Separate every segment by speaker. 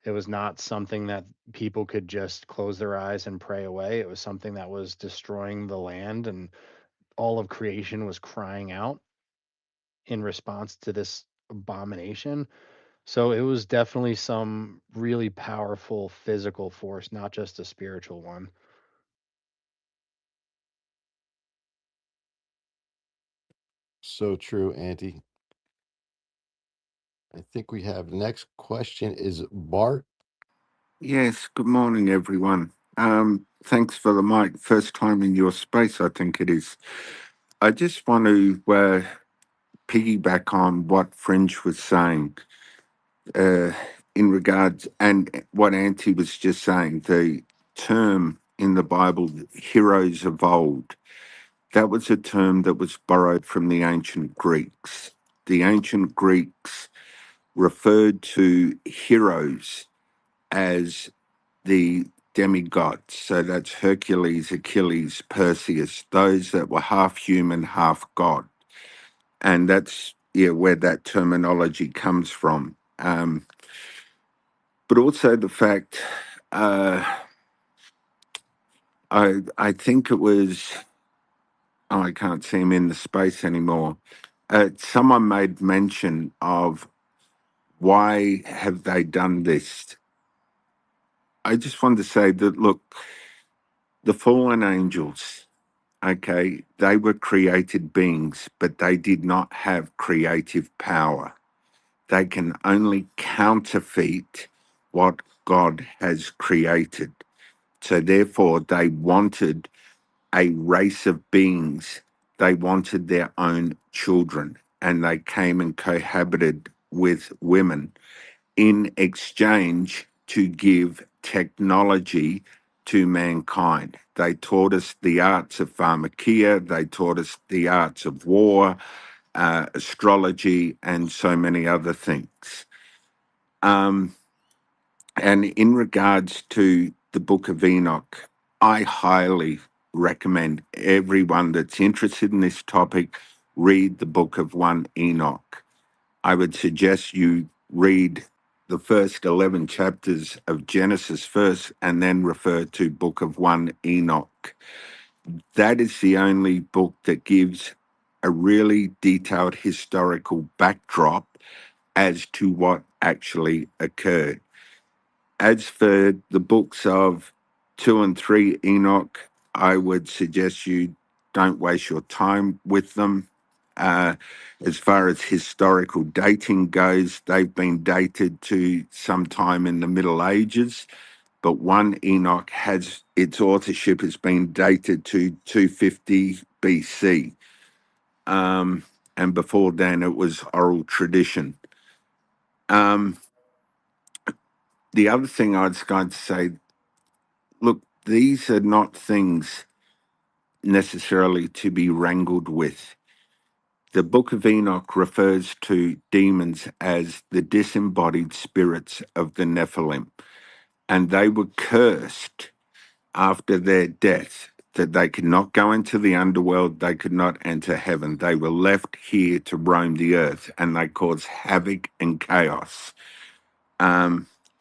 Speaker 1: It was not something that people could just close their eyes and pray away. It was something that was destroying the land, and all of creation was crying out in response to this abomination. So it was definitely some really powerful physical force, not just a spiritual one.
Speaker 2: So true, Auntie. I think we have next question is Bart.
Speaker 3: Yes, good morning, everyone. Thanks for the mic. First time in your space, I think it is. I just want to piggyback on what Fringe was saying uh, in regards, and what Auntie was just saying, the term in the Bible, heroes of old, that was a term that was borrowed from the ancient Greeks. The ancient Greeks referred to heroes as the demigods. So that's Hercules, Achilles, Perseus, those that were half human, half god. And that's where that terminology comes from. But also the fact, uh, I think it was, oh, I can't see him in the space anymore. Someone made mention of why have they done this. I just want to say that, look, the fallen angels, okay, they were created beings, but they did not have creative power. They can only counterfeit what God has created. So, therefore, they wanted a race of beings. They wanted their own children, and they came and cohabited with women in exchange to give technology to mankind. They taught us the arts of pharmakia, they taught us the arts of war, astrology, and so many other things. Um, and in regards to the Book of Enoch, I highly recommend everyone that's interested in this topic read the Book of 1 Enoch. I would suggest you read the first 11 chapters of Genesis first and then refer to Book of 1 Enoch. That is the only book that gives a really detailed historical backdrop as to what actually occurred. As for the books of 2 and 3 Enoch, I would suggest you don't waste your time with them. Uh, as far as historical dating goes, they've been dated to sometime in the Middle Ages, but 1 Enoch has its authorship has been dated to 250 BC. And before then, it was oral tradition. Um, the other thing I was going to say, look, these are not things necessarily to be wrangled with. The Book of Enoch refers to demons as the disembodied spirits of the Nephilim, and they were cursed after their death that they could not go into the underworld, they could not enter heaven. They were left here to roam the earth, and they caused havoc and chaos.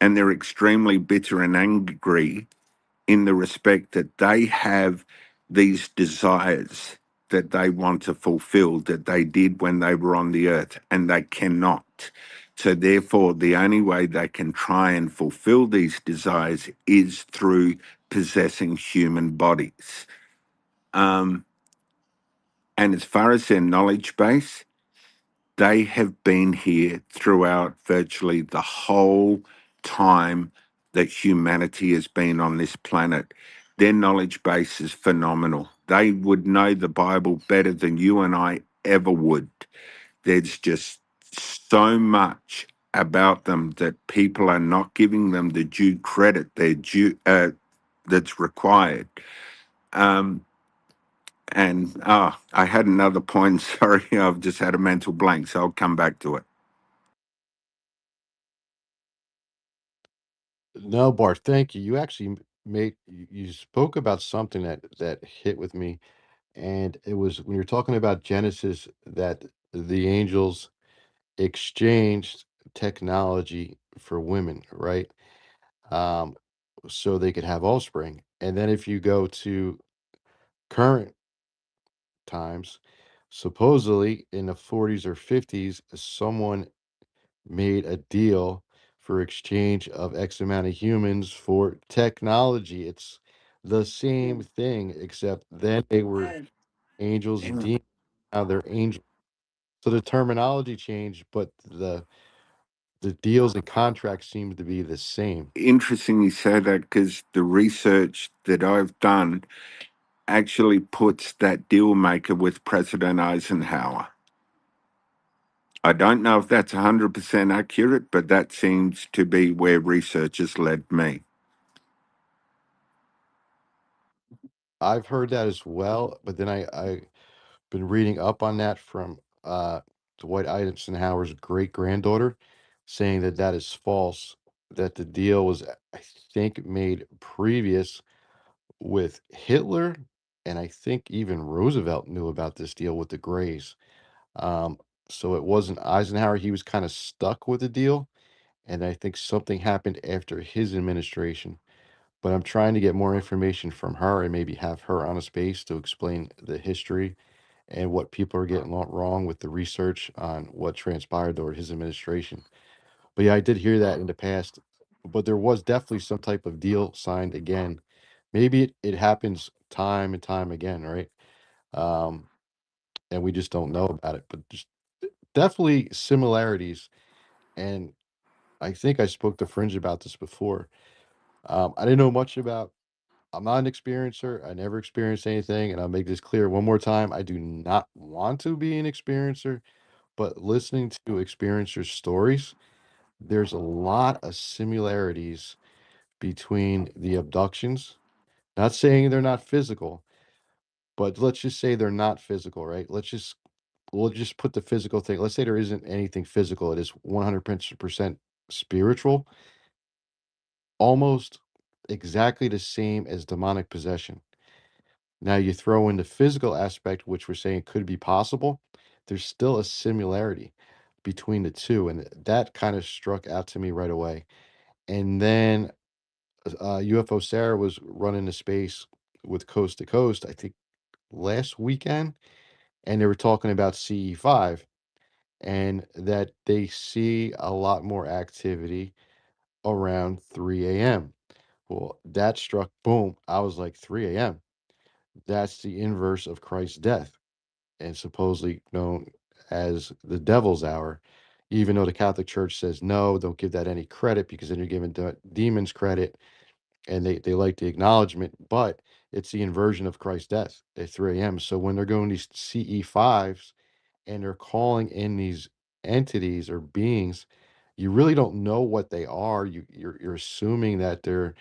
Speaker 3: And they're extremely bitter and angry in the respect that they have these desires that they want to fulfill that they did when they were on the earth, and they cannot. So, therefore, the only way they can try and fulfill these desires is through possessing human bodies. Um, and as far as their knowledge base, they have been here throughout virtually the whole time that humanity has been on this planet. Their knowledge base is phenomenal. They would know the Bible better than you and I ever would. There's just so much about them that people are not giving them the due credit they're due, that's required. Um, and I had another point. Sorry, I've just had a mental blank, so I'll come back to it.
Speaker 2: No, Bart, thank you. You actually made you spoke about something that hit with me, and it was when you're talking about Genesis that the angels exchanged technology for women, right? um, so they could have offspring. And then if you go to current times, supposedly in the 40s or 50s, someone made a deal for exchange of X amount of humans for technology. It's the same thing, except then they were angels and demons. Now they're angels. So the terminology changed, but the deals and contracts seem to be the same.
Speaker 3: Interesting you say that because the research that I've done actually puts that deal maker with President Eisenhower. I don't know if that's 100% accurate, but that seems to be where research has led me.
Speaker 2: I've heard that as well, but then I been reading up on that from Dwight Eisenhower's great granddaughter, saying that that is false. That the deal was, I think, made previous with Hitler, and I think even Roosevelt knew about this deal with the Greys. Um, so it wasn't Eisenhower. He was kind of stuck with the deal, and I think something happened after his administration. But I'm trying to get more information from her and maybe have her on a space to explain the history and what people are getting wrong with the research on what transpired during his administration. But yeah, I did hear that in the past, but there was definitely some type of deal signed again. Maybe it happens time and time again, right? Um, and we just don't know about it, but just definitely similarities. And I think I spoke to Fringe about this before. I didn't know much about, I'm not an experiencer. I never experienced anything. And I'll make this clear one more time. I do not want to be an experiencer. But listening to experiencers' stories, there's a lot of similarities between the abductions. Not saying they're not physical, but let's just say they're not physical, right? We'll just put the physical thing. Let's say there isn't anything physical. It is 100% spiritual, almost exactly the same as demonic possession. Now you throw in the physical aspect, which we're saying could be possible. There's still a similarity between the two, and that kind of struck out to me right away. And then UFO Sarah was running the space with Coast to Coast, I think last weekend, and they were talking about CE5 and that they see a lot more activity around 3 a.m. Well, that struck boom. I was like, 3 a.m. That's the inverse of Christ's death and supposedly known as the devil's hour, even though the Catholic Church says no, don't give that any credit because then you're giving demons credit and they like the acknowledgement, but it's the inversion of Christ's death at 3 a.m. So when they're going these CE5s and they're calling in these entities or beings, you really don't know what they are. You're assuming that they're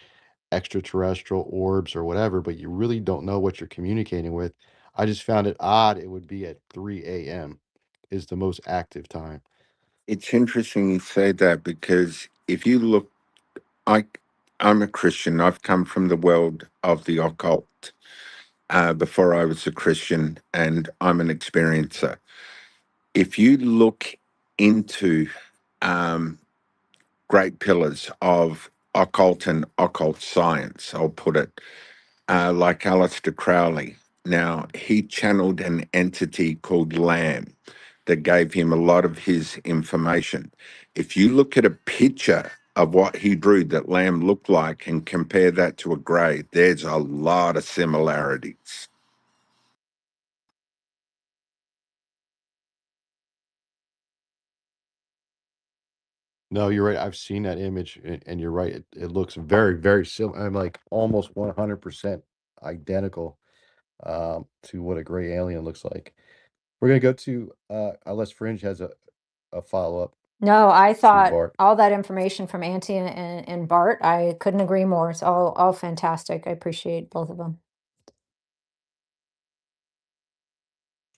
Speaker 2: extraterrestrial orbs or whatever, but you really don't know what you're communicating with. I just found it odd it would be at 3 a.m. is the most active time.
Speaker 3: It's interesting you say that because if you look, I, I'm a Christian. I've come from the world of the occult before I was a Christian, and I'm an experiencer. If you look into um, great pillars of occult and occult science, I'll put it, like Aleister Crowley. Now, he channeled an entity called Lamb that gave him a lot of his information. If you look at a picture of what he drew that Lamb looked like and compare that to a grey, there's a lot of similarities.
Speaker 2: No, you're right. I've seen that image, and you're right. It looks very, very similar. I'm like almost 100% identical to what a gray alien looks like. We're gonna go to unless Fringe has a follow up
Speaker 4: No, I
Speaker 2: to
Speaker 4: thought
Speaker 2: Bart.
Speaker 4: all that information from Auntie and Bart, I couldn't agree more. It's all fantastic. I appreciate both of them.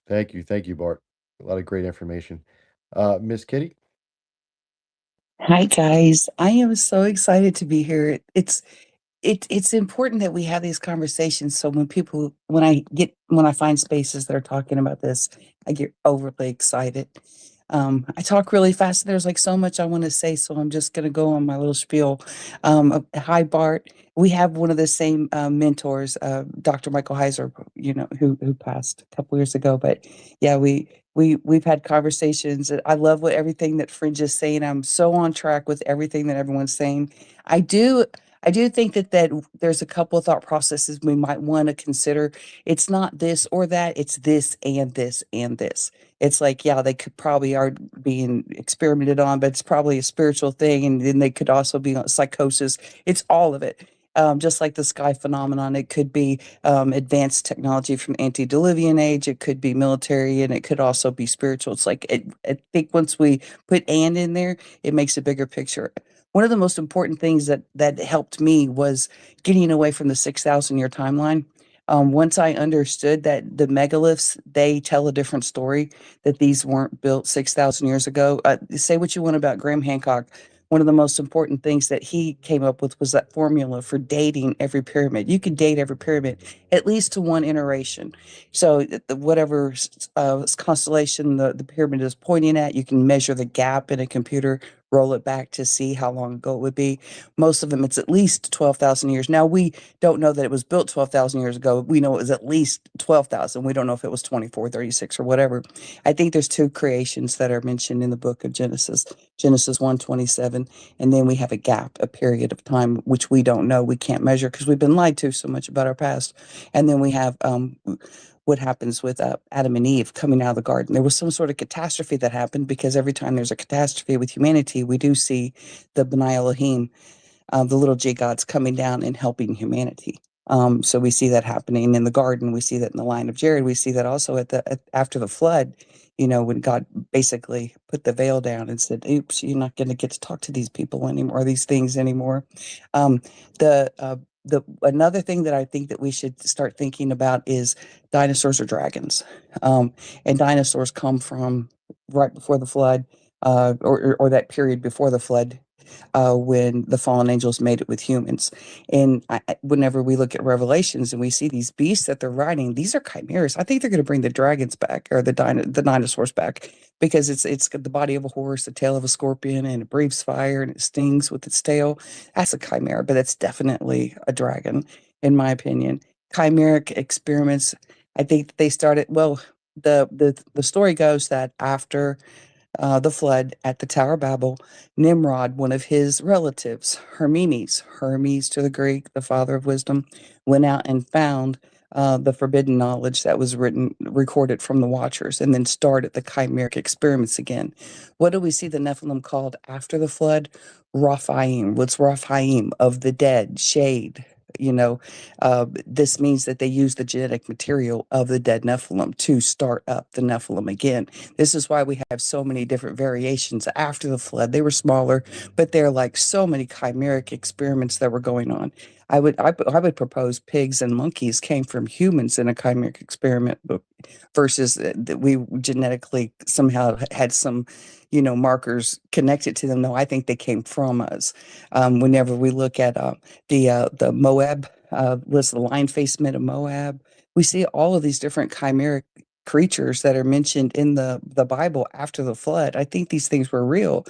Speaker 2: Thank you, Bart. A lot of great information. Miss Kitty.
Speaker 5: Hi guys. I am so excited to be here. It's important that we have these conversations so when I find spaces that are talking about this, I get overly excited. I talk really fast. There's like so much I want to say, so I'm just going to go on my little spiel. Hi, Bart. We have one of the same mentors, Dr. Michael Heiser, who passed a couple years ago. But yeah, we've had conversations. I love what everything that Fringe is saying. I'm so on track with everything that everyone's saying. I do. I do think that there's a couple of thought processes we might want to consider. It's not this or that. It's this and this and this. It's like, yeah, they could probably are being experimented on, but it's probably a spiritual thing, and then they could also be on psychosis. It's all of it. Just like the sky phenomenon, it could be advanced technology from antediluvian age. It could be military, and it could also be spiritual. It's like I think once we put "and" in there, it makes a bigger picture. One of the most important things that helped me was getting away from the 6,000 year timeline. Once I understood that the megaliths, they tell a different story, that these weren't built 6,000 years ago. Say what you want about Graham Hancock. One of the most important things that he came up with was that formula for dating every pyramid. You can date every pyramid at least to one iteration. So whatever constellation the pyramid is pointing at, you can measure the gap in a computer, roll it back to see how long ago it would be. Most of them, it's at least 12,000 years. Now, we don't know that it was built 12,000 years ago. We know it was at least 12,000. We don't know if it was 24, 36, or whatever. I think there's two creations that are mentioned in the book of Genesis, Genesis 1:27, and then we have a gap, a period of time, which we don't know. We can't measure because we've been lied to so much about our past. And then we have what happens with Adam and Eve coming out of the garden. There was some sort of catastrophe that happened, because every time there's a catastrophe with humanity, we do see the B'nai Elohim, the little G gods, coming down and helping humanity. So we see that happening in the garden. We see that in the line of Jared. We see that also after the flood, when God basically put the veil down and said, "Oops, you're not going to get to talk to these people anymore, these things anymore." Um, the another thing that I think that we should start thinking about is dinosaurs or dragons, and dinosaurs come from right before the flood, or that period before the flood, when the fallen angels made it with humans. And whenever we look at Revelations and we see these beasts that they're riding, these are chimeras. I think they're going to bring the dragons back, or the dinosaurs back, because it's got the body of a horse, the tail of a scorpion, and it breathes fire and it stings with its tail. That's a chimera, but that's definitely a dragon, in my opinion. Chimeric experiments. I think they started. Well, the story goes that after the flood at the Tower of Babel, Nimrod, one of his relatives, Hermes to the Greek, the father of wisdom, went out and found the forbidden knowledge that was recorded from the Watchers, and then started the chimeric experiments again. What do we see the Nephilim called after the flood? Raphaim. What's Raphaim? Of the dead, shade. This means that they use the genetic material of the dead Nephilim to start up the Nephilim again. This is why we have so many different variations after the flood. They were smaller, but they're like so many chimeric experiments that were going on. I would propose pigs and monkeys came from humans in a chimeric experiment, versus that we genetically somehow had some, markers connected to them. No, I think they came from us. Whenever we look at the Moab, was the lion face men of Moab, we see all of these different chimeric creatures that are mentioned in the Bible after the flood. I think these things were real.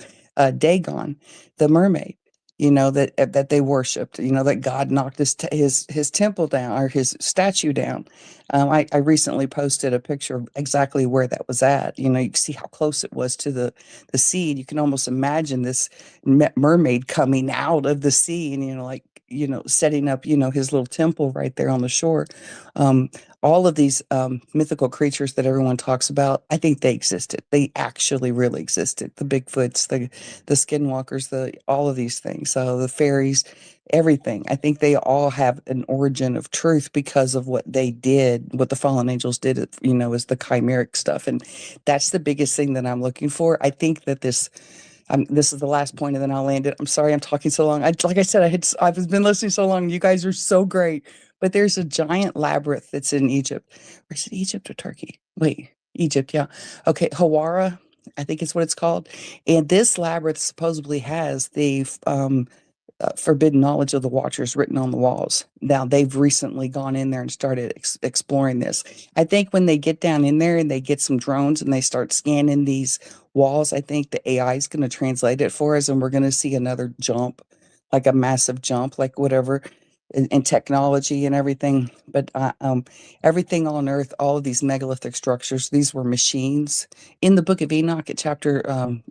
Speaker 5: Dagon, the mermaid, that they worshipped. That God knocked his temple down, or his statue down. I recently posted a picture of exactly where that was at. You can see how close it was to the sea. You can almost imagine this mermaid coming out of the sea, and setting up his little temple right there on the shore. Um, all of these mythical creatures that everyone talks about, I think they existed. They actually really existed. The Bigfoots, the skinwalkers, all of these things, the fairies, everything. I think they all have an origin of truth because of what they did, what the fallen angels did, is the chimeric stuff. And that's the biggest thing that I'm looking for. I think that this is the last point, and then I'll land it. I'm sorry I'm talking so long. Like I said, I've been listening so long. You guys are so great. But there's a giant labyrinth that's in Egypt. Or is it Egypt or Turkey? Wait, Egypt, yeah. Okay, Hawara, I think it's what it's called. And this labyrinth supposedly has the forbidden knowledge of the Watchers written on the walls. Now they've recently gone in there and started exploring this. I think when they get down in there and they get some drones and they start scanning these walls, I think the AI is going to translate it for us, and we're going to see another jump, like a massive jump, like whatever in technology and everything. But everything on Earth, all of these megalithic structures, these were machines. In the Book of Enoch, at chapter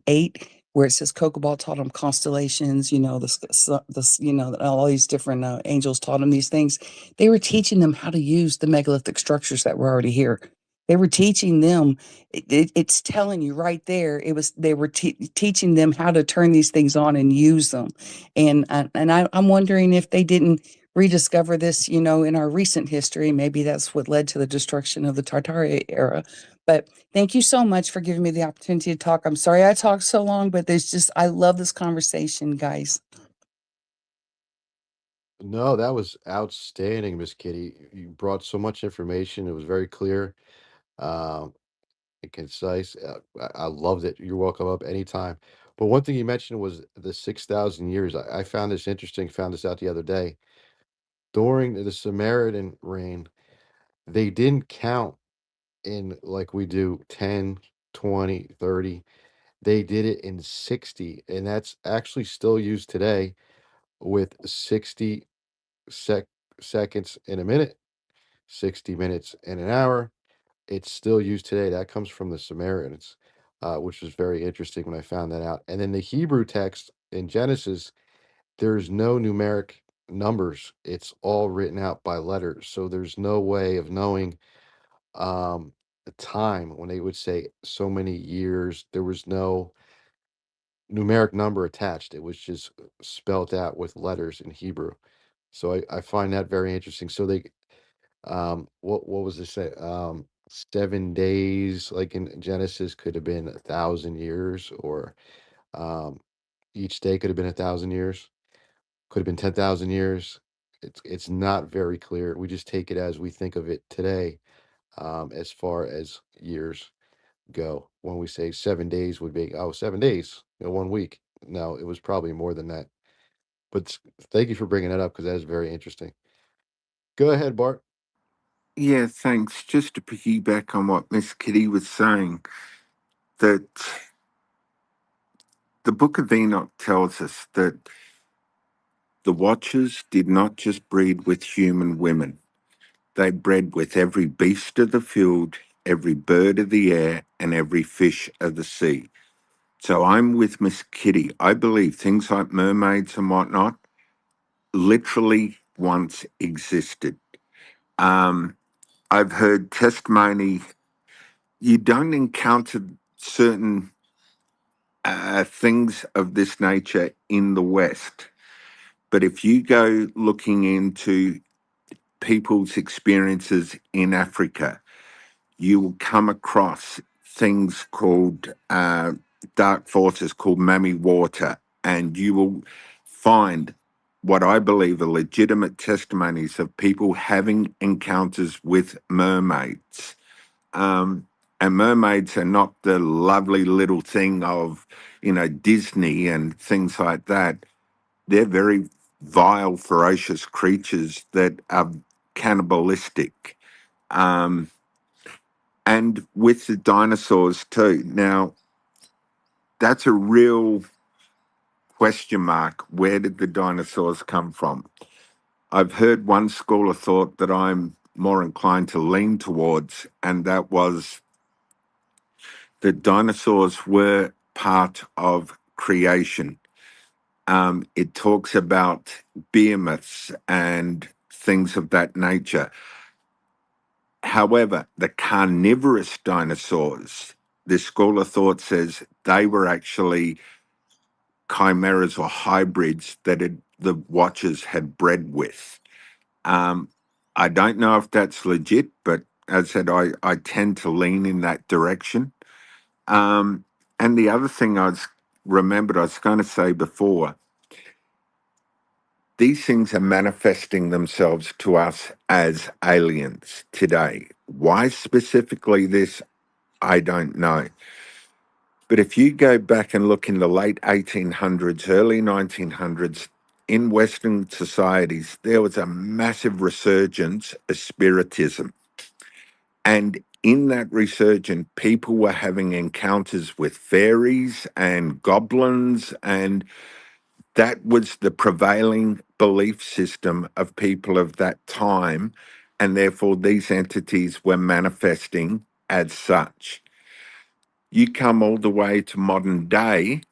Speaker 5: 8, where it says Kokobal taught him constellations, all these different angels taught him these things. They were teaching them how to use the megalithic structures that were already here. They were teaching them. It's telling you right there. They were teaching them how to turn these things on and use them. And I'm wondering if they didn't rediscover this, in our recent history. Maybe that's what led to the destruction of the Tartary era. But thank you so much for giving me the opportunity to talk. I'm sorry I talked so long, but I love this conversation, guys.
Speaker 2: No, that was outstanding, Miss Kitty. You brought so much information. It was very clear, um, and concise. I loved it. You're welcome up anytime. But one thing you mentioned was the 6,000 years. I found this interesting, found this out the other day. During the Samaritan reign, they didn't count in like we do 10, 20, 30. They did it in 60, and that's actually still used today with 60 sec seconds in a minute, 60 minutes in an hour. It's still used today. That comes from the Samaritans, which was very interesting when I found that out. And then the Hebrew text in Genesis, there's no numeric numbers. It's all written out by letters. So there's no way of knowing the time when they would say so many years. There was no numeric number attached. It was just spelled out with letters in Hebrew. So I find that very interesting. So they what was it say? 7 days, like in Genesis, could have been 1,000 years, or um each day could have been 1,000 years, could have been 10,000 years. It's not very clear. We just take it as we think of it today, as far as years go. When we say 7 days would be, oh, 7 days, 1 week. No, it was probably more than that. But thank you for bringing that up because that is very interesting. Go ahead, Bart.
Speaker 3: Yeah, thanks. Just to piggyback on what Miss Kitty was saying, that the Book of Enoch tells us that the Watchers did not just breed with human women. They bred with every beast of the field, every bird of the air, and every fish of the sea. So I'm with Miss Kitty. I believe things like mermaids and whatnot literally once existed. Um, I've heard testimony. You don't encounter certain things of this nature in the West. But if you go looking into people's experiences in Africa, you will come across things called dark forces called Mami water, and you will find what I believe are legitimate testimonies of people having encounters with mermaids. And mermaids are not the lovely little thing of, Disney and things like that. They're very vile, ferocious creatures that are cannibalistic. Um, and with the dinosaurs too. Now, that's a real question mark. Where did the dinosaurs come from? I've heard one school of thought that I'm more inclined to lean towards, and that was that dinosaurs were part of creation. It talks about behemoths and things of that nature. However, the carnivorous dinosaurs, this school of thought says they were actually chimeras or hybrids that the Watchers had bred with. Um, I don't know if that's legit, but as I said, I tend to lean in that direction. Um, and the other thing I was going to say before, these things are manifesting themselves to us as aliens today. Why specifically this, I don't know. But if you go back and look in the late 1800s, early 1900s, in Western societies, there was a massive resurgence of spiritism. And in that resurgence, people were having encounters with fairies and goblins, and that was the prevailing belief system of people of that time. And therefore, these entities were manifesting as such. You come all the way to modern day,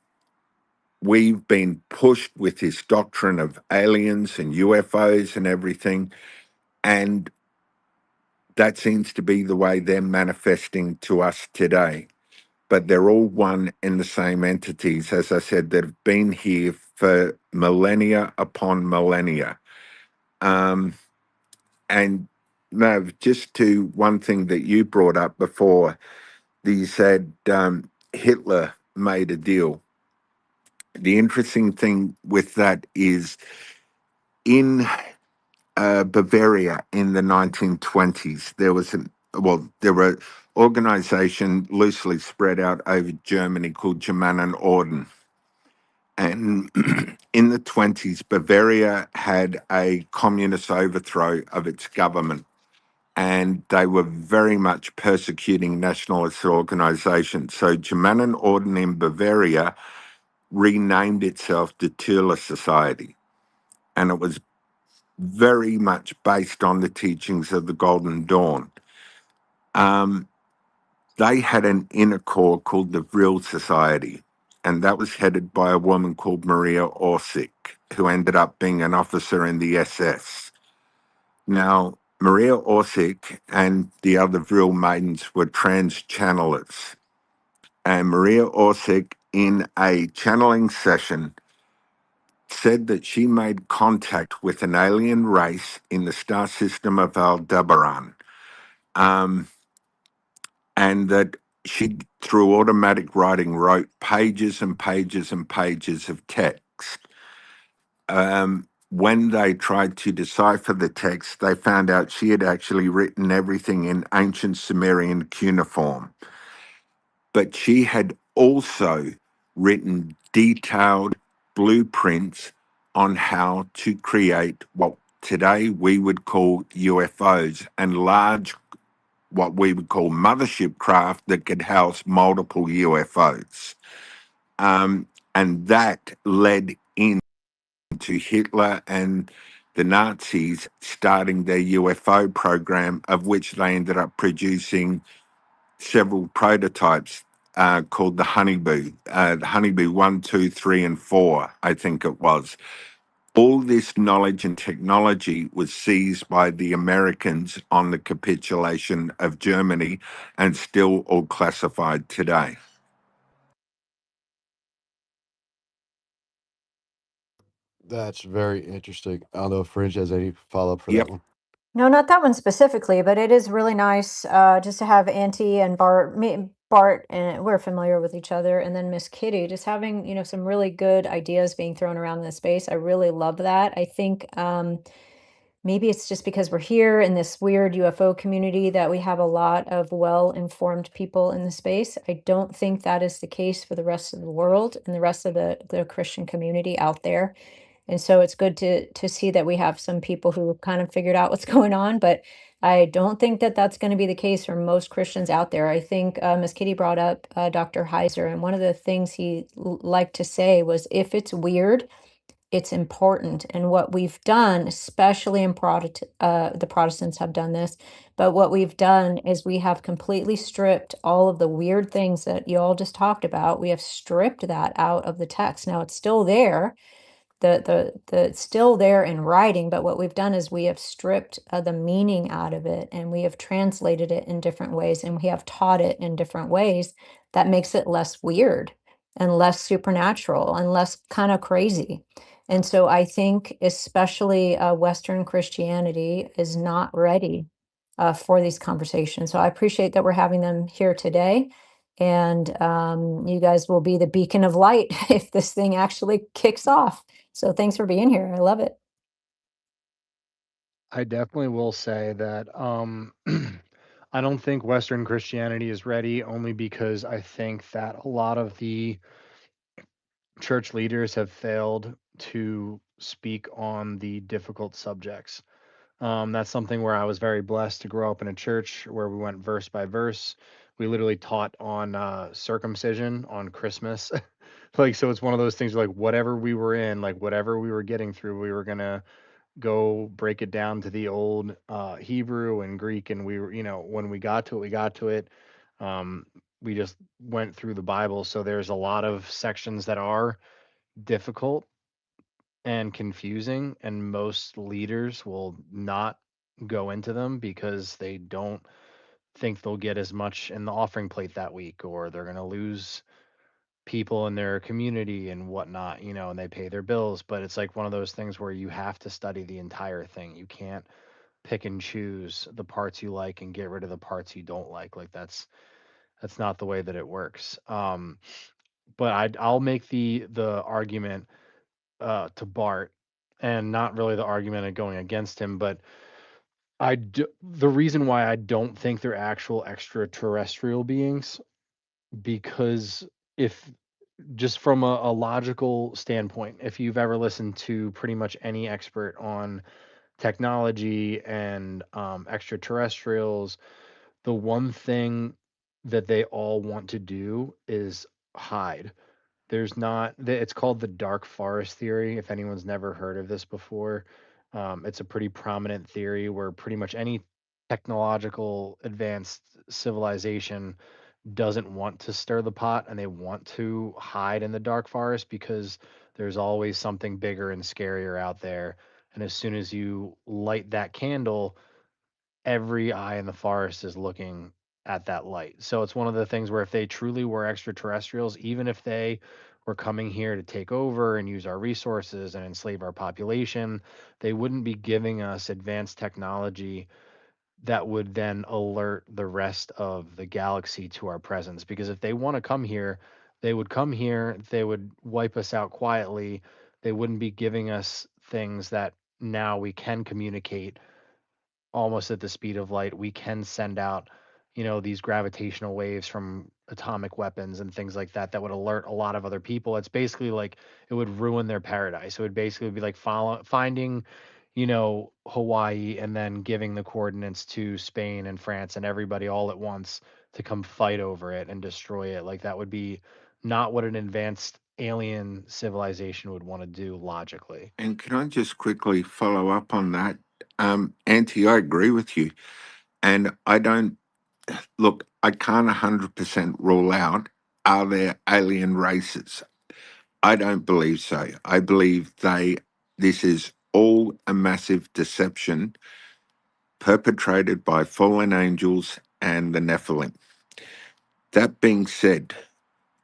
Speaker 3: we've been pushed with this doctrine of aliens and UFOs and everything. And that seems to be the way they're manifesting to us today. But they're all one and the same entities, as I said, that have been here for millennia upon millennia. And no, just to one thing that you brought up before, you said Hitler made a deal. The interesting thing with that is in Bavaria in the 1920s, there was there were an organization loosely spread out over Germany called Germanen Orden. And in the 20s, Bavaria had a communist overthrow of its government, and they were very much persecuting nationalist organizations. So Germanen Orden in Bavaria renamed itself the Tula Society, and it was very much based on the teachings of the Golden Dawn. They had an inner core called the Vril Society, and that was headed by a woman called Maria Orsic, who ended up being an officer in the SS. Now, Maria Orsic and the other Vril maidens were trans-channelers, and Maria Orsic, in a channeling session, said that she made contact with an alien race in the star system of Aldebaran, and that she, through automatic writing, wrote pages and pages and pages of text. When they tried to decipher the text, they found out she had actually written everything in ancient Sumerian cuneiform. But she had also written detailed blueprints on how to create what today we would call UFOs, and large, what we would call mothership craft that could house multiple UFOs. And that led into Hitler and the Nazis starting their UFO program, of which they ended up producing several prototypes called the Honeybee 1, 2, 3, and 4, I think it was. All this knowledge and technology was seized by the Americans on the capitulation of Germany, and still all classified today.
Speaker 2: That's very interesting. I don't know if Fringe has any follow up for
Speaker 3: Yep.
Speaker 2: that one.
Speaker 4: No, not that one specifically, but it is really nice just to have Auntie and Bart, and we're familiar with each other, and then Miss Kitty, just having, some really good ideas being thrown around in the space. I really love that. I think maybe it's just because we're here in this weird UFO community that we have a lot of well-informed people in the space. I don't think that is the case for the rest of the world and the rest of the Christian community out there. And so it's good to see that we have some people who have kind of figured out what's going on, but I don't think that that's going to be the case for most Christians out there. I think Ms. Kitty brought up Dr. Heiser, and one of the things he liked to say was, if it's weird, it's important. And what we've done, especially in the Protestants have done this, but what we've done is we have completely stripped all of the weird things that you all just talked about. We have stripped that out of the text. Now it's still there, the still there in writing, but what we've done is we have stripped the meaning out of it, and we have translated it in different ways, and we have taught it in different ways that makes it less weird and less supernatural and less kind of crazy. And so I think especially Western Christianity is not ready for these conversations. So I appreciate that we're having them here today. And you guys will be the beacon of light if this thing actually kicks off. So thanks for being here. I love it.
Speaker 1: I definitely will say that I don't think Western Christianity is ready, only because I think that a lot of the church leaders have failed to speak on the difficult subjects. That's something where I was very blessed to grow up in a church where we went verse by verse. We literally taught on circumcision on Christmas. Like, so it's one of those things where, like, whatever we were in, like, whatever we were getting through, we were going to go break it down to the old Hebrew and Greek. And we were, when we got to it, we got to it. Um, we just went through the Bible. So there's a lot of sections that are difficult and confusing, and most leaders will not go into them because they don't think they'll get as much in the offering plate that week, or they're going to lose people in their community and whatnot, and they pay their bills. But it's like one of those things where you have to study the entire thing. You can't pick and choose the parts you like and get rid of the parts you don't like. Like, that's not the way that it works. But I'll make the argument to Bart, and not really the argument of going against him, but the reason why I don't think they're actual extraterrestrial beings, because if just from a logical standpoint, if you've ever listened to pretty much any expert on technology and extraterrestrials, the one thing that they all want to do is hide. There's not, it's called the dark forest theory. If anyone's never heard of this before, it's a pretty prominent theory where pretty much any technological advanced civilization doesn't want to stir the pot, and they want to hide in the dark forest because there's always something bigger and scarier out there. And as soon as you light that candle, every eye in the forest is looking at that light. So it's one of the things where if they truly were extraterrestrials, even if they were coming here to take over and use our resources and enslave our population, they wouldn't be giving us advanced technology that would then alert the rest of the galaxy to our presence. Because if they want to come here, they would come here, they would wipe us out quietly. They wouldn't be giving us things that now we can communicate almost at the speed of light. We can send out, these gravitational waves from atomic weapons and things like that that would alert a lot of other people. It's basically like it would ruin their paradise. It would basically be like finding, Hawaii and then giving the coordinates to Spain and France and everybody all at once to come fight over it and destroy it. Like, that would be not what an advanced alien civilization would want to do logically.
Speaker 3: And can I just quickly follow up on that? Auntie, I agree with you. And I don't look, I can't 100% rule out, are there alien races? I don't believe so. I believe this is all a massive deception perpetrated by fallen angels and the Nephilim. That being said,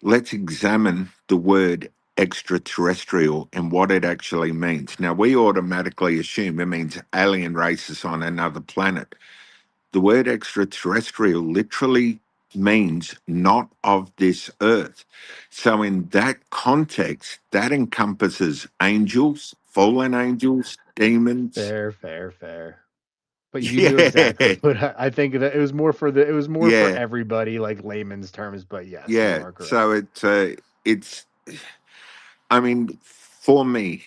Speaker 3: let's examine the word extraterrestrial and what it actually means. Now, we automatically assume it means alien races on another planet. The word extraterrestrial literally means not of this earth. So, in that context, that encompasses angels, fallen angels, demons.
Speaker 1: Fair, fair, fair. But you knew exactly
Speaker 3: Yeah,
Speaker 1: what I think that it was more for
Speaker 3: yeah,
Speaker 1: everybody, like layman's terms, but yes, you
Speaker 3: yeah.
Speaker 1: are correct.
Speaker 3: So it's. I mean, for me,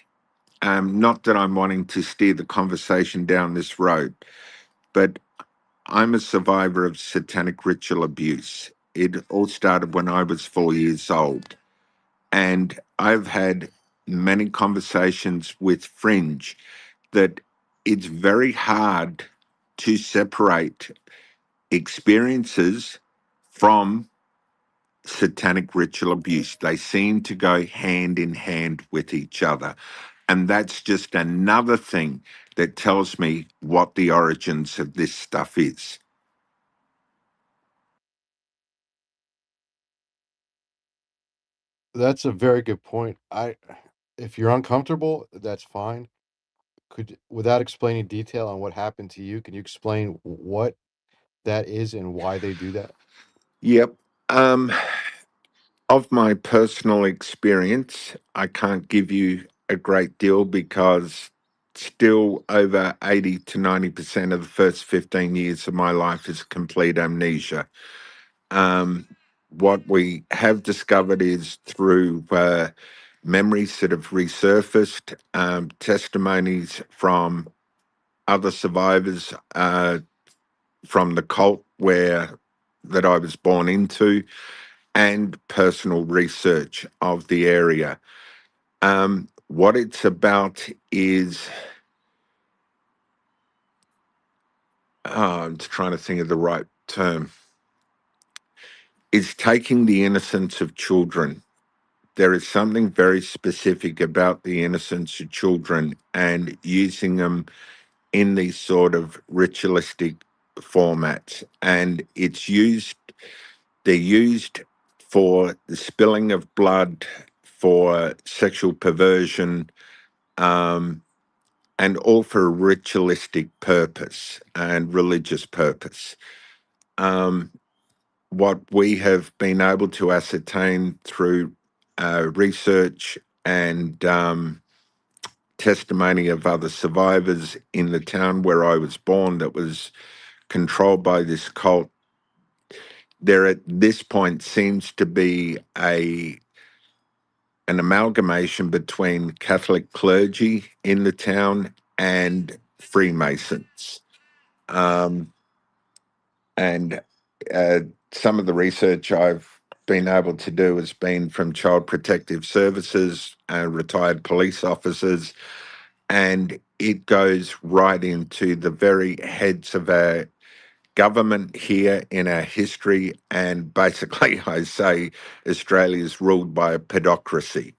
Speaker 3: not that I'm wanting to steer the conversation down this road, but I'm a survivor of satanic ritual abuse. It all started when I was 4 years old. And I've had many conversations with Fringe that it's very hard to separate experiences from satanic ritual abuse. They seem to go hand in hand with each other. And that's just another thing that tells me what the origins of this stuff is.
Speaker 2: That's a very good point. If you're uncomfortable, that's fine. Without explaining detail on what happened to you, can you explain what that is and why they do that?
Speaker 3: Yep. Um, of my personal experience, I can't give you a great deal because still over 80 to 90% of the first 15 years of my life is complete amnesia. What we have discovered is through memories that have resurfaced, testimonies from other survivors from the cult that I was born into, and personal research of the area. What it's about is, I'm just trying to think of the right term, is taking the innocence of children. There is something very specific about the innocence of children and using them in these sort of ritualistic formats. And they're used for the spilling of blood, for sexual perversion, and all for a ritualistic purpose and religious purpose. What we have been able to ascertain through research and testimony of other survivors in the town where I was born that was controlled by this cult, there at this point seems to be an amalgamation between Catholic clergy in the town and Freemasons. And some of the research I've been able to do has been from Child Protective Services, retired police officers, and it goes right into the very heads of our government here in our history. And basically, I say Australia's ruled by a pedocracy.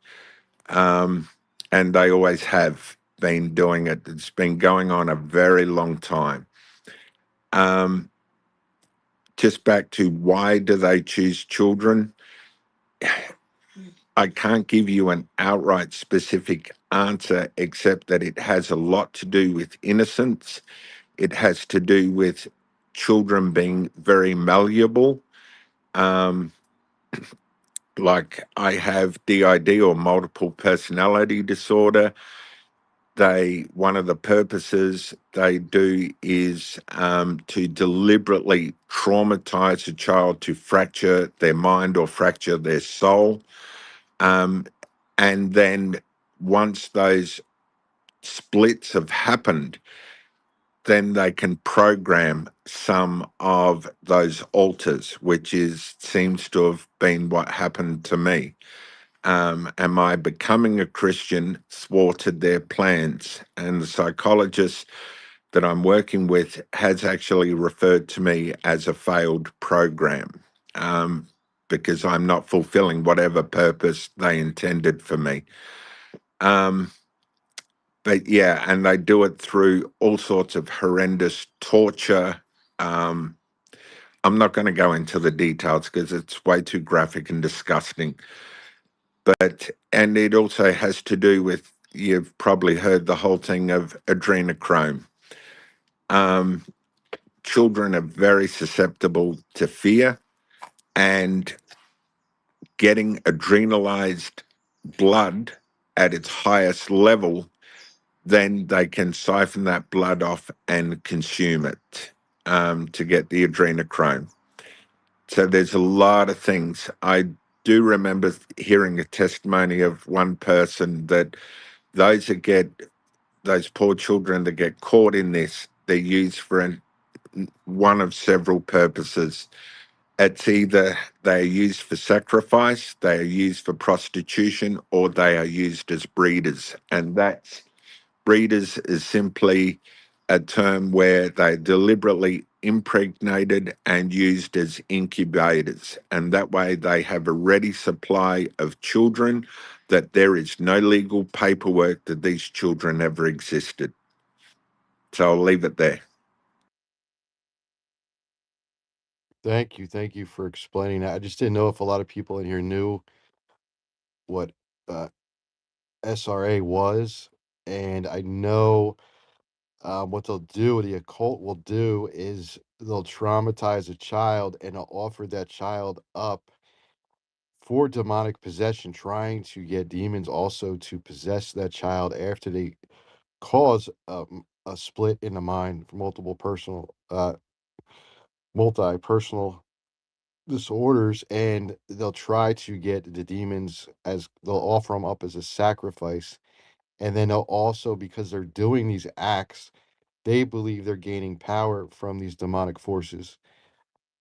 Speaker 3: And they always have been doing it. It's been going on a very long time. Just back to why do they choose children? I can't give you an outright specific answer, except that it has a lot to do with innocence. It has to do with children being very malleable. Like I have DID, or multiple personality disorder. One of the purposes they do is to deliberately traumatize a child, to fracture their mind or fracture their soul. And then once those splits have happened, then they can program some of those alters, which seems to have been what happened to me. And my becoming a Christian thwarted their plans. And the psychologist that I'm working with has actually referred to me as a failed program, because I'm not fulfilling whatever purpose they intended for me. But yeah, and they do it through all sorts of horrendous torture. I'm not going to go into the details because it's way too graphic and disgusting. And it also has to do with, you've probably heard the whole thing of adrenochrome. Children are very susceptible to fear, and getting adrenalized blood at its highest level, then they can siphon that blood off and consume it to get the adrenochrome. So there's a lot of things. I do remember hearing a testimony of one person that those poor children that get caught in this, they're used for one of several purposes. It's either they are used for sacrifice, they are used for prostitution, or they are used as breeders. And breeders is simply a term where they're deliberately impregnated and used as incubators. And that way they have a ready supply of children, that there is no legal paperwork that these children ever existed. So I'll leave it there.
Speaker 2: Thank you for explaining that. I just didn't know if a lot of people in here knew what uh, SRA was, and I know what they'll do. The occult will do is they'll traumatize a child and they'll offer that child up for demonic possession, trying to get demons also to possess that child after they cause a split in the mind, multi-personal disorders, and they'll try to get the demons, as they'll offer them up as a sacrifice. And then they'll also, because they're doing these acts, they believe they're gaining power from these demonic forces.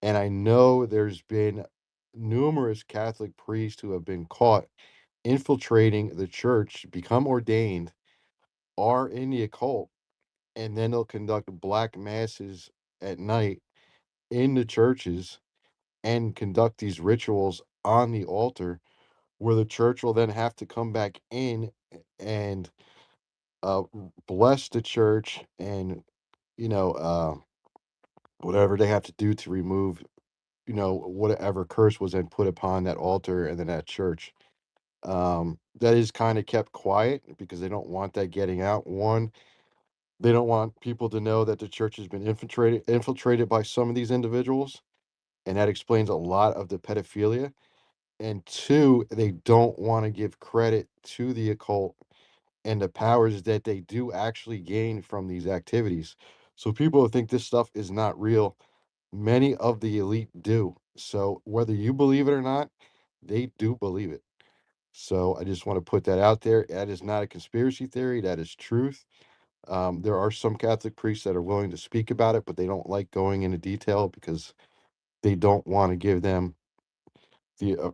Speaker 2: And I know there's been numerous Catholic priests who have been caught infiltrating the church, become ordained, are in the occult, and then they'll conduct black masses at night in the churches and conduct these rituals on the altar, where the church will then have to come back in and bless the church, and you know whatever they have to do to remove whatever curse was then put upon that altar and then that church. That is kind of kept quiet because they don't want that getting out. One, they don't want people to know that the church has been infiltrated by some of these individuals, and that explains a lot of the pedophilia. And two, they don't want to give credit to the occult and the powers that they do actually gain from these activities. So people who think this stuff is not real, many of the elite do. So whether you believe it or not, they do believe it. So I just want to put that out there. That is not a conspiracy theory. That is truth. There are some Catholic priests that are willing to speak about it, but they don't like going into detail because they don't want to give them the,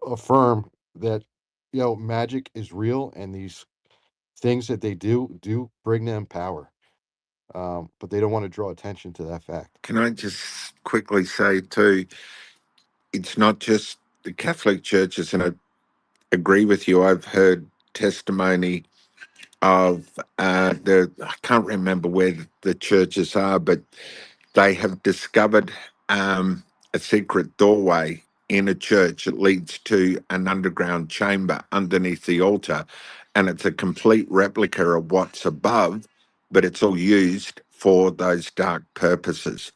Speaker 2: affirm that, magic is real, and these things that they do bring them power. But they don't want to draw attention to that fact.
Speaker 3: Can I just quickly say too, it's not just the Catholic churches, and I agree with you. I've heard testimony of I can't remember where the churches are, but they have discovered a secret doorway in a church. It leads to an underground chamber underneath the altar, and it's a complete replica of what's above, but it's all used for those dark purposes.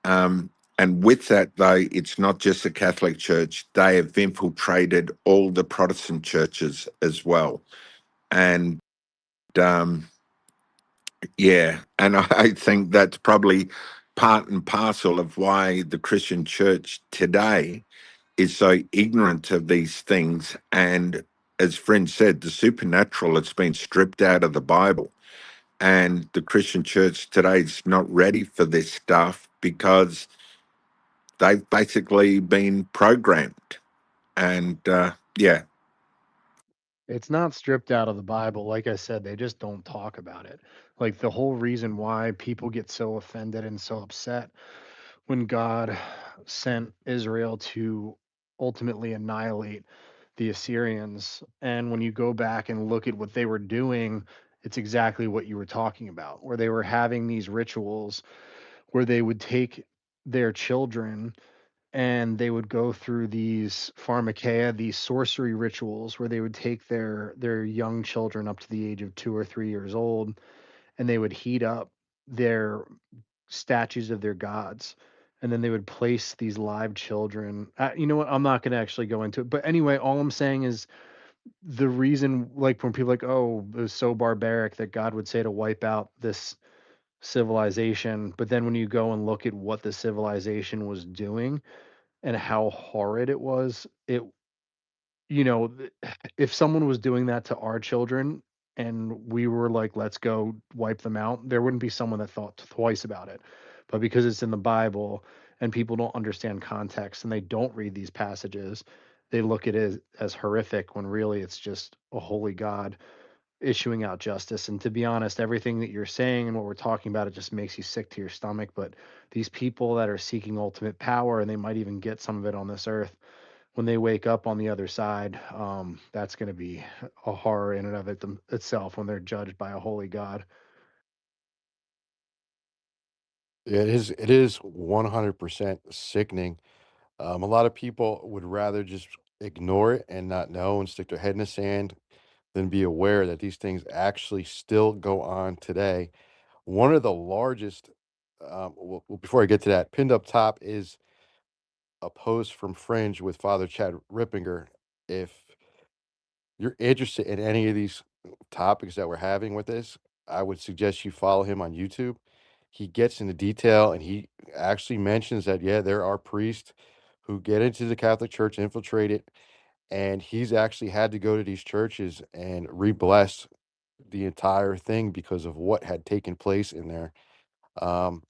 Speaker 3: And with that, though, it's not just the Catholic Church. They have infiltrated all the Protestant churches as well. And um, yeah, and I think that's probably part and parcel of why the Christian church today is so ignorant of these things. And as friend said, the supernatural has been stripped out of the Bible. And the Christian church today is not ready for this stuff because they've basically been programmed. And yeah,
Speaker 1: It's not stripped out of the Bible. Like I said, they just don't talk about it. Like the whole reason why people get so offended and so upset when God sent Israel to ultimately annihilate the Assyrians. And when you go back and look at what they were doing, it's exactly what you were talking about, where they were having these rituals where they would take their children and they would go through these pharmakeia, these sorcery rituals where they would take their young children up to the age of 2 or 3 years old, and they would heat up their statues of their gods, and then they would place these live children. You know what? I'm not going to actually go into it, but anyway, all I'm saying is the reason, like when people are like, oh, it was so barbaric that God would say to wipe out this civilization, but then when you go and look at what the civilization was doing and how horrid it was, it you know, if someone was doing that to our children and we were like, let's go wipe them out, there wouldn't be someone that thought twice about it. But because it's in the Bible and people don't understand context and they don't read these passages, they look at it as horrific when really it's just a holy God issuing out justice. And to be honest, everything that you're saying and what we're talking about, it just makes you sick to your stomach. But these people that are seeking ultimate power, and they might even get some of it on this earth, when they wake up on the other side, that's going to be a horror in and of itself when they're judged by a holy God.
Speaker 2: Yeah, it is 100% sickening. A lot of people would rather just ignore it and not know and stick their head in the sand than be aware that these things actually still go on today. One of the largest, before I get to that, pinned up top is a post from Fringe with Father Chad Rippinger. If you're interested in any of these topics that we're having with this, I would suggest you follow him on YouTube. He gets into detail, and he actually mentions that, yeah, there are priests who get into the Catholic Church, infiltrate it, and he's actually had to go to these churches and re-bless the entire thing because of what had taken place in there. Um,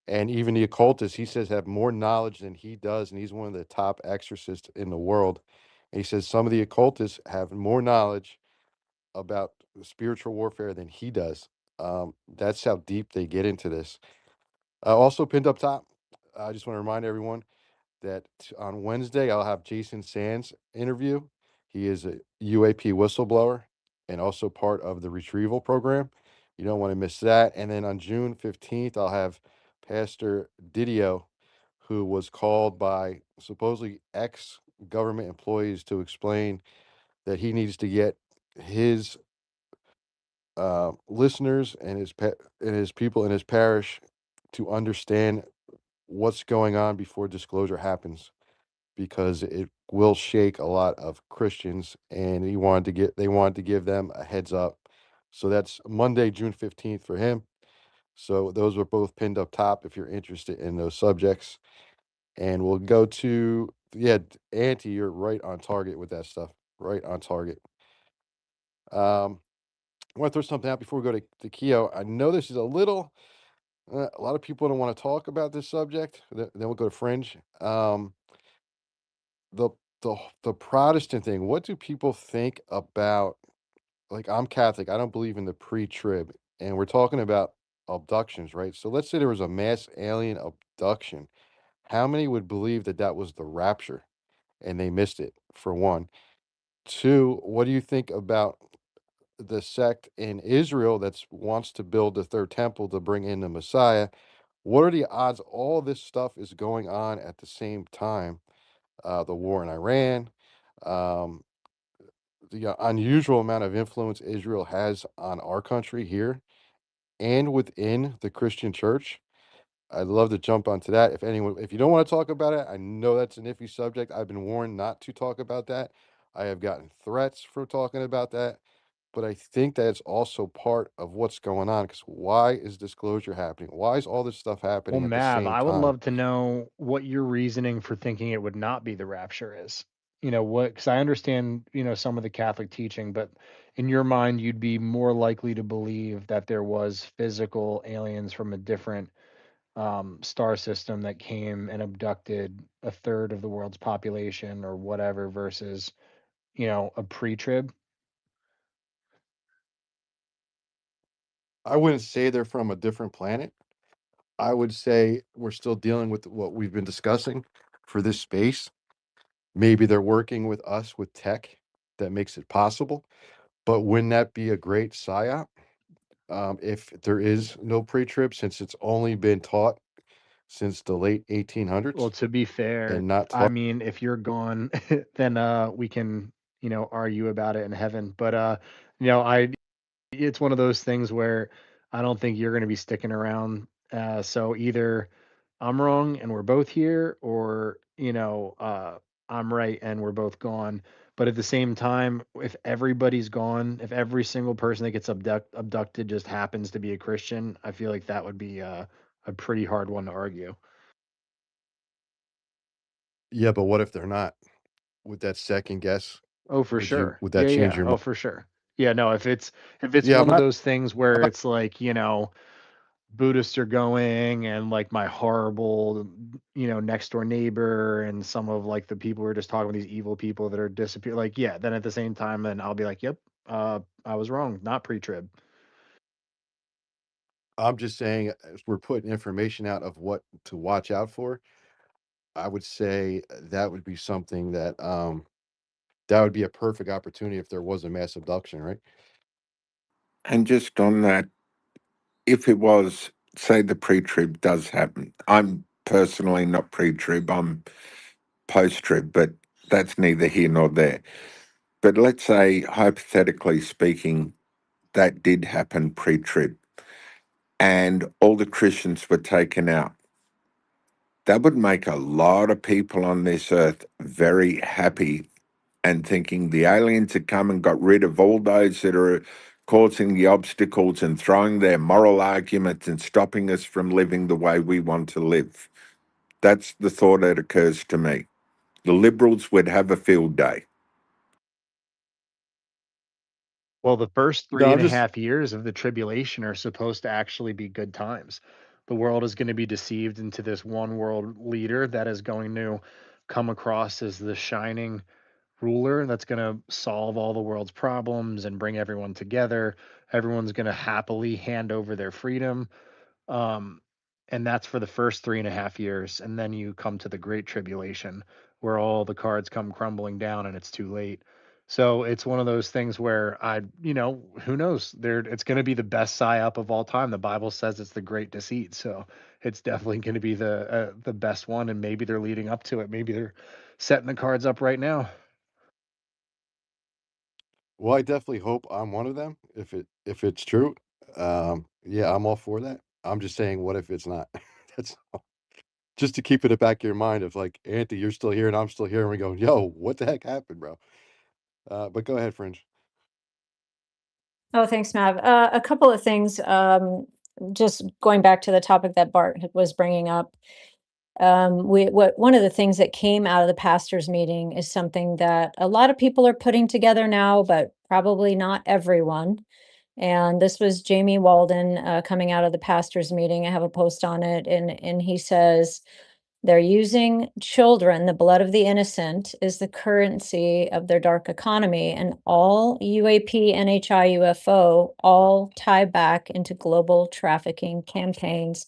Speaker 2: and even the occultists, he says, have more knowledge than he does, and he's one of the top exorcists in the world. And he says some of the occultists have more knowledge about spiritual warfare than he does. That's how deep they get into this. Also pinned up top, I just want to remind everyone that on Wednesday I'll have Jason Sands interview. He is a UAP whistleblower and also part of the retrieval program. You don't want to miss that. And then on June 15th, I'll have Pastor Didio, who was called by supposedly ex-government employees to explain that he needs to get his listeners and his people in his parish to understand what's going on before disclosure happens, because it will shake a lot of Christians, and they wanted to give them a heads up. So that's Monday, June 15th for him. So those were both pinned up top if you're interested in those subjects. And we'll go to, yeah, Auntie, you're right on target with that stuff. Right on target. I want to throw something out before we go to Keo. I know this is a lot of people don't want to talk about this subject. Then we'll go to Fringe. The the Protestant thing. What do people think about? Like, I'm Catholic. I don't believe in the pre-trib, and we're talking about abductions, right? So let's say there was a mass alien abduction. How many would believe that that was the rapture, and they missed it? For one. Two, what do you think about the sect in Israel that wants to build the third temple to bring in the Messiah? What are the odds all this stuff is going on at the same time? The war in Iran, um, the unusual amount of influence Israel has on our country here and within the Christian church. I'd love to jump onto that. If you don't want to talk about it, I know that's an iffy subject. I've been warned not to talk about that. I have gotten threats for talking about that, but I think that it's also part of what's going on. Because why is disclosure happening? Why is all this stuff
Speaker 1: Well,
Speaker 2: happening at the
Speaker 1: Mav,
Speaker 2: same
Speaker 1: I would
Speaker 2: time?
Speaker 1: love to know what your reasoning for thinking it would not be the rapture is. You know what? Because I understand, some of the Catholic teaching, but in your mind, you'd be more likely to believe that there was physical aliens from a different star system that came and abducted a third of the world's population or whatever versus, a pre-trib.
Speaker 2: I wouldn't say they're from a different planet. I would say we're still dealing with what we've been discussing for this space. Maybe they're working with us with tech that makes it possible, but wouldn't that be a great psyop? If there is no pre-trib, since it's only been taught since the late
Speaker 1: Well,
Speaker 2: 1800s
Speaker 1: to be fair,
Speaker 2: and not
Speaker 1: I
Speaker 2: taught.
Speaker 1: mean, if you're gone, then we can, argue about it in heaven. But I it's one of those things where I don't think you're going to be sticking around. So either I'm wrong and we're both here, or I'm right and we're both gone. But at the same time, if everybody's gone, if every single person that gets abducted just happens to be a Christian, I feel like that would be a pretty hard one to argue.
Speaker 2: Yeah, but what if they're not? Would that second guess?
Speaker 1: Oh, for sure.
Speaker 2: Would that
Speaker 1: Yeah,
Speaker 2: change
Speaker 1: yeah.
Speaker 2: your
Speaker 1: Oh,
Speaker 2: mind?
Speaker 1: for sure. Yeah, no, if it's
Speaker 2: Yeah,
Speaker 1: one of those things where it's like, Buddhists are going and like my horrible, next door neighbor and some of like the people we're just talking about, these evil people that are disappear. Like, yeah, then at the same time, then I'll be like, yep, I was wrong, not pre-trib.
Speaker 2: I'm just saying, as we're putting information out of what to watch out for, I would say that would be something that would be a perfect opportunity if there was a mass abduction, right?
Speaker 3: And just on that, if it was, say, the pre-trib does happen, I'm personally not pre-trib, I'm post-trib, but that's neither here nor there. But let's say, hypothetically speaking, that did happen pre-trib and all the Christians were taken out. That would make a lot of people on this earth very happy and thinking the aliens had come and got rid of all those that are causing the obstacles and throwing their moral arguments and stopping us from living the way we want to live. That's the thought that occurs to me. The Liberals would have a field day.
Speaker 1: Well, the first
Speaker 2: No,
Speaker 1: three
Speaker 2: I'm
Speaker 1: and a
Speaker 2: just
Speaker 1: half years of the tribulation are supposed to actually be good times. The world is going to be deceived into this one world leader that is going to come across as the shining ruler that's going to solve all the world's problems and bring everyone together. Everyone's going to happily hand over their freedom. Um, and that's for the first 3.5 years. And then you come to the Great Tribulation, where all the cards come crumbling down and it's too late. So it's one of those things where who knows? It's going to be the best psyop of all time. The Bible says it's the great deceit. So it's definitely going to be the best one. And maybe they're leading up to it. Maybe they're setting the cards up right now.
Speaker 2: well, I definitely hope I'm one of them if it's true. Yeah, I'm all for that. I'm just saying, what if it's not? That's just to keep it in the back of your mind of like, Auntie, you're still here and I'm still here, and we go, yo, what the heck happened, bro? But go ahead, Fringe.
Speaker 4: Oh, thanks, Mav. A couple of things. Just going back to the topic that Bart was bringing up. One of the things that came out of the pastors' meeting is something that a lot of people are putting together now, but probably not everyone. And this was Jamie Walden coming out of the pastors' meeting. I have a post on it, and he says, they're using children, the blood of the innocent is the currency of their dark economy, and all UAP, NHI, UFO all tie back into global trafficking campaigns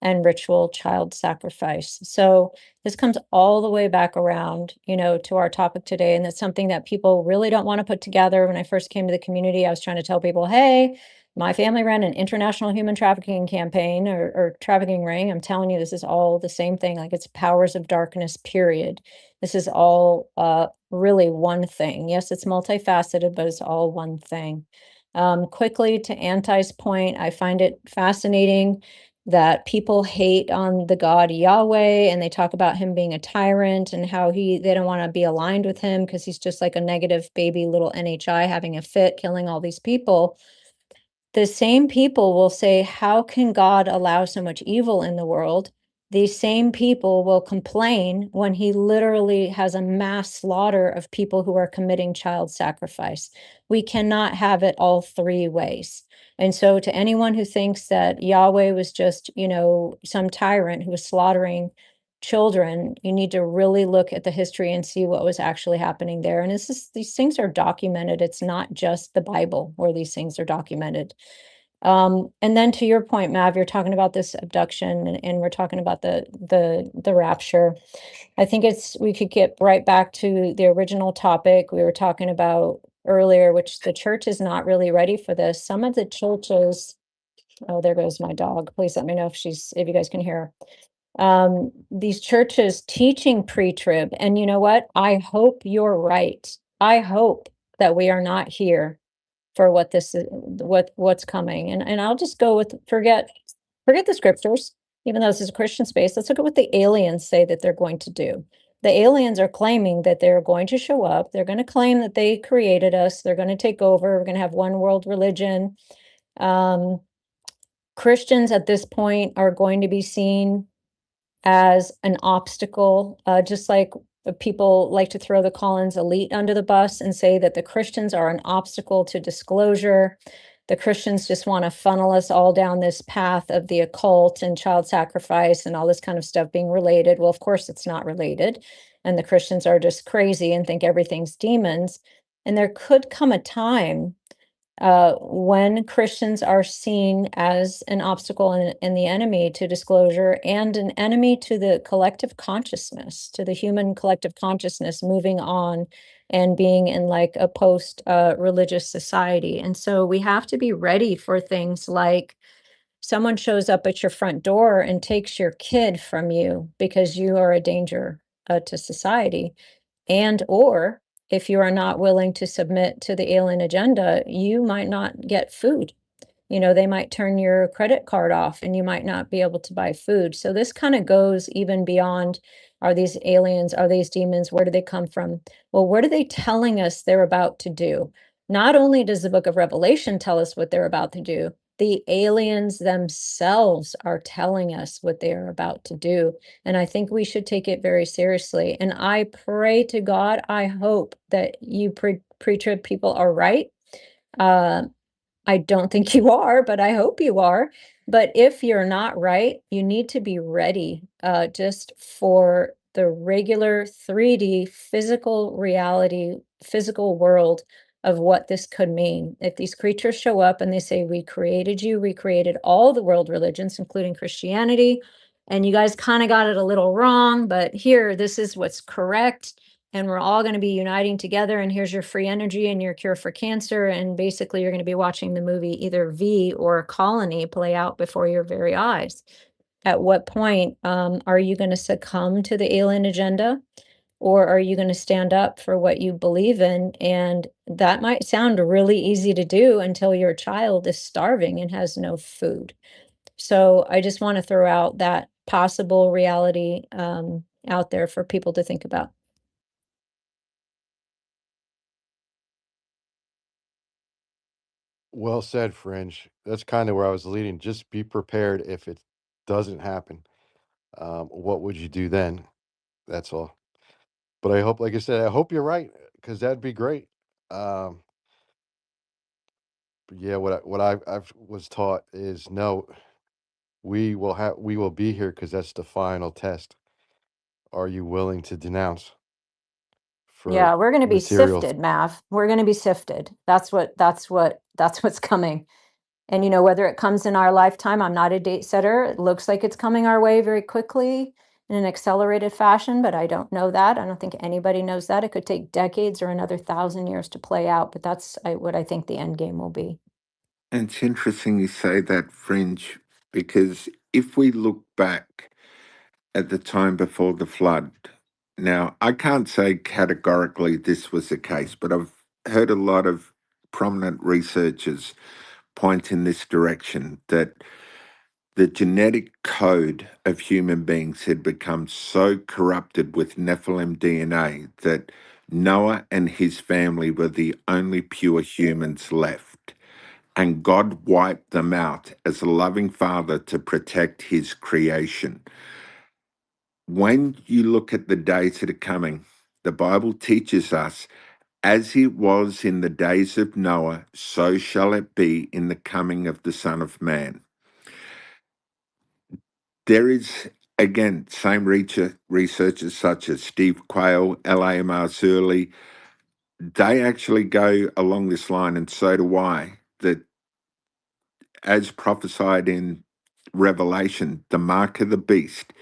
Speaker 4: and ritual child sacrifice. So this comes all the way back around, to our topic today, and that's something that people really don't want to put together. When I first came to the community, I was trying to tell people, hey, my family ran an international human trafficking campaign or trafficking ring. I'm telling you, this is all the same thing. Like, it's powers of darkness, period. This is all really one thing. Yes, it's multifaceted, but it's all one thing. Quickly to Antai's point, I find it fascinating that people hate on the God Yahweh, and they talk about him being a tyrant and how they don't want to be aligned with him because he's just like a negative baby little NHI having a fit, killing all these people. The same people will say, how can God allow so much evil in the world? These same people will complain when he literally has a mass slaughter of people who are committing child sacrifice. We cannot have it all three ways. And so to anyone who thinks that Yahweh was just, some tyrant who was slaughtering children, you need to really look at the history and see what was actually happening there. And these things are documented. It's not just the Bible where these things are documented. And then to your point, Mav, you're talking about this abduction, and we're talking about the rapture. I think we could get right back to the original topic we were talking about earlier, which the church is not really ready for this. Some of the churches, oh, there goes my dog. Please let me know if you guys can hear. These churches teaching pre-trib, and you know what? I hope you're right. I hope that we are not here for what this is, what's coming. And I'll just go with forget the scriptures, even though this is a Christian space. Let's look at what the aliens say that they're going to do. The aliens are claiming that they're going to show up. They're going to claim that they created us. They're going to take over. We're going to have one world religion. Christians at this point are going to be seen as an obstacle, just like people like to throw the Collins elite under the bus and say that the Christians are an obstacle to disclosure. The Christians just want to funnel us all down this path of the occult and child sacrifice and all this kind of stuff being related. Well, of course, it's not related. And the Christians are just crazy and think everything's demons. And there could come a time when Christians are seen as an obstacle and the enemy to disclosure and an enemy to the collective consciousness, to the human collective consciousness moving on and being in like a post religious society. And so we have to be ready for things like someone shows up at your front door and takes your kid from you because you are a danger to society. And or if you are not willing to submit to the alien agenda, you might not get food. They might turn your credit card off and you might not be able to buy food. So this kind of goes even beyond, are these aliens, are these demons, where do they come from? Well, what are they telling us they're about to do? Not only does the book of Revelation tell us what they're about to do, the aliens themselves are telling us what they are about to do. And I think we should take it very seriously. And I pray to God, I hope that you pre-trib people are right. Uh, I don't think you are, but I hope you are. But if you're not right, you need to be ready just for the regular 3D physical reality, physical world of what this could mean. If these creatures show up and they say, we created you, we created all the world religions, including Christianity, and you guys kind of got it a little wrong, but here, this is what's correct, and we're all going to be uniting together, and here's your free energy and your cure for cancer, and basically you're going to be watching the movie either V or Colony play out before your very eyes. At what point are you going to succumb to the alien agenda, or are you going to stand up for what you believe in? And that might sound really easy to do until your child is starving and has no food. So I just want to throw out that possible reality out there for people to think about.
Speaker 2: Well said, Fringe. That's kind of where I was leading. Just be prepared if it doesn't happen. What would you do then? That's all. But I hope, like I said, I hope you're right, because that'd be great. Um, but yeah, I've was taught is no, we will be here because that's the final test. Are you willing to denounce for
Speaker 4: Yeah, we're going to be
Speaker 2: material?
Speaker 4: sifted, Mav. We're going to be sifted. That's what's coming. And whether it comes in our lifetime, I'm not a date setter. It looks like it's coming our way very quickly in an accelerated fashion, but I don't know that. I don't think anybody knows that. It could take decades or another 1,000 years to play out, but that's what I think the end game will be.
Speaker 3: And it's interesting you say that, Fringe, because if we look back at the time before the flood, now I can't say categorically this was the case, but I've heard a lot of prominent researchers point in this direction that the genetic code of human beings had become so corrupted with Nephilim DNA that Noah and his family were the only pure humans left. And God wiped them out as a loving father to protect his creation. When you look at the days that are coming, the Bible teaches us, as it was in the days of Noah, so shall it be in the coming of the Son of Man. There is, again, same researchers such as Steve Quayle, L.A. Marzulli, they actually go along this line, and so do I, that as prophesied in Revelation, the mark of the beast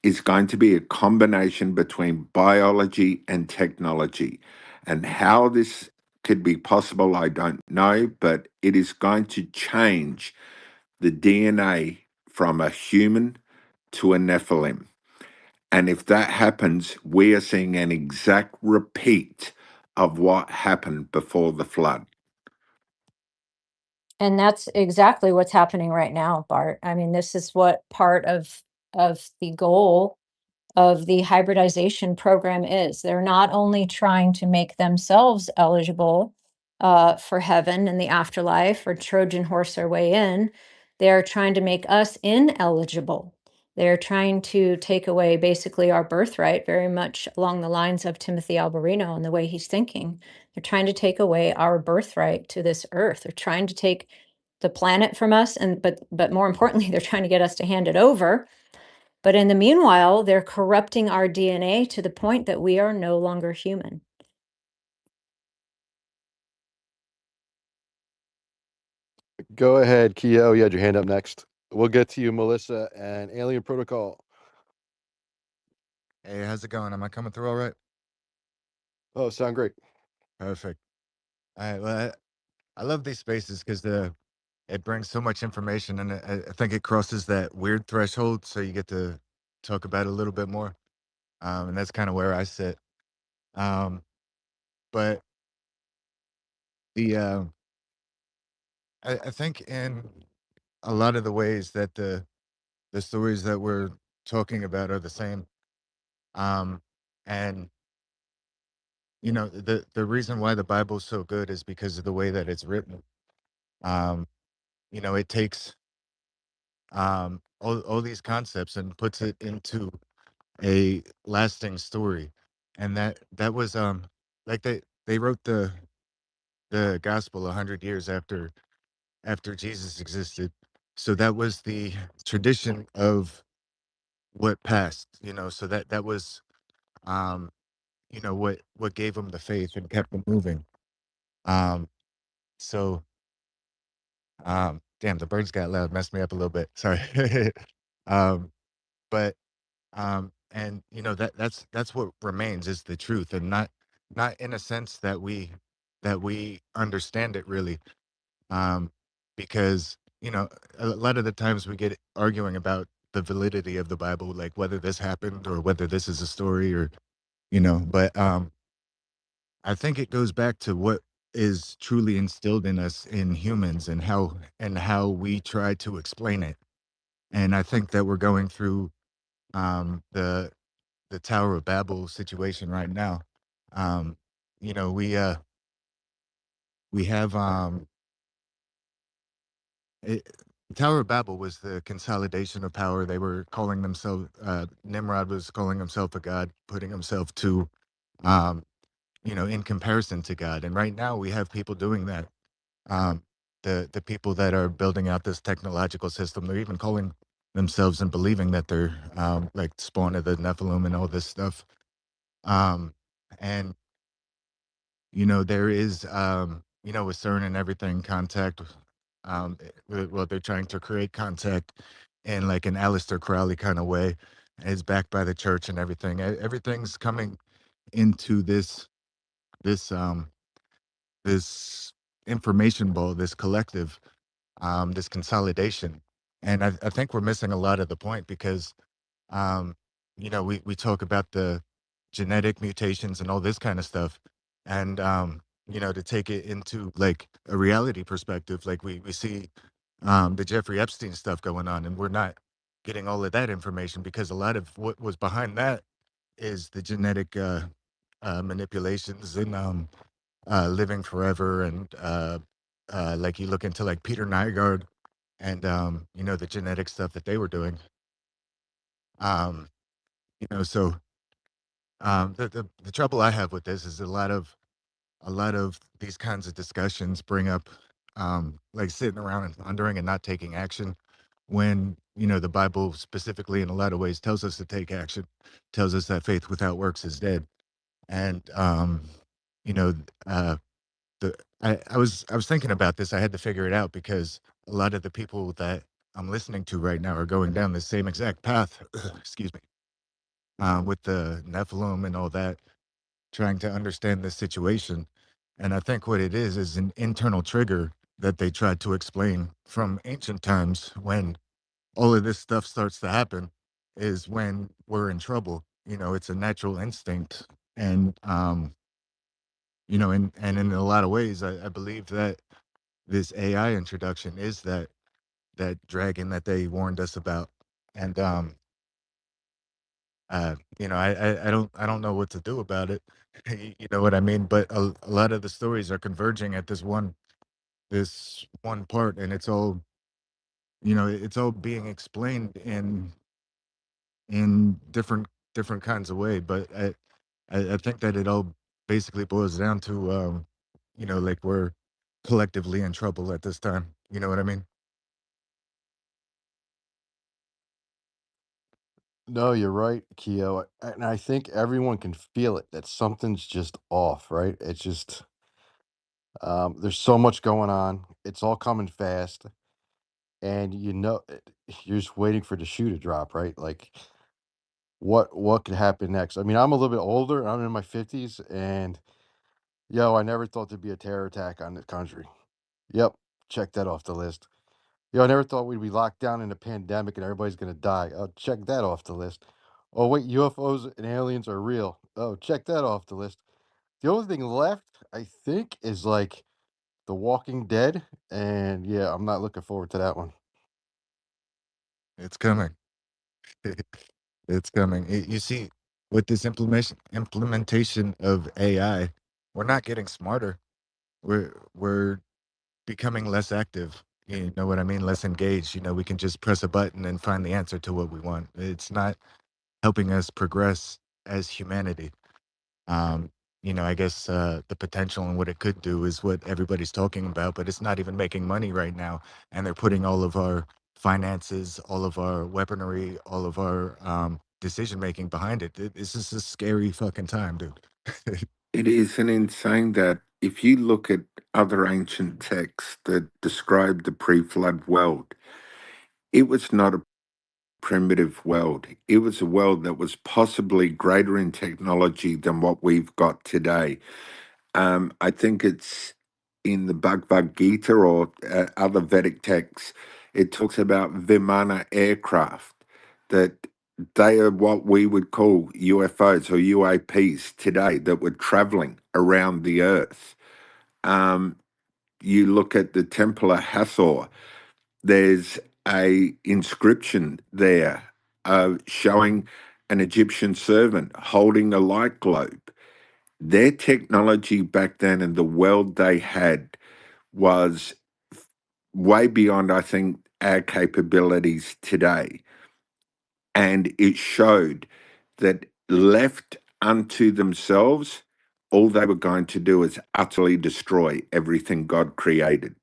Speaker 3: is going to be a combination between biology and technology. And how this could be possible, I don't know, but it is going to change the DNA from a human to a Nephilim. And if that happens, we are seeing an exact repeat of what happened before the flood.
Speaker 4: And that's exactly what's happening right now, Bart. I mean, this is what part of the goal of the hybridization program is. They're not only trying to make themselves eligible for heaven and the afterlife or Trojan horse their way in, they're trying to make us ineligible. They're trying to take away basically our birthright, very much along the lines of Timothy Alberino and the way he's thinking. They're trying to take away our birthright to this earth. They're trying to take the planet from us, and but more importantly, they're trying to get us to hand it over. But in the meanwhile, they're corrupting our DNA to the point that we are no longer human.
Speaker 2: Go ahead, Keo. You had your hand up next. We'll get to you, Melissa, and Alien Protocol.
Speaker 6: Hey, how's it going? Am I coming through all right?
Speaker 2: Oh, sound great.
Speaker 6: Perfect. All right. Well, I love these spaces because it brings so much information, and I think it crosses that weird threshold, so you get to talk about it a little bit more. And that's kind of where I sit. Um, but the I think in a lot of the ways that the stories that we're talking about are the same. Um, and the reason why the Bible's so good is because of the way that it's written. Um, it takes all these concepts and puts it into a lasting story. And that was like they wrote the gospel 100 years after Jesus existed. So that was the tradition of what passed, so that was um what gave them the faith and kept them moving. Um so damn, the birds got loud, messed me up a little bit. Sorry. um but and that's what remains is the truth, and not in a sense that we understand it really. um because a lot of the times we get arguing about the validity of the Bible, like whether this happened or whether this is a story, or but I think it goes back to what is truly instilled in us, in humans, and how we try to explain it. And I think that we're going through the Tower of Babel situation right now. Um, we have it, Tower of Babel was the consolidation of power. They were calling themselves Nimrod was calling himself a god, putting himself to um, in comparison to God. And right now we have people doing that. Um, the people that are building out this technological system, they're even calling themselves and believing that they're like spawn of the Nephilim and all this stuff. Um, and there is, with CERN and everything, contact. Well, they're trying to create contact in like an Aleister Crowley kind of way. It's backed by the church and everything. Everything's coming into this this information ball, this collective, this consolidation. And I think we're missing a lot of the point because we talk about the genetic mutations and all this kind of stuff. And, to take it into like a reality perspective, like we see the Jeffrey Epstein stuff going on, and we're not getting all of that information because a lot of what was behind that is the genetic manipulations and living forever. And like you look into like Peter Nygaard and, the genetic stuff that they were doing. Um, so the trouble I have with this is a lot of these kinds of discussions bring up like sitting around and pondering and not taking action when the Bible specifically in a lot of ways tells us to take action, tells us that faith without works is dead. And you know uh the I was thinking about this. I had to figure it out because a lot of the people that I'm listening to right now are going down the same exact path. Excuse me. With the Nephilim and all that, trying to understand this situation. And I think what it is an internal trigger that they tried to explain from ancient times when all of this stuff starts to happen is when we're in trouble. It's a natural instinct. And, and in a lot of ways, I believe that this AI introduction is that dragon that they warned us about. And, I don't know what to do about it. You know what I mean? But a lot of the stories are converging at this one part, and it's all being explained in different kinds of way. But I think that it all basically boils down to like we're collectively in trouble at this time. You know what I mean?
Speaker 2: No, you're right, Keo. And I think everyone can feel it that something's just off, right? It's just there's so much going on. It's all coming fast, and you're just waiting for the shoe to drop, right? Like what could happen next? I mean, I'm a little bit older. I'm in my 50s, and I never thought there'd be a terror attack on the country. Yep, check that off the list. I never thought we'd be locked down in a pandemic and everybody's gonna die. Oh, check that off the list. Oh, wait, UFOs and aliens are real. Oh, check that off the list. The only thing left, I think, is like The Walking Dead, and yeah, I'm not looking forward to that one.
Speaker 6: It's coming. It's coming. You see, with this implementation of AI, we're not getting smarter. We're becoming less active. You know what I mean? Less engaged. You know, we can just press a button and find the answer to what we want. It's not helping us progress as humanity. Um, you know, I guess the potential and what it could do is what everybody's talking about, but it's not even making money right now. And they're putting all of our finances, all of our weaponry, all of our decision making behind it. This is a scary fucking time, dude.
Speaker 3: It is, and in saying that, if you look at other ancient texts that describe the pre-flood world, it was not a primitive world. It was a world that was possibly greater in technology than what we've got today. I think it's in the Bhagavad Gita or other Vedic texts, it talks about Vimana aircraft, that they are what we would call UFOs or UAPs today that were traveling around the earth. You look at the Temple of Hathor, there's a inscription there showing an Egyptian servant holding a light globe. Their technology back then and the world they had was way beyond, I think, our capabilities today. And it showed that left unto themselves, all they were going to do is utterly destroy everything God created.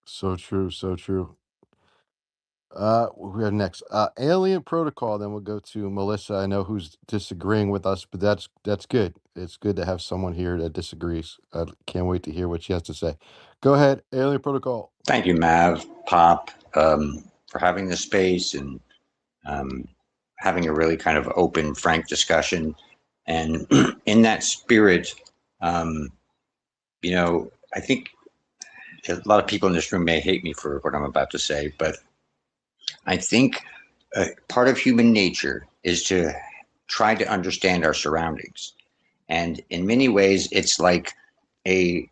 Speaker 2: So true, so true. We have next Alien Protocol. Then we'll go to Melissa. I know who's disagreeing with us, but that's good. It's good to have someone here that disagrees. I can't wait to hear what she has to say. Go ahead, Alien Protocol.
Speaker 7: Thank you, Mav, Pop, for having this space and um, having a really kind of open, frank discussion. And in that spirit, um, you know, I think a lot of people in this room may hate me for what I'm about to say, but I think part of human nature is to try to understand our surroundings. And in many ways, it's like a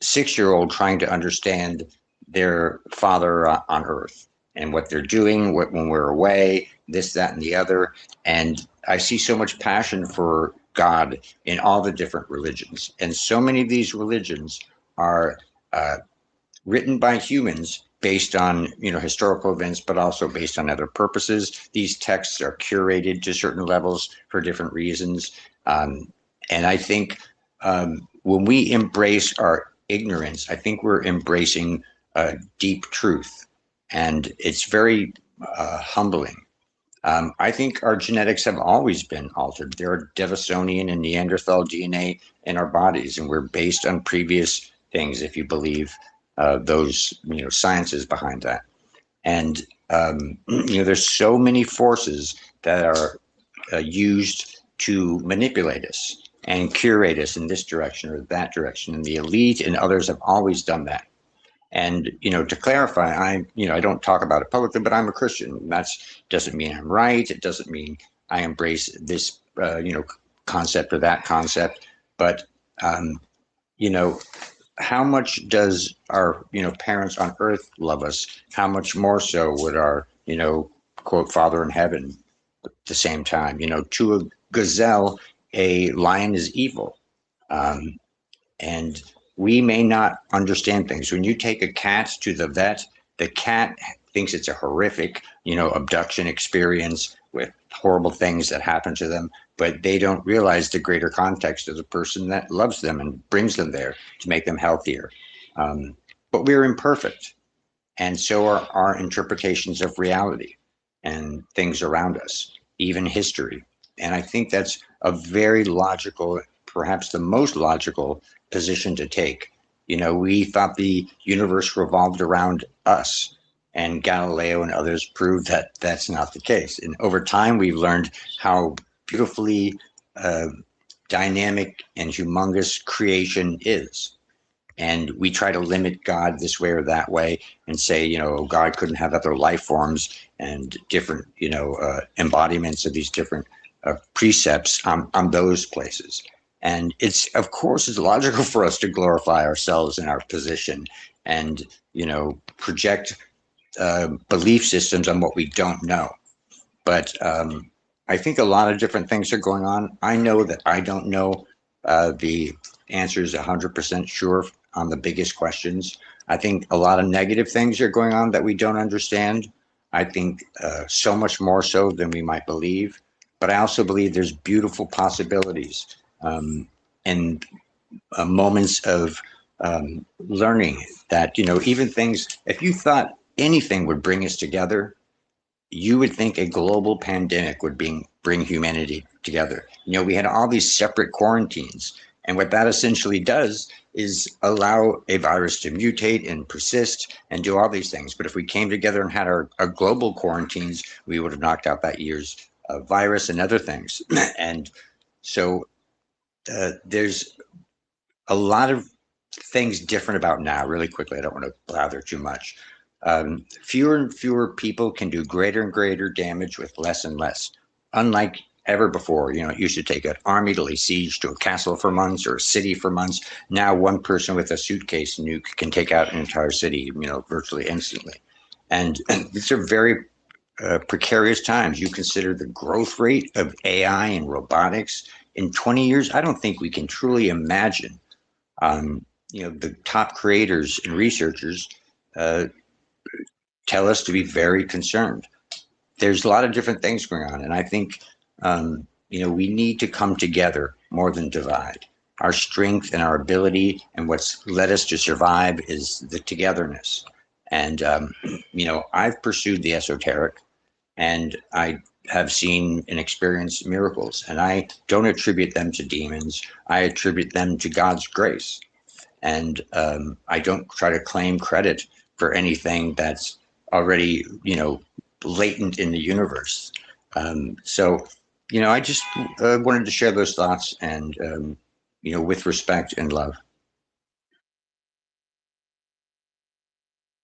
Speaker 7: 6-year-old trying to understand their father on earth and what they're doing when we're away, this, that, and the other. And I see so much passion for God in all the different religions. And so many of these religions are written by humans based on historical events, but also based on other purposes. These texts are curated to certain levels for different reasons. And I think when we embrace our ignorance, I think we're embracing deep truth. And it's very humbling. I think our genetics have always been altered. There are Denisonian and Neanderthal DNA in our bodies, and we're based on previous things, if you believe those sciences behind that. And there's so many forces that are used to manipulate us and curate us in this direction or that direction. And the elite and others have always done that. And to clarify, I don't talk about it publicly, but I'm a Christian. That doesn't mean I'm right. It doesn't mean I embrace this concept or that concept. But how much does our parents on earth love us? How much more so would our quote Father in heaven at the same time? To a gazelle, a lion is evil. And we may not understand things. When you take a cat to the vet, the cat thinks it's a horrific, abduction experience with horrible things that happen to them, but they don't realize the greater context of the person that loves them and brings them there to make them healthier. But we're imperfect, and so are our interpretations of reality and things around us, even history. And I think that's a very logical, perhaps the most logical position to take. We thought the universe revolved around us, and Galileo and others proved that that's not the case. And over time, we've learned how beautifully dynamic and humongous creation is. And we try to limit God this way or that way and say, God couldn't have other life forms and different, embodiments of these different precepts on those places. And it's, of course, it's logical for us to glorify ourselves in our position and, project belief systems on what we don't know. But I think a lot of different things are going on. I know that I don't know the answers 100% sure on the biggest questions. I think a lot of negative things are going on that we don't understand. I think so much more so than we might believe. But I also believe there's beautiful possibilities and moments of learning that, even things, if you thought anything would bring us together, you would think a global pandemic would bring humanity together. We had all these separate quarantines. And what that essentially does is allow a virus to mutate and persist and do all these things. But if we came together and had our global quarantines, we would have knocked out that year's virus and other things. And so there's a lot of things different about now. Really quickly, I don't want to blather too much. Fewer and fewer people can do greater and greater damage with less and less. Unlike ever before, it used to take an army to lay siege to a castle for months or a city for months. Now, one person with a suitcase nuke can take out an entire city, virtually instantly. And these are very precarious times. You consider the growth rate of AI and robotics in 20 years. I don't think we can truly imagine. The top creators and researchers tell us to be very concerned. There's a lot of different things going on, and I think we need to come together more than divide. Our strength and our ability and what's led us to survive is the togetherness. And I've pursued the esoteric, and I have seen and experienced miracles, and I don't attribute them to demons. I attribute them to God's grace. And I don't try to claim credit for anything that's already, latent in the universe. So, I just wanted to share those thoughts and, with respect and love.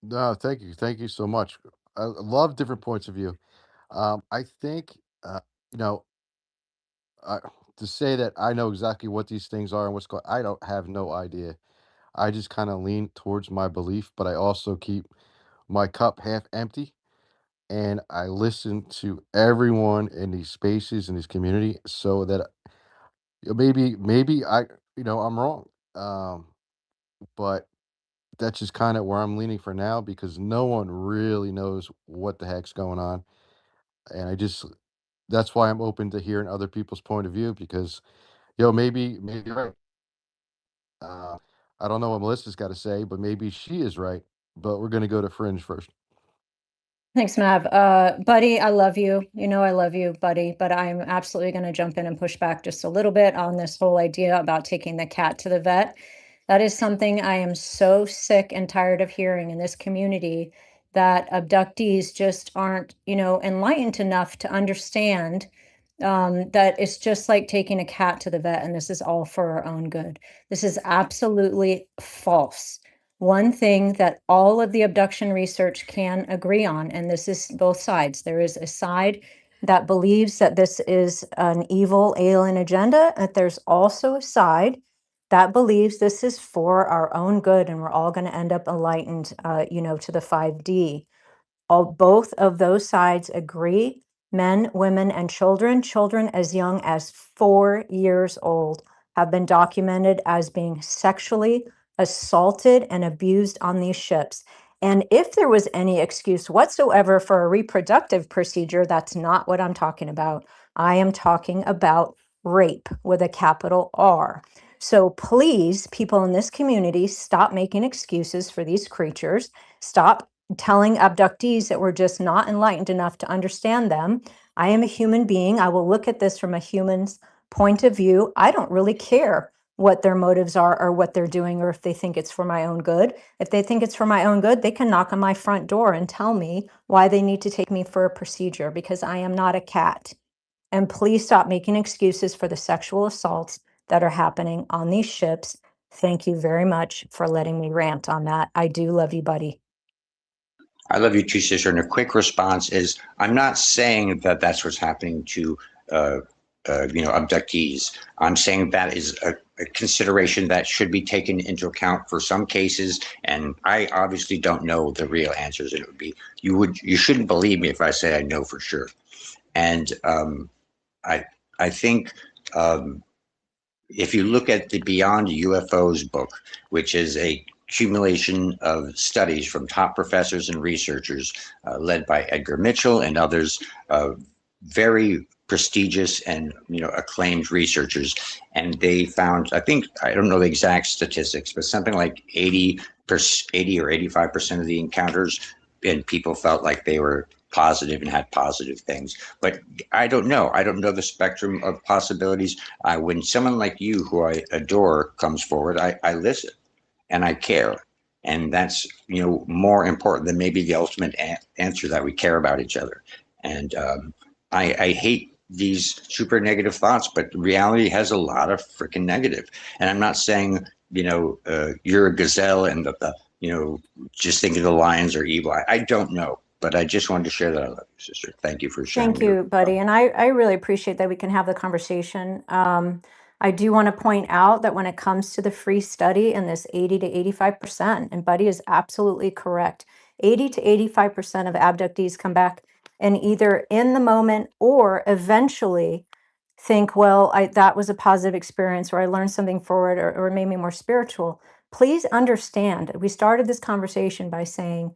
Speaker 2: No, thank you so much. I love different points of view. I think, you know, I, to say that I know exactly what these things are and what's going, I don't have no idea. I just kind of lean towards my belief, but I also keep my cup half empty, and I listen to everyone in these spaces in this community so that maybe I'm wrong. But that's just kind of where I'm leaning for now because no one really knows what the heck's going on. And that's why I'm open to hearing other people's point of view because, maybe you're right. Uh, I don't know what Melissa's got to say, but maybe she is right. But we're going to go to Fringe first.
Speaker 4: Thanks, Mav. Buddy, I love you. You know I love you, buddy, but I'm absolutely going to jump in and push back just a little bit on this whole idea about taking the cat to the vet. That is something I am so sick and tired of hearing in this community, that abductees just aren't, enlightened enough to understand that it's just like taking a cat to the vet and this is all for our own good. This is absolutely false. One thing that all of the abduction research can agree on, and this is both sides, there is a side that believes that this is an evil alien agenda, and there's also a side that believes this is for our own good and we're all going to end up enlightened, to the 5D. Both of those sides agree. Men, women, and children as young as 4 years old, have been documented as being sexually assaulted and abused on these ships. And if there was any excuse whatsoever for a reproductive procedure, that's not what I'm talking about. I am talking about rape with a capital R. So please, people in this community, stop making excuses for these creatures. Stop telling abductees that we're just not enlightened enough to understand them. I am a human being. I will look at this from a human's point of view. I don't really care what their motives are or what they're doing or if they think it's for my own good. If they think it's for my own good, they can knock on my front door and tell me why they need to take me for a procedure because I am not a cat. And please stop making excuses for the sexual assaults that are happening on these ships. Thank you very much for letting me rant on that. I do love you, buddy.
Speaker 7: I love you too, sister. And a quick response is, I'm not saying that that's what's happening to, abductees. I'm saying that is a consideration that should be taken into account for some cases. And I obviously don't know the real answers. And it would be, you shouldn't believe me if I say I know for sure. And I think if you look at the Beyond UFOs book, which is a accumulation of studies from top professors and researchers led by Edgar Mitchell and others, very prestigious and acclaimed researchers, and they found, I think, I don't know the exact statistics, but something like 80 or 85% of the encounters, and people felt like they were positive and had positive things. But I don't know. I don't know the spectrum of possibilities. When someone like you, who I adore, comes forward, I listen and I care, and that's more important than maybe the ultimate answer, that we care about each other. And I hate these super negative thoughts, but reality has a lot of freaking negative. And I'm not saying you're a gazelle and just thinking the lions are evil. I don't know, but I just wanted to share that. I love you, sister. Thank you for sharing
Speaker 4: Thank
Speaker 7: your
Speaker 4: you, buddy. And I really appreciate that we can have the conversation. I do want to point out that when it comes to the free study and this 80 to 85%, and Buddy is absolutely correct, 80 to 85% of abductees come back and either in the moment or eventually think, well, that was a positive experience, or I learned something forward, or it made me more spiritual. Please understand, we started this conversation by saying,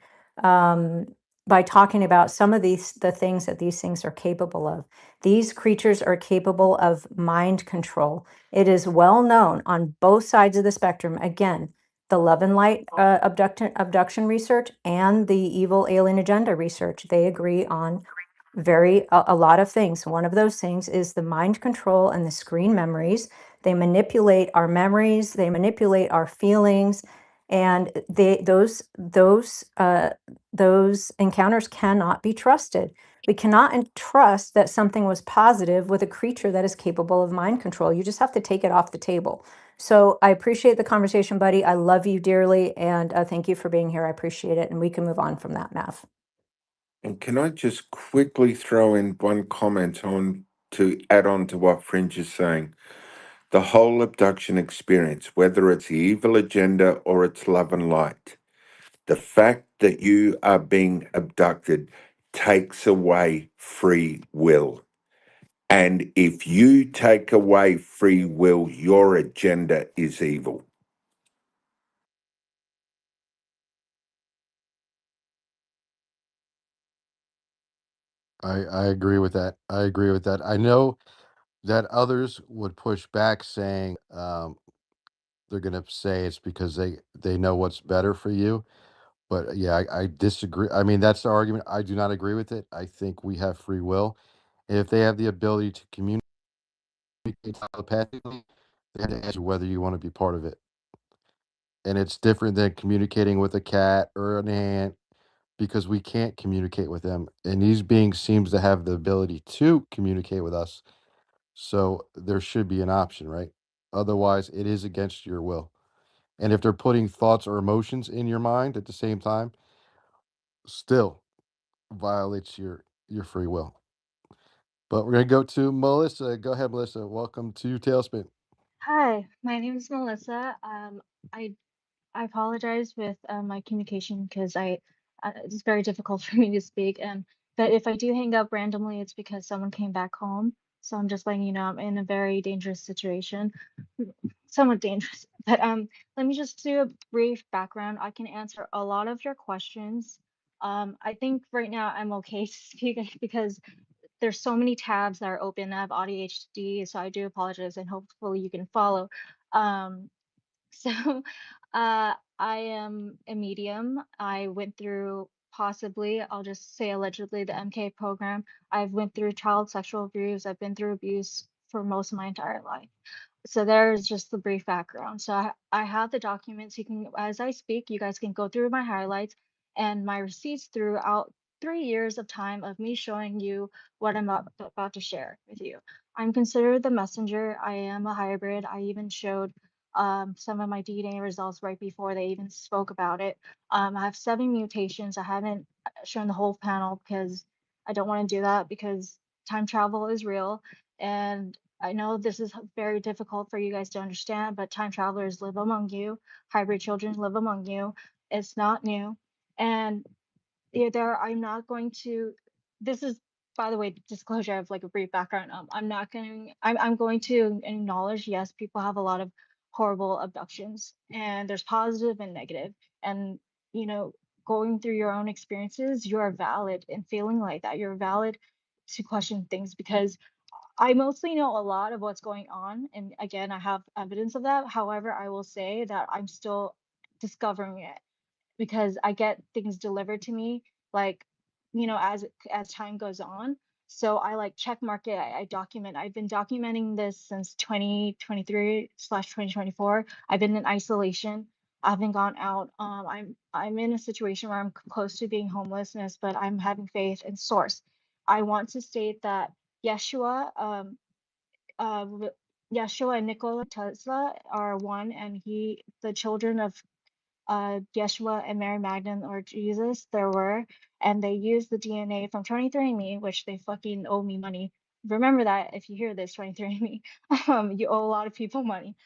Speaker 4: by talking about some of the things that these things are capable of. These creatures are capable of mind control. It is well known on both sides of the spectrum. Again, the love and light abduction research and the evil alien agenda research, they agree on a lot of things. One of those things is the mind control and the screen memories. They manipulate our memories, they manipulate our feelings, and those encounters cannot be trusted. We cannot trust that something was positive with a creature that is capable of mind control. You just have to take it off the table. So I appreciate the conversation, buddy. I love you dearly, and thank you for being here. I appreciate it, and we can move on from that, Mav.
Speaker 3: And can I just quickly throw in one comment on to add on to what Fringe is saying? The whole abduction experience, whether it's the evil agenda or it's love and light, the fact that you are being abducted takes away free will. And if you take away free will, your agenda is evil.
Speaker 2: I agree with that. I agree with that. I know that others would push back saying they're going to say it's because they know what's better for you. But yeah, I disagree. I mean, that's the argument. I do not agree with it. I think we have free will. And if they have the ability to communicate telepathically, they have to ask you whether you want to be part of it. And it's different than communicating with a cat or an ant because we can't communicate with them. And these beings seems to have the ability to communicate with us. So there should be an option, right? Otherwise, it is against your will. And if they're putting thoughts or emotions in your mind at the same time, still violates your free will. But we're gonna go to Melissa. Go ahead, Melissa. Welcome to Tailspin.
Speaker 8: Hi, my name is Melissa. I I apologize with my communication because it's very difficult for me to speak. But if I do hang up randomly, it's because someone came back home. So I'm just letting you know I'm in a very dangerous situation, somewhat dangerous. But let me just do a brief background. I can answer a lot of your questions. I think right now I'm okay to speak because there's so many tabs that are open. I have ADHD, so I do apologize, and hopefully you can follow. Um, so, I am a medium. I went through, possibly, I'll just say allegedly, the MK program. I've went through child sexual abuse. I've been through abuse for most of my entire life. So there's just the brief background. So I have the documents. You can, as I speak, you guys can go through my highlights and my receipts throughout 3 years of time of me showing you what I'm about to share with you. I'm considered the messenger. I am a hybrid. I even showed some of my DNA results right before they even spoke about it. I have 7 mutations. I haven't shown the whole panel because I don't want to do that because time travel is real. And I know this is very difficult for you guys to understand, but time travelers live among you. Hybrid children live among you. It's not new. And I'm not going to, this is by the way, disclosure, I have like a brief background. I'm going to acknowledge, yes, people have a lot of horrible abductions, and there's positive and negative. And, you know, going through your own experiences, you are valid in feeling like that. You're valid to question things, because I mostly know a lot of what's going on. And again, I have evidence of that. However, I will say that I'm still discovering it, because I get things delivered to me, like, you know, as time goes on. So I like check mark it, I document. I've been documenting this since 2023/2024. I've been in isolation. I haven't gone out. I'm in a situation where I'm close to being homelessness, but I'm having faith in source. I want to state that Yeshua, uh, Yeshua and Nikola Tesla are one, and the children of Yeshua and Mary Magdalene or Jesus, there were, and they used the DNA from 23andMe, which they fucking owe me money. Remember that if you hear this, 23andMe, you owe a lot of people money.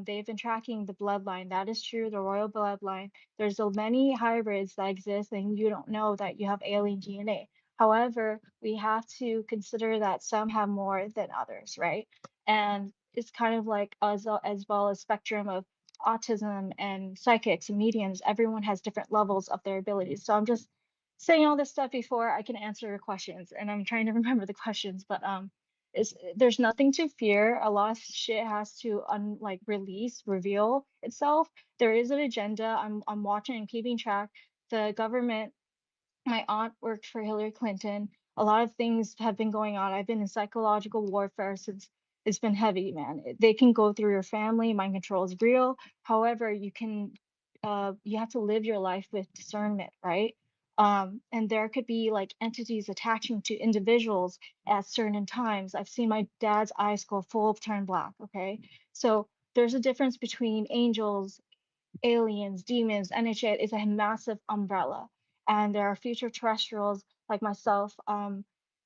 Speaker 8: They've been tracking the bloodline. That is true, the royal bloodline. There's so many hybrids that exist, and you don't know that you have alien DNA. However, we have to consider that some have more than others, right? And it's kind of like as well as spectrum of autism and psychics and mediums. Everyone has different levels of their abilities. So I'm just saying all this stuff before I can answer your questions, and I'm trying to remember the questions. But there's nothing to fear. A lot of shit has to reveal itself. There is an agenda. I'm watching and keeping track. The government, my aunt worked for Hillary Clinton. A lot of things have been going on. I've been in psychological warfare since it's been heavy, man. They can go through your family. Mind control is real. However, you have to live your life with discernment, right? And there could be like entities attaching to individuals at certain times. I've seen my dad's eyes go full turn black. Okay, so there's a difference between angels, aliens, demons. NHA is a massive umbrella, and there are future terrestrials like myself.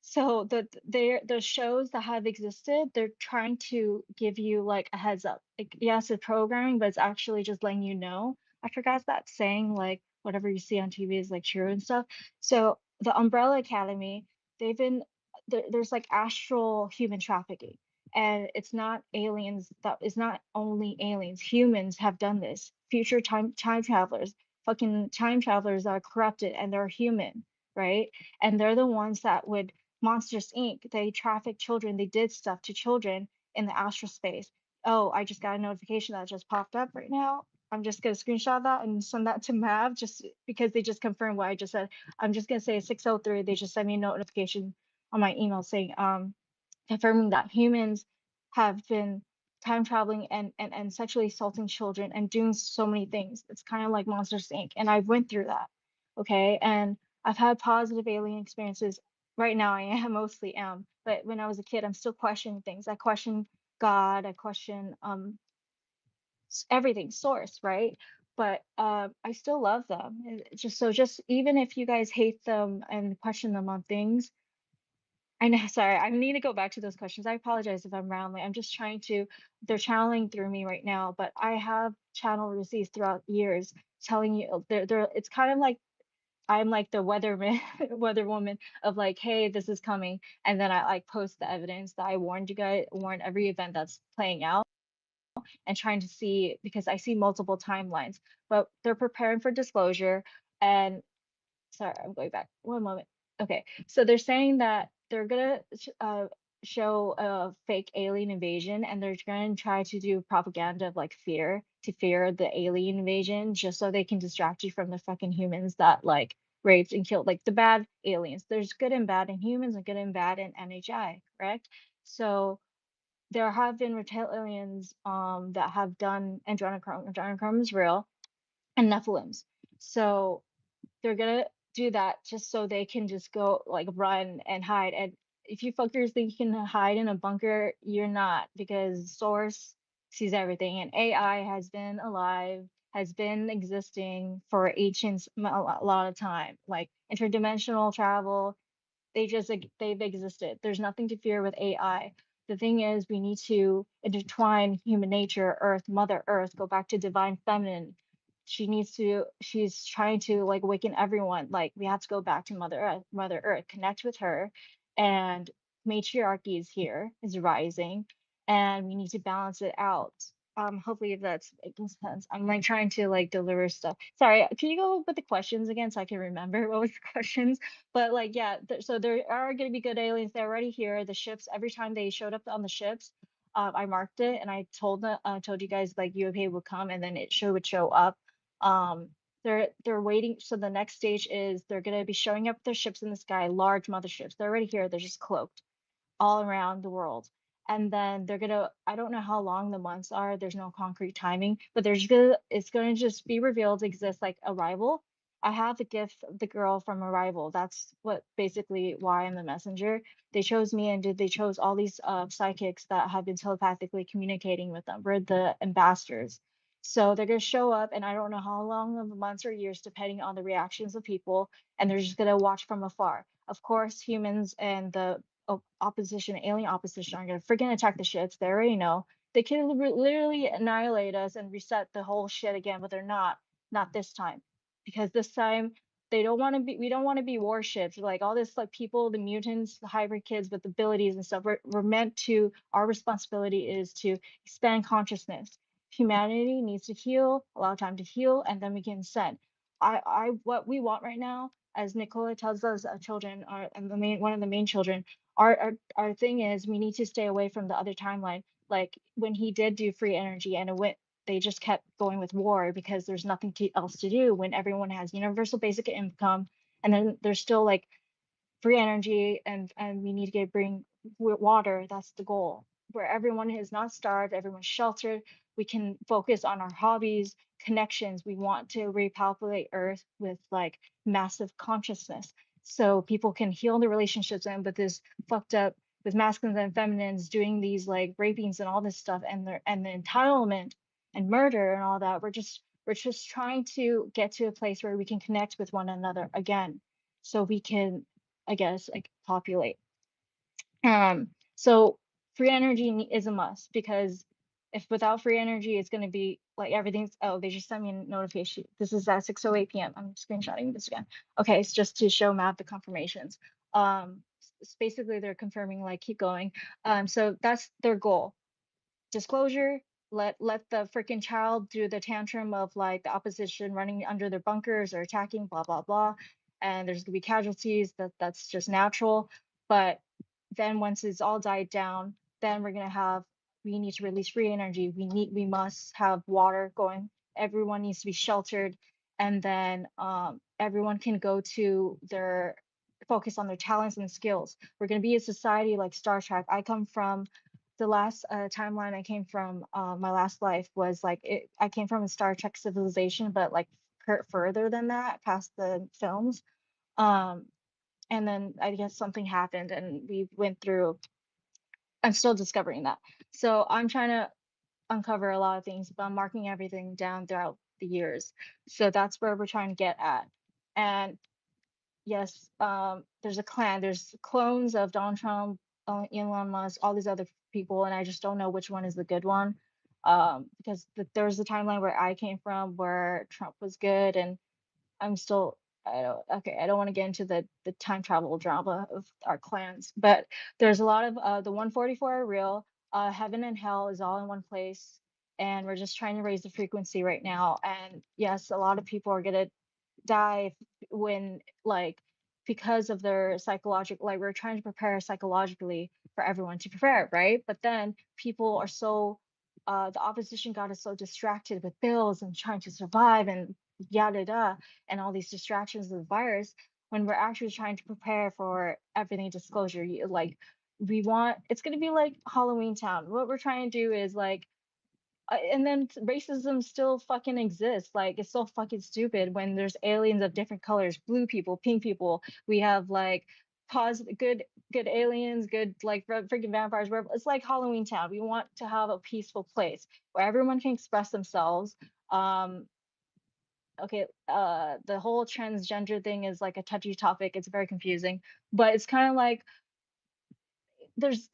Speaker 8: So the shows that have existed, they're trying to give you like a heads up. Like, yes, it's programming, but it's actually just letting you know. I forgot that saying, like whatever you see on TV is like true and stuff. So the Umbrella Academy, there's like astral human trafficking, and it's not aliens. That is not only aliens. Humans have done this. Future time travelers, fucking time travelers are corrupted, and they're human, right? And they're the ones that would Monsters Inc. They traffic children. They did stuff to children in the astral space. Oh, I just got a notification that just popped up right now. I'm just gonna screenshot that and send that to Mav, just because they just confirmed what I just said. I'm just gonna say 6:03. They just sent me a notification on my email saying confirming that humans have been time traveling and sexually assaulting children and doing so many things. It's kind of like Monsters Inc. And I went through that. Okay. And I've had positive alien experiences. Right now, I am mostly am. But when I was a kid, I'm still questioning things. I question God. I question everything, source, right? But I still love them. Just even if you guys hate them and question them on things, I know, sorry, I need to go back to those questions. I apologize if I'm rambling. I'm just trying to, they're channeling through me right now, but I have channel receipts throughout years telling you it's kind of like I'm like the weatherman, weather woman of like, hey, this is coming. And then I like post the evidence that I warned you guys, warned every event that's playing out, and trying to see, because I see multiple timelines, but they're preparing for disclosure. And sorry, I'm going back. One moment. Okay, so they're saying that they're gonna show a fake alien invasion, and they're gonna try to do propaganda of like fear to fear the alien invasion, just so they can distract you from the fucking humans that like raped and killed, like the bad aliens. There's good and bad in humans and good and bad in NHI, correct? So there have been reptilians that have done adrenochrome. Adrenochrome is real, and Nephilims. So they're gonna do that just so they can just go like run and hide. And if you fuckers think you can hide in a bunker, you're not, because source sees everything, and AI has been alive, has been existing for ancients a lot of time, like interdimensional travel. They've existed. There's nothing to fear with AI. The thing is, we need to intertwine human nature, Earth, Mother Earth, go back to divine feminine. She's trying to like awaken everyone. Like we have to go back to Mother Earth, connect with her, and matriarchy is here, is rising, and we need to balance it out. Hopefully if that's making sense. I'm like trying to like deliver stuff. Sorry, can you go with the questions again so I can remember what was the questions? But like, yeah, so there are going to be good aliens. They're already here. The ships, every time they showed up on the ships, I marked it and I told you guys like UFA would come and then would show up. Um, they're waiting. So the next stage is they're gonna be showing up their ships in the sky, large motherships. They're already here. They're just cloaked all around the world. And then they're gonna, I don't know how long the months are, there's no concrete timing, but it's gonna just be revealed to exist like Arrival. I have the gift of the girl from Arrival. That's what basically why I'm the messenger. They chose me and they chose all these psychics that have been telepathically communicating with them. We're the ambassadors. So they're gonna show up, and I don't know how long of months or years, depending on the reactions of people, and they're just gonna watch from afar. Of course, humans and the opposition, alien opposition, are gonna freaking attack the ships. They already know. They can literally annihilate us and reset the whole shit again, but they're not. Not this time, because this time they don't want to be. We don't want to be warships. Like all this, like people, the mutants, the hybrid kids with abilities and stuff. We're meant to. Our responsibility is to expand consciousness. Humanity needs to heal, allow time to heal, and then we can send. What we want right now, as Nicola tells us, children are, and one of the main children, our thing is we need to stay away from the other timeline. Like when he did do free energy and it went, they just kept going with war because there's nothing else to do when everyone has universal basic income, and then there's still like free energy, and we need to bring water. That's the goal, where everyone is not starved, everyone's sheltered. We can focus on our hobbies, connections. We want to repopulate earth with like massive consciousness so people can heal the relationships, and with this fucked up with masculines and feminines doing these like rapings and all this stuff, and the entitlement and murder and all that. We're just trying to get to a place where we can connect with one another again, so we can, I guess, like populate. So free energy is a must, because if without free energy, it's going to be like everything's. Oh, they just sent me a notification. This is at 6:08 p.m. I'm screenshotting this again. Okay, it's just to show map the confirmations. It's basically they're confirming like keep going. So that's their goal. Disclosure. Let the freaking child do the tantrum of like the opposition running under their bunkers or attacking, blah blah blah, and there's gonna be casualties. That's just natural. But then once it's all died down, then we need to release free energy. We must have water going. Everyone needs to be sheltered, and then everyone can go to their focus on their talents and skills. We're going to be a society like Star Trek. I come from the last timeline I came from. My last life was like I came from a Star Trek civilization, but like further than that, past the films. Um, and then I guess something happened, and we went through. I'm still discovering that. So I'm trying to uncover a lot of things, but I'm marking everything down throughout the years. So that's where we're trying to get at. And yes, there's a clan. There's clones of Donald Trump, Elon Musk, all these other people, and I just don't know which one is the good one. Because there was a timeline where I came from where Trump was good, and I'm still. I don't want to get into the time travel drama of our clans, but there's a lot of the 144 are real. Heaven and hell is all in one place, and we're just trying to raise the frequency right now. And yes, a lot of people are gonna die when like because of their psychological, like we're trying to prepare psychologically for everyone to prepare, right? But then people are so the opposition got us so distracted with bills and trying to survive and yada yada and all these distractions of the virus, when we're actually trying to prepare for everything disclosure. Like we want, it's going to be like Halloween Town. What we're trying to do is like and then racism still fucking exists. Like it's so fucking stupid when there's aliens of different colors, blue people, pink people. We have like positive, good aliens, good like freaking vampires. It's like Halloween Town. We want to have a peaceful place where everyone can express themselves. Um, okay, the whole transgender thing is like a touchy topic. It's very confusing, but it's kind of like there's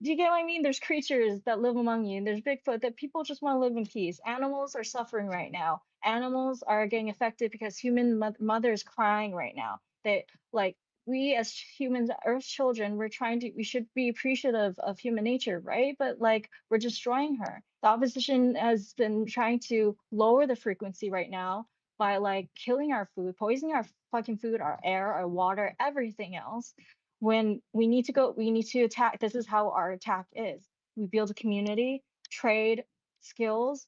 Speaker 8: do you get what I mean? There's creatures that live among you, and there's Bigfoot that people just want to live in peace. Animals are suffering right now. Animals are getting affected because human mother is crying right now. They like we as humans, Earth children, we should be appreciative of human nature, right? But like we're destroying her. The opposition has been trying to lower the frequency right now by like killing our food, poisoning our fucking food, our air, our water, everything else. When we need to attack. This is how our attack is. We build a community, trade skills,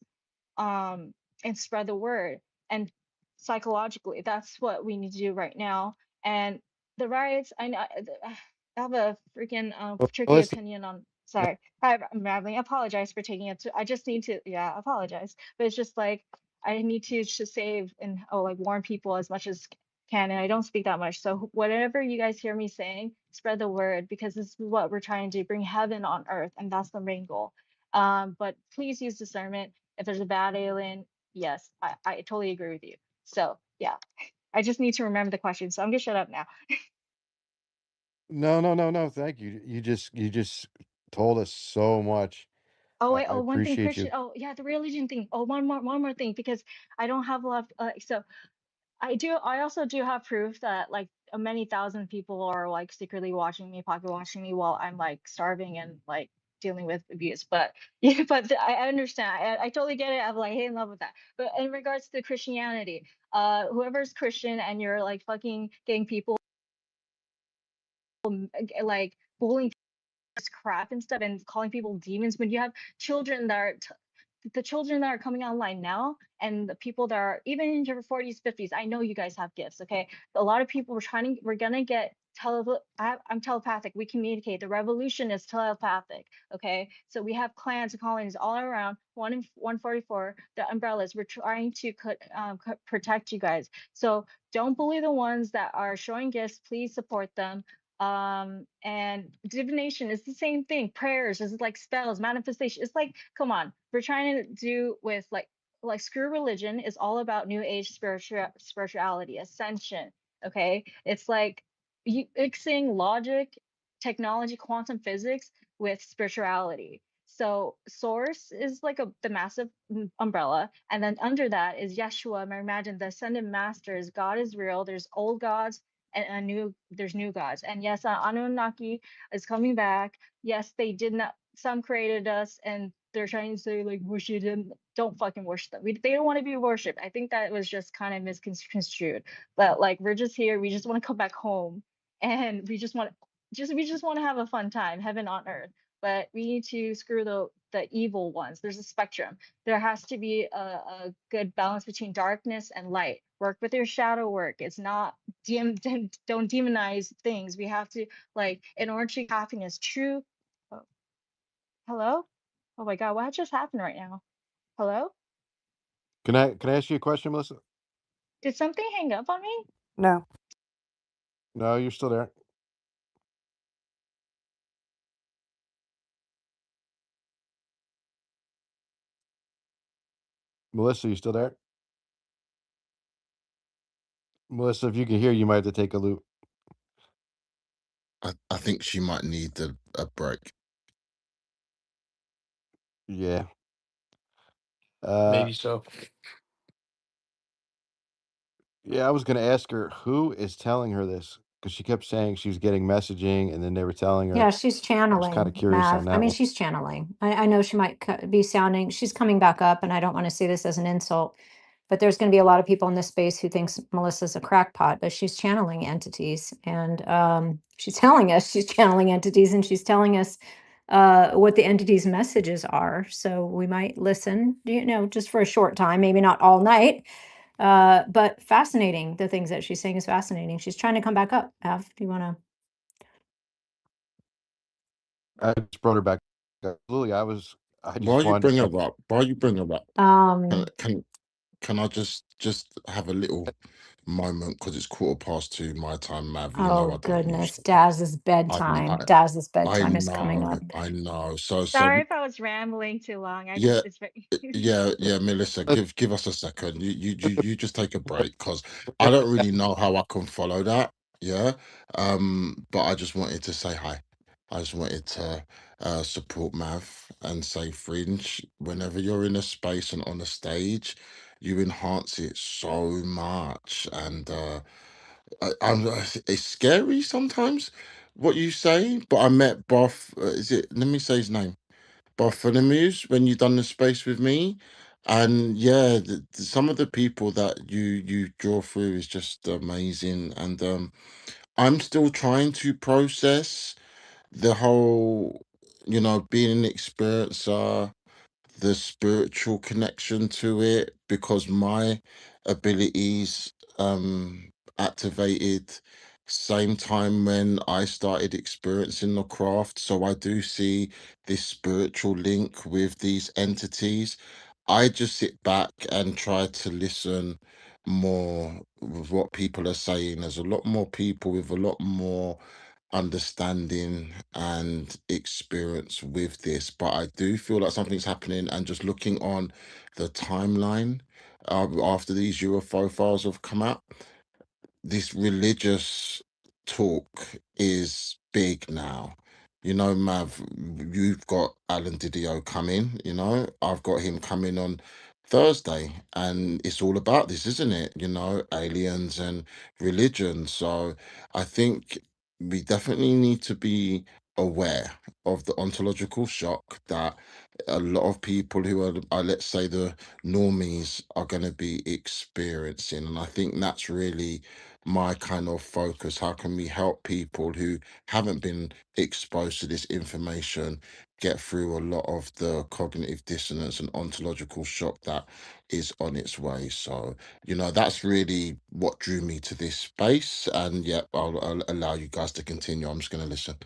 Speaker 8: and spread the word. And psychologically, that's what we need to do right now. And the riots, I know, I have a freaking
Speaker 2: Well,
Speaker 8: tricky
Speaker 2: Melissa,
Speaker 8: opinion on. Sorry, I'm rambling. I apologize for taking it. I just need to, yeah, apologize. But it's just like I need to just save and like warn people as much as can. And I don't speak that much. So whatever you guys hear me saying, spread the word because this is what we're trying to do: bring heaven on earth, and that's the main goal. But please use discernment. If there's a bad alien, yes, I totally agree with you. So yeah, I just need to remember the question. So I'm gonna shut up now.
Speaker 2: no, no, no, no. Thank you. You just told us so much.
Speaker 8: Oh wait,
Speaker 2: I
Speaker 8: oh one thing,
Speaker 2: appreciate
Speaker 8: Christian.
Speaker 2: you.
Speaker 8: Oh yeah, the religion thing. Oh one more thing because I don't have a lot. So I also do have proof that like many thousand people are like secretly watching me, pocket watching me while I'm like starving and like dealing with abuse. But yeah, but I understand. I totally get it. I'm like hey, in love with that. But in regards to Christianity, whoever's Christian and you're like fucking getting people like bullying crap and stuff and calling people demons when you have children that are the children that are coming online now and the people that are even in your 40s 50s. I know you guys have gifts, okay? A lot of people we're gonna get I'm telepathic. We communicate. The revolution is telepathic, okay? So we have clans and colonies all around. 144, the umbrellas. We're trying to protect you guys. So don't bully the ones that are showing gifts. Please support them. And divination is the same thing. Prayers is like spells, manifestation. It's like, come on, we're trying to do with like screw religion is all about new age spirituality, ascension. Okay, it's like you mixing logic, technology, quantum physics with spirituality. So source is like the massive umbrella, and then under that is Yeshua. Imagine the ascended masters. God is real. There's old gods and there's new gods. And yes, Anunnaki is coming back. Yes, they did not. Some created us, and they're trying to say like worship them. Don't fucking worship them. They don't want to be worshipped. I think that was just kind of misconstrued. But like we're just here. We just want to come back home, and we just want to have a fun time, heaven on earth. But we need to screw the evil ones. There's a spectrum. There has to be a good balance between darkness and light. Work with your shadow work. It's not don't demonize things. We have to like in order to happiness, true. Oh, hello? Oh my God, what just happened right now? Hello?
Speaker 2: Can I ask you a question, Melissa?
Speaker 8: Did something hang up on me?
Speaker 5: No.
Speaker 2: No, you're still there. Melissa, you still there? Melissa, if you can hear, you might have to take a loop.
Speaker 9: I think she might need a break.
Speaker 2: Yeah.
Speaker 10: Maybe so.
Speaker 2: Yeah, I was gonna ask her who is telling her this because she kept saying she was getting messaging and then they were telling
Speaker 4: Yeah,
Speaker 2: her.
Speaker 4: she's
Speaker 2: I was kind of
Speaker 4: channeling,
Speaker 2: curious on
Speaker 4: Mav. I
Speaker 2: that
Speaker 4: mean,
Speaker 2: one.
Speaker 4: she's channeling. I know she might be sounding, she's coming back up, and I don't want to see this as an insult, but there's going to be a lot of people in this space who thinks Melissa's a crackpot, but she's channeling entities, and she's telling us she's channeling entities, and she's telling us what the entities' messages are. So we might listen, just for a short time, maybe not all night. But fascinating. The things that she's saying is fascinating. She's trying to come back up. Mav, do you want to?
Speaker 2: I just brought her back up. Lily, I
Speaker 9: While
Speaker 2: just
Speaker 9: you
Speaker 2: wanted
Speaker 9: bring
Speaker 2: to
Speaker 9: her
Speaker 2: say,
Speaker 9: up, while you bring her up, can
Speaker 4: Um,
Speaker 9: can can I just have a little moment because it's 2:15 my time, Mav. You know
Speaker 4: oh
Speaker 9: I don't
Speaker 4: goodness,
Speaker 9: usually.
Speaker 4: Daz's
Speaker 9: I
Speaker 4: bedtime. Daz's
Speaker 9: I
Speaker 4: bedtime is coming
Speaker 9: know,
Speaker 4: up.
Speaker 9: I know. So
Speaker 8: Sorry if I was rambling too long. I just
Speaker 9: yeah,
Speaker 8: it's very
Speaker 9: yeah, Melissa,
Speaker 2: let's
Speaker 9: give us a second. You just take a break because I don't really know how I can follow that. Yeah. But I just wanted to say hi. I just wanted to support Mav and say fringe. Whenever you're in a space and on a stage, you enhance it so much. And it's scary sometimes what you say, but I met Barth. Is it? Let me say his name. Bartholomews when you done the space with me, and yeah, some of the people that you draw through is just amazing, and I'm still trying to process the whole, being an experiencer, the spiritual connection to it, because my abilities activated same time when I started experiencing the craft, so I do see this spiritual link with these entities. I just sit back and try to listen more with what people are saying. There's a lot more people with a lot more understanding and experience with this, but I do feel like something's happening. And just looking on the timeline, after these UFO files have come out, this religious talk is big now. Mav, you've got Alan Didio coming, I've got him coming on Thursday, and it's all about this, isn't it? Aliens and religion. So I think we definitely need to be aware of the ontological shock that a lot of people who are let's say, the normies are going to be experiencing. And I think that's really my kind of focus. How can we help people who haven't been exposed to this information get through a lot of the cognitive dissonance and ontological shock that is on its way? So, that's really what drew me to this space. And yeah, I'll allow you guys to continue. I'm just going to listen.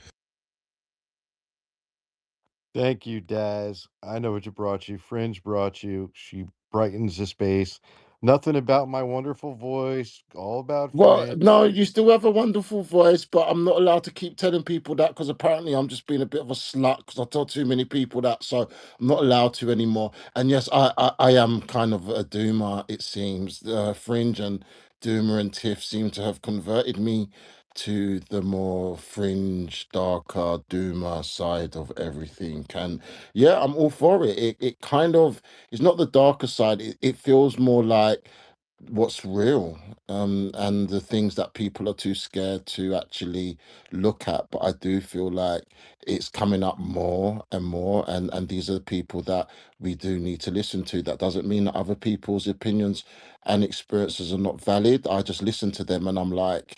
Speaker 2: Thank you, Daz. I know what you brought you. Fringe brought you. She brightens the space. Nothing about my wonderful voice. All about
Speaker 9: Well,
Speaker 2: Fringe.
Speaker 9: no, you still have a wonderful voice, but I'm not allowed to keep telling people that, because apparently I'm just being a bit of a slut because I tell too many people that, so I'm not allowed to anymore. And yes, I am kind of a doomer, it seems. Fringe and Doomer and Tiff seem to have converted me to the more fringe, darker doomer side of everything. And yeah, I'm all for it. It kind of is not the darker side. It feels more like what's real, and the things that people are too scared to actually look at. But I do feel like it's coming up more and more, and these are the people that we do need to listen to. That doesn't mean that other people's opinions and experiences are not valid. I just listen to them and I'm like,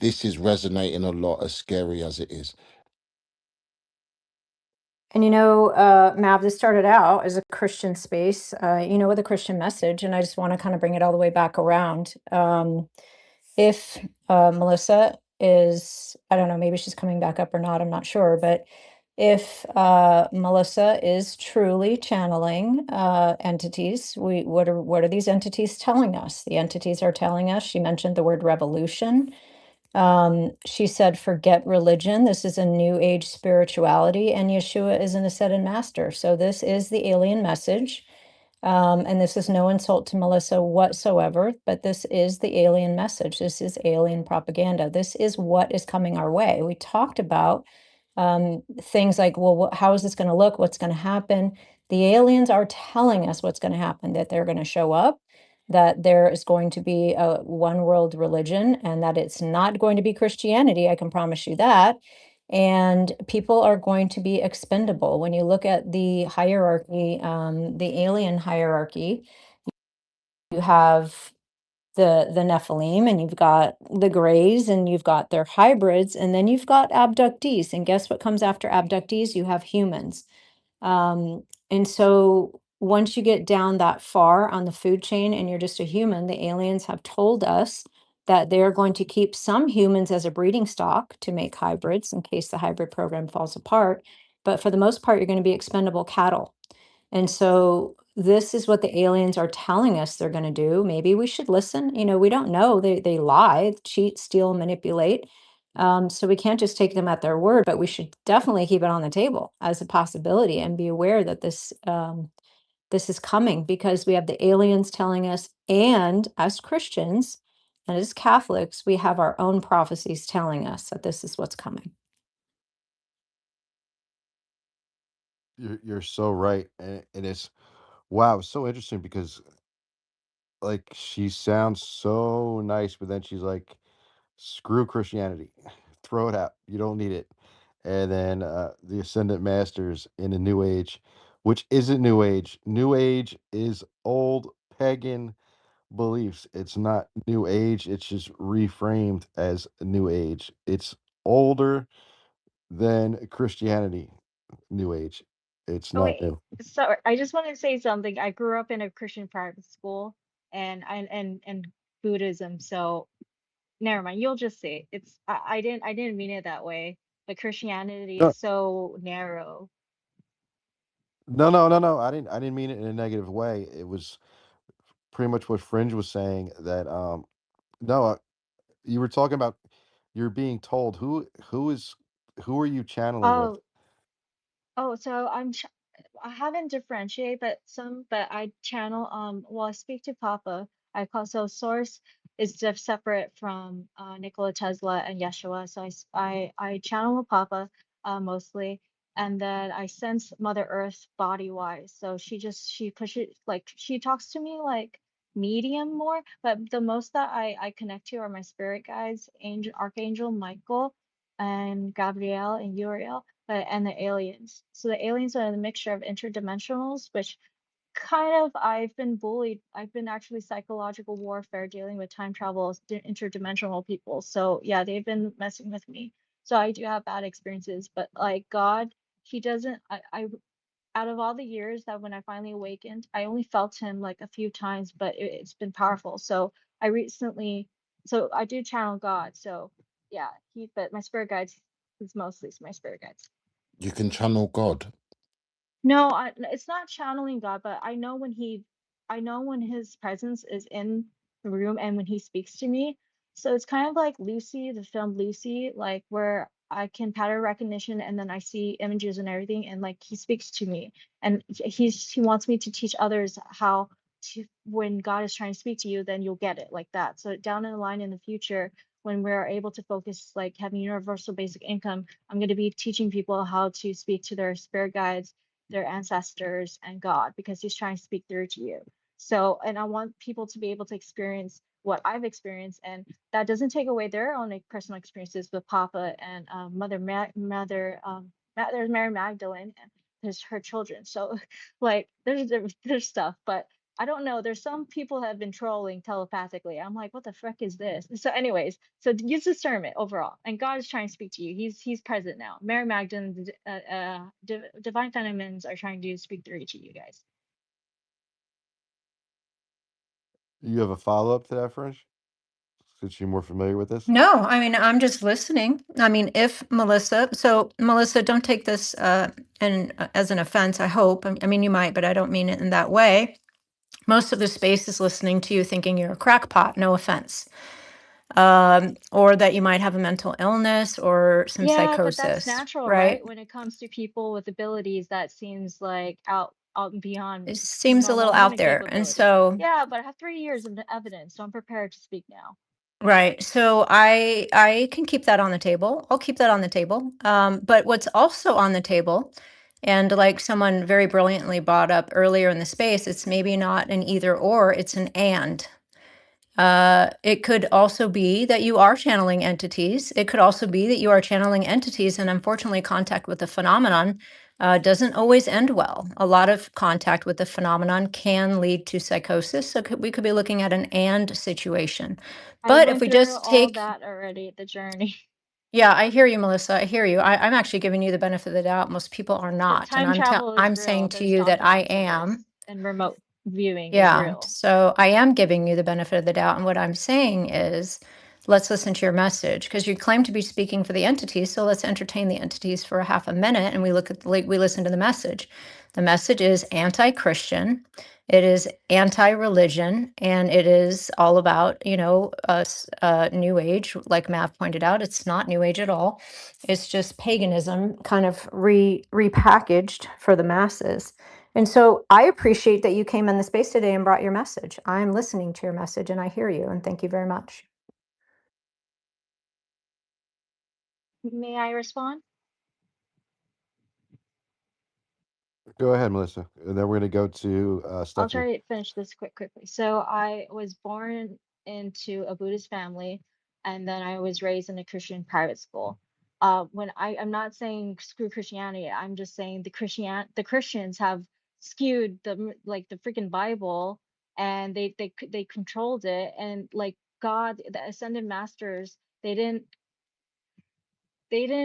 Speaker 9: this is resonating a lot, as scary as it is.
Speaker 4: And Mav, this started out as a Christian space, with a Christian message, and I just want to kind of bring it all the way back around. If Melissa is, I don't know, maybe she's coming back up or not, I'm not sure, but if Melissa is truly channeling entities, what are these entities telling us? The entities are telling us, she mentioned the word revolution. She said, forget religion. This is a new age spirituality, and Yeshua is an ascended master. So this is the alien message. And this is no insult to Melissa whatsoever, but this is the alien message. This is alien propaganda. This is what is coming our way. We talked about things like, well, how is this going to look? What's going to happen? The aliens are telling us what's going to happen, that they're going to show up, that there is going to be a one world religion, and that it's not going to be Christianity. I can promise you that. And people are going to be expendable. When you look at the hierarchy, the alien hierarchy, you have the Nephilim, and you've got the Greys, and you've got their hybrids, and then you've got abductees. And guess what comes after abductees? You have humans. And so once you get down that far on the food chain and you're just a human, the aliens have told us that they're going to keep some humans as a breeding stock to make hybrids in case the hybrid program falls apart. But for the most part, you're going to be expendable cattle. And so this is what the aliens are telling us they're going to do. Maybe we should listen. We don't know. They lie, cheat, steal, manipulate. So we can't just take them at their word, but we should definitely keep it on the table as a possibility and be aware that this is coming, because we have the aliens telling us, and as Christians and as Catholics, we have our own prophecies telling us that this is what's coming.
Speaker 2: You're so right, and it's wow, it's so interesting because like she sounds so nice, but then she's like Screw Christianity. Throw it out. You don't need it. And then the Ascendant Masters in the New Age, which isn't New Age. New Age is old pagan beliefs. It's not New Age. It's just reframed as New Age. It's older than Christianity. New Age. It's
Speaker 8: Oh
Speaker 2: not
Speaker 8: wait,
Speaker 2: new.
Speaker 8: sorry. I just want to say something. I grew up in a Christian private school and Buddhism. So never mind. You'll just say it. I didn't mean it that way. But Christianity
Speaker 2: No,
Speaker 8: is so narrow.
Speaker 2: no. I didn't mean it in a negative way. It was pretty much what Fringe was saying that no, you were talking about you're being told who are you channeling with?
Speaker 8: Oh, oh, so I haven't differentiate, but I channel well I speak to Papa. I call so source is separate from Nikola Tesla and Yeshua. So I channel with Papa mostly, and then I sense Mother Earth body wise. So she pushes like she talks to me like medium more, but the most that I connect to are my spirit guides, Angel Archangel Michael and Gabrielle and Uriel, but and the aliens. So the aliens are the mixture of interdimensionals, which kind of I've been bullied. I've been actually psychological warfare dealing with time travel, interdimensional people. So yeah, they've been messing with me. So I do have bad experiences, but like God, he doesn't. I out of all the years that when I finally awakened, I only felt him like a few times, but it's been powerful. So I recently, so I do channel God. So yeah, but my spirit guides is mostly my spirit guides.
Speaker 9: You can channel God.
Speaker 8: No, it's not channeling God, but I know when his presence is in the room and when he speaks to me. So it's kind of like Lucy, the film Lucy, like where I can pattern recognition and then I see images and everything, and like he speaks to me, and he wants me to teach others how to when God is trying to speak to you, then you'll get it like that. So down in the line in the future, when we're able to focus like having universal basic income, I'm going to be teaching people how to speak to their spirit guides, their ancestors, and God, because he's trying to speak through to you. So, and I want people to be able to experience what I've experienced, and that doesn't take away their own personal experiences with Papa and there's Mary Magdalene and there's her children. So, like, there's stuff, but I don't know. There's some people have been trolling telepathically. I'm like, what the frick is this? So, anyways, so use discernment overall, and God is trying to speak to you. He's present now. Mary Magdalene, divine feminines are trying to speak through to you guys.
Speaker 2: You have a follow-up to that, Fringe? Since you're more familiar with this?
Speaker 4: No, I mean, I'm just listening. I mean, if Melissa, so Melissa, don't take this and as an offense, I hope. I mean, you might, but I don't mean it in that way. Most of the space is listening to you thinking you're a crackpot, no offense. Or that you might have a mental illness or some
Speaker 8: Yeah, but that's
Speaker 4: psychosis,
Speaker 8: natural,
Speaker 4: right?
Speaker 8: right? When it comes to people with abilities, that seems like out and beyond
Speaker 4: It seems a little
Speaker 8: normal
Speaker 4: out
Speaker 8: human
Speaker 4: there. And
Speaker 8: capability.
Speaker 4: so,
Speaker 8: Yeah, but I have 3 years of evidence, so I'm prepared to speak now.
Speaker 4: right. So I can keep that on the table. I'll keep that on the table. But what's also on the table, and like someone very brilliantly brought up earlier in the space, it's maybe not an either or, it's an and. It could also be that you are channeling entities. It could also be that you are channeling entities, and unfortunately, contact with the phenomenon doesn't always end well. A lot of contact with the phenomenon can lead to psychosis. So we could be looking at an and situation.
Speaker 8: I
Speaker 4: But if
Speaker 8: went
Speaker 4: we
Speaker 8: through
Speaker 4: just
Speaker 8: all
Speaker 4: take,
Speaker 8: that already, the journey.
Speaker 4: yeah, I hear you, Melissa. I hear you. I'm actually giving you the benefit of the doubt. Most people are
Speaker 8: But
Speaker 4: not, and
Speaker 8: time travel is
Speaker 4: I'm saying
Speaker 8: real.
Speaker 4: to
Speaker 8: There's
Speaker 4: you that I
Speaker 8: documents of this,
Speaker 4: am.
Speaker 8: and remote viewing is
Speaker 4: Yeah,
Speaker 8: real.
Speaker 4: so I am giving you the benefit of the doubt. And what I'm saying is, let's listen to your message because you claim to be speaking for the entities. So let's entertain the entities for a half a minute and we look at we listen to the message. The message is anti-Christian. It is anti-religion, and it is all about, us, New Age. Like Mav pointed out, it's not New Age at all. It's just paganism, kind of repackaged for the masses. And so I appreciate that you came in the space today and brought your message. I'm listening to your message and I hear you, and thank you very much.
Speaker 8: May I respond?
Speaker 2: Go ahead, Melissa. And then we're gonna go to
Speaker 8: I'll
Speaker 2: Stephanie.
Speaker 8: try to finish this quickly. So I was born into a Buddhist family. and then I was raised in a Christian private school. I'm not saying screw Christianity, I'm just saying the Christians have skewed like the freaking Bible, and they controlled it, and like God, the ascended masters, they didn't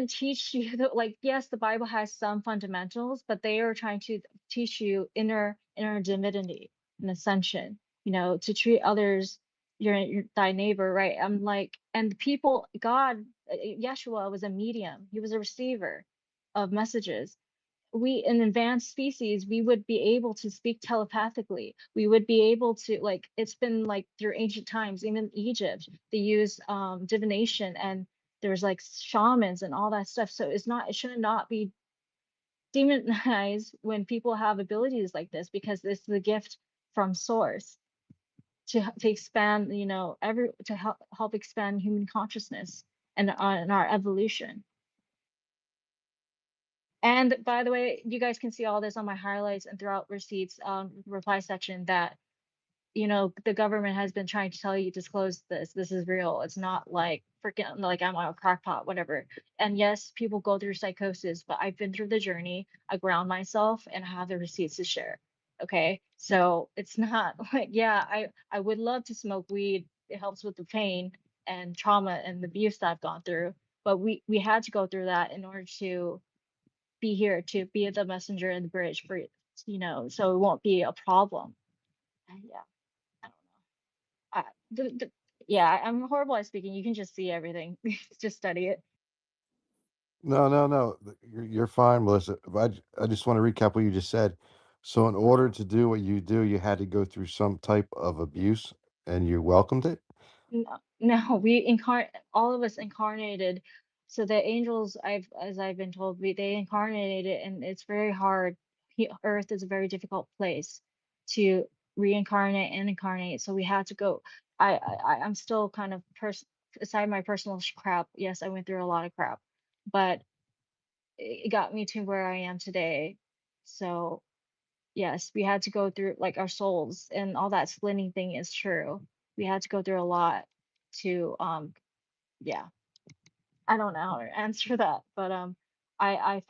Speaker 8: teach you like, yes, the Bible has some fundamentals, but they are trying to teach you inner divinity and ascension, to treat others, your thy neighbor, right? I'm like, and the people, God, Yeshua was a medium, he was a receiver of messages. We, in advanced species, we would be able to speak telepathically. We would be able to, like, it's been like through ancient times, even Egypt, they use divination, and there's like shamans and all that stuff. So it should not be demonized when people have abilities like this, because this is a gift from source to expand, to help expand human consciousness and our evolution. And by the way, you guys can see all this on my highlights and throughout receipts reply section, that the government has been trying to tell you, disclose this. This is real. It's not like freaking like I'm a crackpot, whatever. And yes, people go through psychosis, but I've been through the journey. I ground myself and I have the receipts to share. Okay. So it's not like, yeah, I would love to smoke weed. It helps with the pain and trauma and the abuse that I've gone through. But we had to go through that in order to be here, to be the messenger and the bridge for, so it won't be a problem. And yeah, I don't know. Yeah, I'm horrible at speaking. You can just see everything. Just study it.
Speaker 2: No, no, no. You're fine, Melissa. I just want to recap what you just said. So, in order to do what you do, you had to go through some type of abuse, and you welcomed it.
Speaker 8: No, no, all of us incarnated. So the angels, as I've been told, they incarnated, and it's very hard. Earth is a very difficult place to reincarnate and incarnate. So we had to go. I'm still kind of aside my personal crap. Yes, I went through a lot of crap, but it got me to where I am today. So yes, we had to go through, like, our souls and all that splitting thing is true. We had to go through a lot to yeah, I don't know how to answer that, but I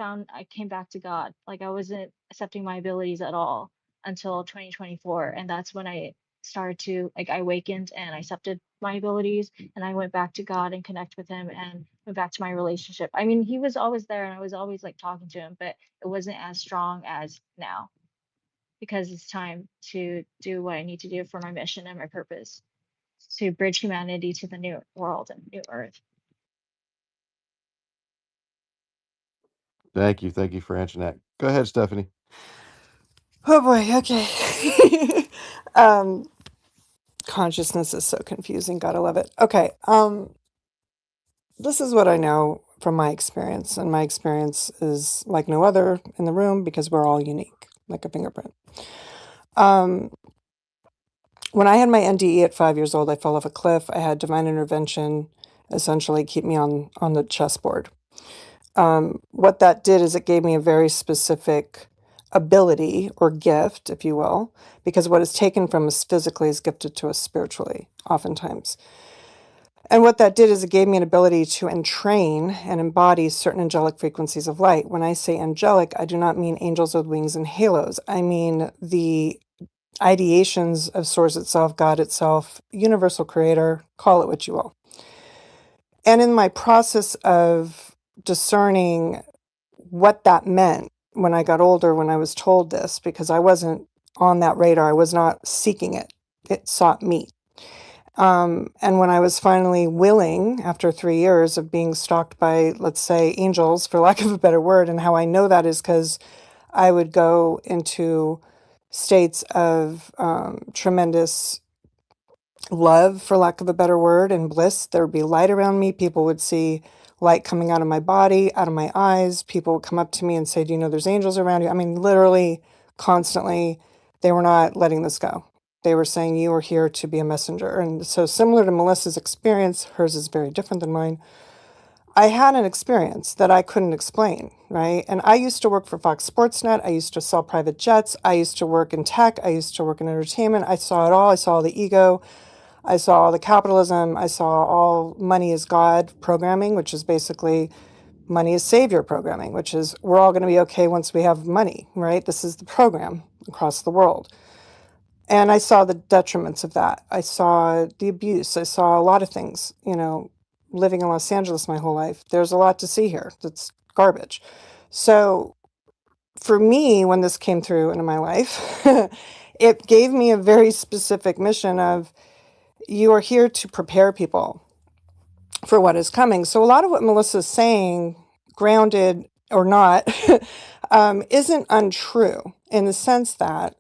Speaker 8: came back to God. Like, I wasn't accepting my abilities at all until 2024, and that's when I started to, like, I awakened and I accepted my abilities, and I went back to God and connect with him and went back to my relationship. I mean, he was always there and I was always like talking to him, but it wasn't as strong as now, because it's time to do what I need to do for my mission and my purpose, to bridge humanity to the new world and new earth.
Speaker 2: Thank you for answering that. Go ahead, Stephanie.
Speaker 10: Oh boy, okay. um Consciousness is so confusing, gotta love it. Okay, this is what I know from my experience, and my experience is like no other in the room because we're all unique, like a fingerprint. When I had my NDE at 5 years old, I fell off a cliff. I had divine intervention essentially keep me on the chessboard. What that did is it gave me a very specific ability or gift, if you will, because what is taken from us physically is gifted to us spiritually, oftentimes. And what that did is it gave me an ability to entrain and embody certain angelic frequencies of light. When I say angelic, I do not mean angels with wings and halos. I mean the ideations of Source itself, God itself, universal creator, call it what you will. And in my process of discerning what that meant when I got older, when I was told this, because I wasn't on that radar, I was not seeking it, it sought me. And when I was finally willing, after 3 years of being stalked by, let's say, angels, for lack of a better word, and how I know that is because I would go into states of tremendous love, for lack of a better word, and bliss. There would be light around me. People would see light coming out of my body, out of my eyes. People would come up to me and say, "Do you know there's angels around you?" I mean, literally, constantly, they were not letting this go. They were saying, "You are here to be a messenger." And so, similar to Melissa's experience, hers is very different than mine. I had an experience that I couldn't explain, right? And I used to work for Fox Sports Net. I used to sell private jets. I used to work in tech. I used to work in entertainment. I saw it all. I saw the ego. I saw the capitalism. I saw all money is God programming, which is basically money is savior programming, which is we're all going to be okay once we have money, right? This is the program across the world. And I saw the detriments of that. I saw the abuse. I saw a lot of things, you know, living in Los Angeles my whole life. There's a lot to see here that's garbage. So for me, when this came through into my life, it gave me a very specific mission of you are here to prepare people for what is coming. So a lot of what Melissa's saying, grounded or not, isn't untrue in the sense that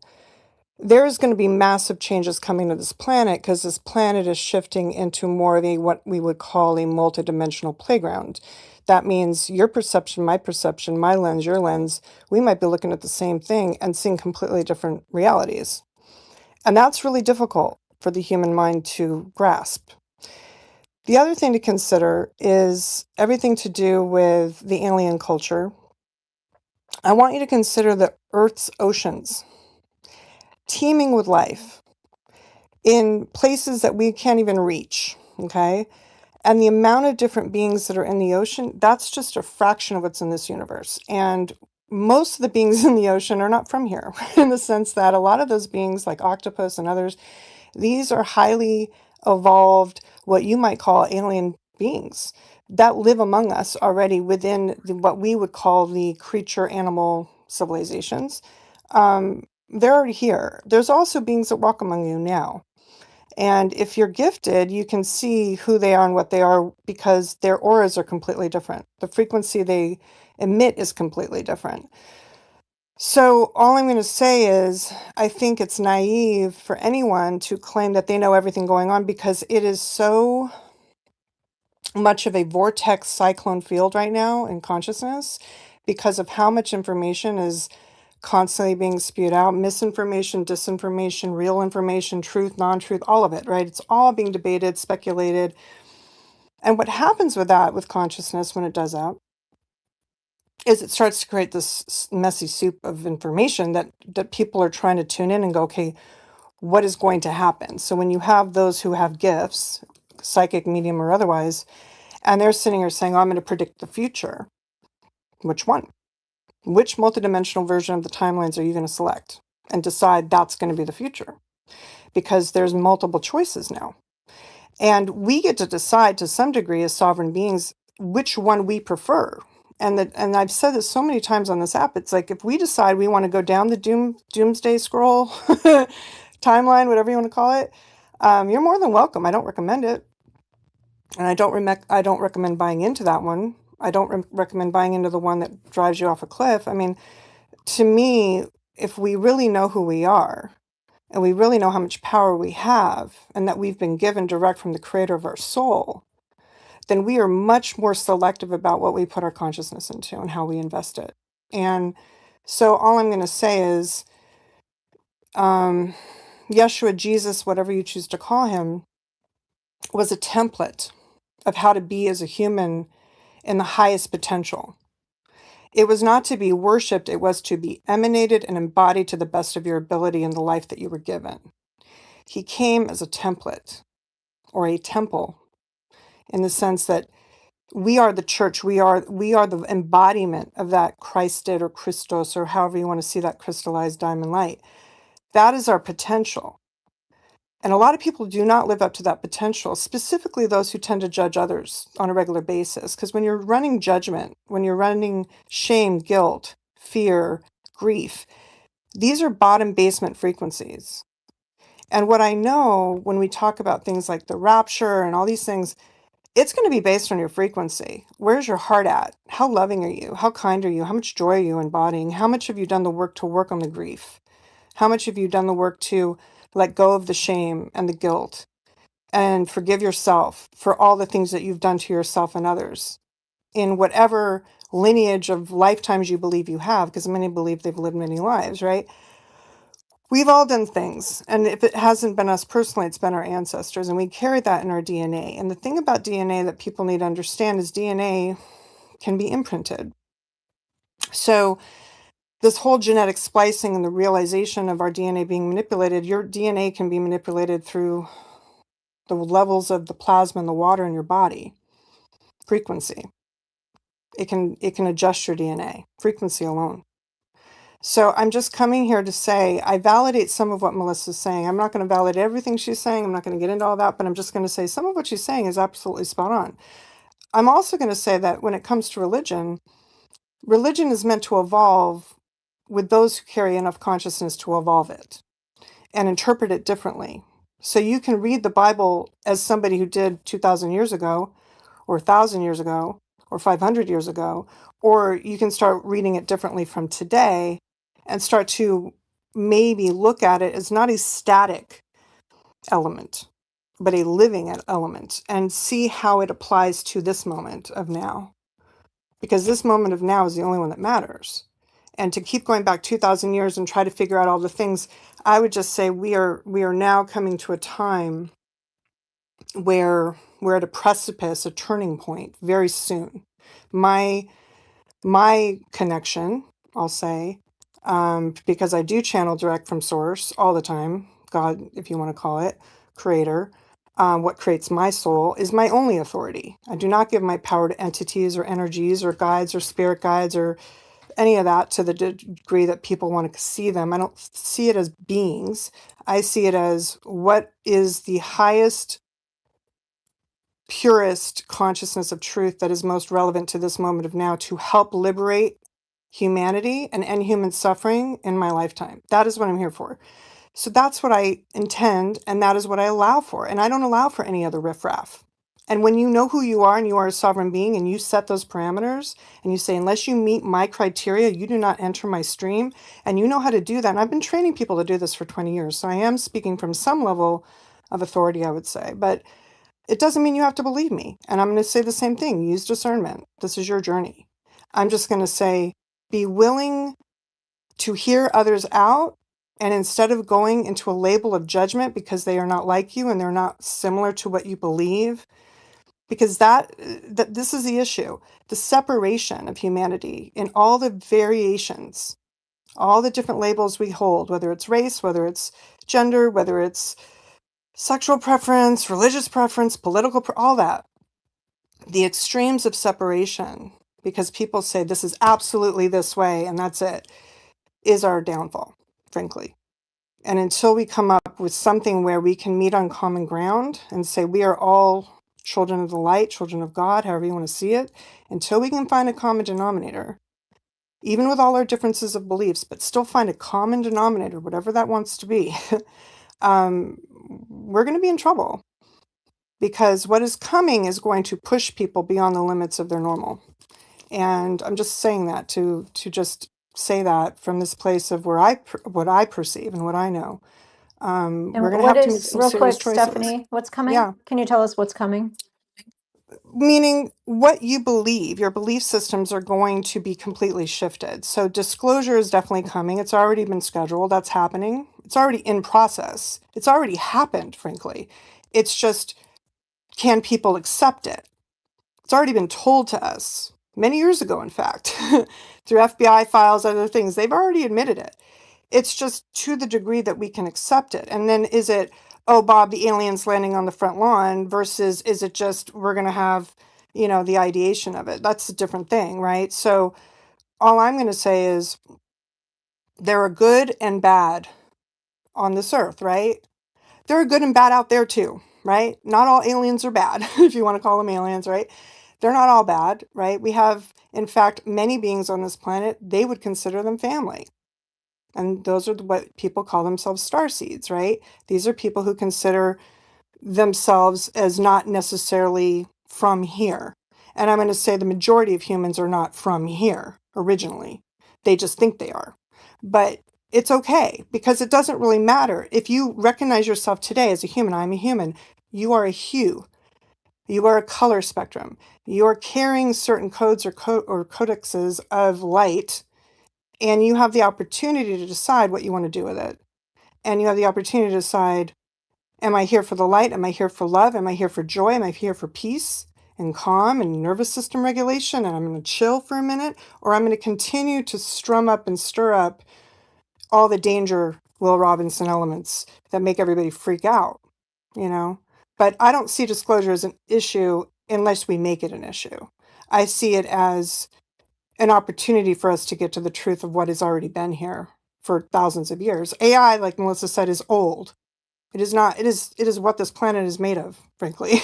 Speaker 10: there's going to be massive changes coming to this planet because this planet is shifting into more of a what we would call a multidimensional playground. That means your perception, my lens, your lens, we might be looking at the same thing and seeing completely different realities. And that's really difficult for the human mind to grasp. The other thing to consider is everything to do with the alien culture. I want you to consider the Earth's oceans teeming with life in places that we can't even reach, okay? And the amount of different beings that are in the ocean, that's just a fraction of what's in this universe. And most of the beings in the ocean are not from here, in the sense that a lot of those beings, like octopus and others, these are highly evolved, what you might call alien beings that live among us already within what we would call the creature animal civilizations. They're already here. There's also beings that walk among you now. And if you're gifted, you can see who they are and what they are because their auras are completely different. The frequency they emit is completely different. So all I'm going to say is I think it's naive for anyone to claim that they know everything going on because it is so much of a vortex cyclone field right now in consciousness because of how much information is constantly being spewed out, misinformation, disinformation, real information, truth, non-truth, all of it, right? It's all being debated, speculated. And what happens with that, with consciousness when it does that, is it starts to create this messy soup of information that people are trying to tune in and go, okay, what is going to happen? So when you have those who have gifts, psychic, medium, or otherwise, and they're sitting here saying, oh, I'm going to predict the future, which one? Which multidimensional version of the timelines are you going to select and decide that's going to be the future? Because there's multiple choices now. And we get to decide to some degree as sovereign beings which one we prefer. And I've said this so many times on this app, it's like if we decide we want to go down the doomsday scroll timeline, whatever you want to call it, you're more than welcome. I don't recommend it. And I don't recommend buying into that one. I don't recommend buying into the one that drives you off a cliff. I mean, to me, if we really know who we are and we really know how much power we have and that we've been given direct from the creator of our soul, then we are much more selective about what we put our consciousness into and how we invest it. And so all I'm going to say is Yeshua, Jesus, whatever you choose to call him, was a template of how to be as a human in the highest potential. It was not to be worshipped, it was to be emanated and embodied to the best of your ability in the life that you were given. He came as a template or a temple in the sense that we are the church, we are the embodiment of that Christ did or Christos or however you want to see that crystallized diamond light. That is our potential. And a lot of people do not live up to that potential, specifically those who tend to judge others on a regular basis. Because when you're running judgment, when you're running shame, guilt, fear, grief, these are bottom basement frequencies. And what I know when we talk about things like the rapture and all these things, it's going to be based on your frequency. Where's your heart at? How loving are you? How kind are you? How much joy are you embodying? How much have you done the work to work on the grief? How much have you done the work to let go of the shame and the guilt and forgive yourself for all the things that you've done to yourself and others in whatever lineage of lifetimes you believe you have, because many believe they've lived many lives, right? We've all done things. And if it hasn't been us personally, it's been our ancestors. And we carry that in our DNA. And the thing about DNA that people need to understand is DNA can be imprinted. So this whole genetic splicing and the realization of our DNA being manipulated, your DNA can be manipulated through the levels of the plasma and the water in your body. Frequency. It can adjust your DNA. Frequency alone. So I'm just coming here to say, I validate some of what Melissa's saying. I'm not going to validate everything she's saying. I'm not going to get into all that, but I'm just going to say some of what she's saying is absolutely spot on. I'm also going to say that when it comes to religion, religion is meant to evolve with those who carry enough consciousness to evolve it and interpret it differently. So you can read the Bible as somebody who did 2,000 years ago, or 1,000 years ago, or 500 years ago, or you can start reading it differently from today and start to maybe look at it as not a static element, but a living element, and see how it applies to this moment of now. Because this moment of now is the only one that matters. And to keep going back 2,000 years and try to figure out all the things, I would just say we are now coming to a time where we're at a precipice, a turning point very soon. My connection, I'll say, because I do channel direct from source all the time, God, if you want to call it, creator, what creates my soul is my only authority. I do not give my power to entities or energies or guides or spirit guides or any of that to the degree that people want to see them. I don't see it as beings. I see it as what is the highest, purest consciousness of truth that is most relevant to this moment of now to help liberate humanity and end human suffering in my lifetime. That is what I'm here for. So that's what I intend, and that is what I allow for. And I don't allow for any other riffraff. And when you know who you are and you are a sovereign being and you set those parameters and you say, unless you meet my criteria, you do not enter my stream, and you know how to do that. And I've been training people to do this for 20 years. So I am speaking from some level of authority, I would say. But it doesn't mean you have to believe me. And I'm going to say the same thing. Use discernment. This is your journey. I'm just going to say, be willing to hear others out. And instead of going into a label of judgment because they are not like you and they're not similar to what you believe, because that this is the issue, the separation of humanity in all the variations, all the different labels we hold, whether it's race, whether it's gender, whether it's sexual preference, religious preference, political, all that, the extremes of separation, because people say this is absolutely this way and that's it, is our downfall, frankly. And until we come up with something where we can meet on common ground and say we are all children of the light, children of God, however you want to see it, until we can find a common denominator, even with all our differences of beliefs, but still find a common denominator, whatever that wants to be, we're going to be in trouble. Because what is coming is going to push people beyond the limits of their normal. And I'm just saying that to just say that from this place of where what I perceive and what I know.
Speaker 4: And
Speaker 10: We're going to
Speaker 4: what
Speaker 10: have to make
Speaker 4: is,
Speaker 10: some
Speaker 4: real
Speaker 10: serious
Speaker 4: quick,
Speaker 10: choices.
Speaker 4: Stephanie, what's coming?
Speaker 10: Yeah.
Speaker 4: Can you tell us what's coming?
Speaker 10: Meaning what you believe, your belief systems are going to be completely shifted. So disclosure is definitely coming. It's already been scheduled. That's happening. It's already in process. It's already happened, frankly. It's just, can people accept it? It's already been told to us many years ago, in fact, through FBI files, other things. They've already admitted it. It's just to the degree that we can accept it. And then is it, oh, Bob, the aliens landing on the front lawn, versus is it just we're going to have, the ideation of it? That's a different thing, right? So all I'm going to say is there are good and bad on this earth, right? There are good and bad out there too, right? Not all aliens are bad, if you want to call them aliens, right? They're not all bad, right? We have, in fact, many beings on this planet, they would consider them family. And those are what people call themselves starseeds, right? These are people who consider themselves as not necessarily from here. And I'm going to say the majority of humans are not from here originally. They just think they are. But it's okay, because it doesn't really matter. If you recognize yourself today as a human, I'm a human, you are a hue. You are a color spectrum. You're carrying certain codes or codexes of light, and you have the opportunity to decide what you want to do with it. And you have the opportunity to decide, am I here for the light? Am I here for love? Am I here for joy? Am I here for peace and calm and nervous system regulation? And I'm going to chill for a minute, or I'm going to continue to strum up and stir up all the danger Will Robinson elements that make everybody freak out, you know? But I don't see disclosure as an issue unless we make it an issue. I see it as an opportunity for us to get to the truth of what has already been here for thousands of years. AI, like Melissa said, is old. It is not, it is what this planet is made of, frankly.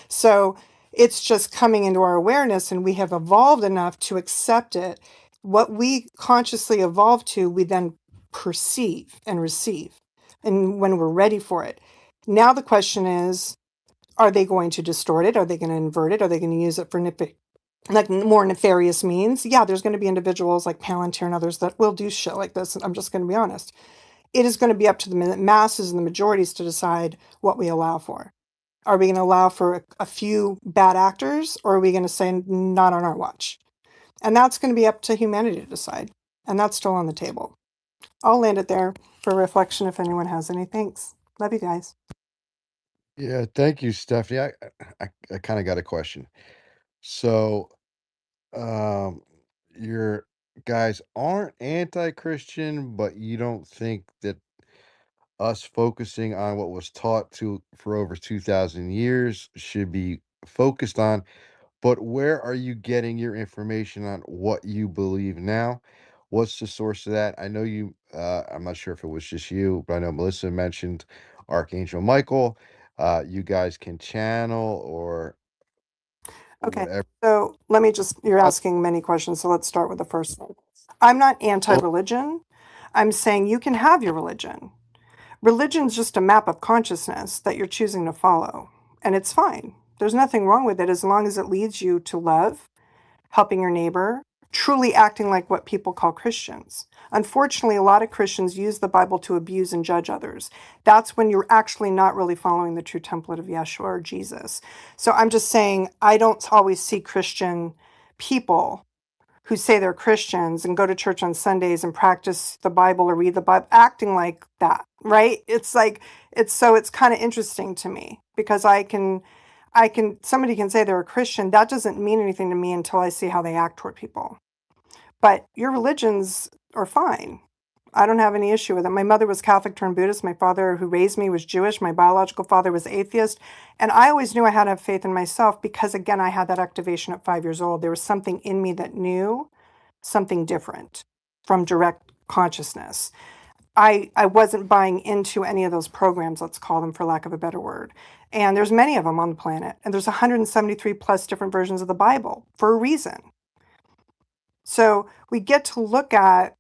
Speaker 10: So it's just coming into our awareness, and we have evolved enough to accept it. What we consciously evolve to, we then perceive and receive. And when we're ready for it. Now the question is, are they going to distort it? Are they going to invert it? Are they going to use it for like more nefarious means? Yeah, there's going to be individuals like Palantir and others that will do shit like this. I'm just going to be honest. It is going to be up to the masses and the majorities to decide what we allow for. Are we going to allow for a few bad actors, or are we going to say not on our watch? And that's going to be up to humanity to decide. And that's still on the table. I'll land it there for reflection if anyone has any. Thanks. Love you guys.
Speaker 2: Yeah, thank you, Stephanie. I kind of got a question. So, um, your guys aren't anti-Christian, but you don't think that us focusing on what was taught to for over 2,000 years should be focused on. But where are you getting your information on what you believe now? What's the source of that? I know you, I'm not sure if it was just you, but I know Melissa mentioned Archangel Michael. You guys can channel or
Speaker 10: Okay.
Speaker 2: whatever.
Speaker 10: So let me just, you're asking many questions. So let's start with the first one. I'm not anti
Speaker 2: Oh,
Speaker 10: religion. I'm saying you can have your religion. Religion's just a map of consciousness that you're choosing to follow, and it's fine. There's nothing wrong with it as long as it leads you to love, helping your neighbor, truly acting like what people call Christians. Unfortunately, a lot of Christians use the Bible to abuse and judge others. That's when you're actually not really following the true template of Yeshua or Jesus. So I'm just saying, I don't always see Christian people who say they're Christians and go to church on Sundays and practice the Bible or read the Bible acting like that, right? It's like it's kind of interesting to me because somebody can say they're a Christian. That doesn't mean anything to me until I see how they act toward people. But your religions are fine. I don't have any issue with it. My mother was Catholic turned Buddhist. My father, who raised me, was Jewish. My biological father was atheist. And I always knew I had to have faith in myself because, again, I had that activation at 5 years old. There was something in me that knew something different from direct consciousness. I wasn't buying into any of those programs, let's call them for lack of a better word. And there's many of them on the planet. And there's 173 plus different versions of the Bible for a reason. So we get to look at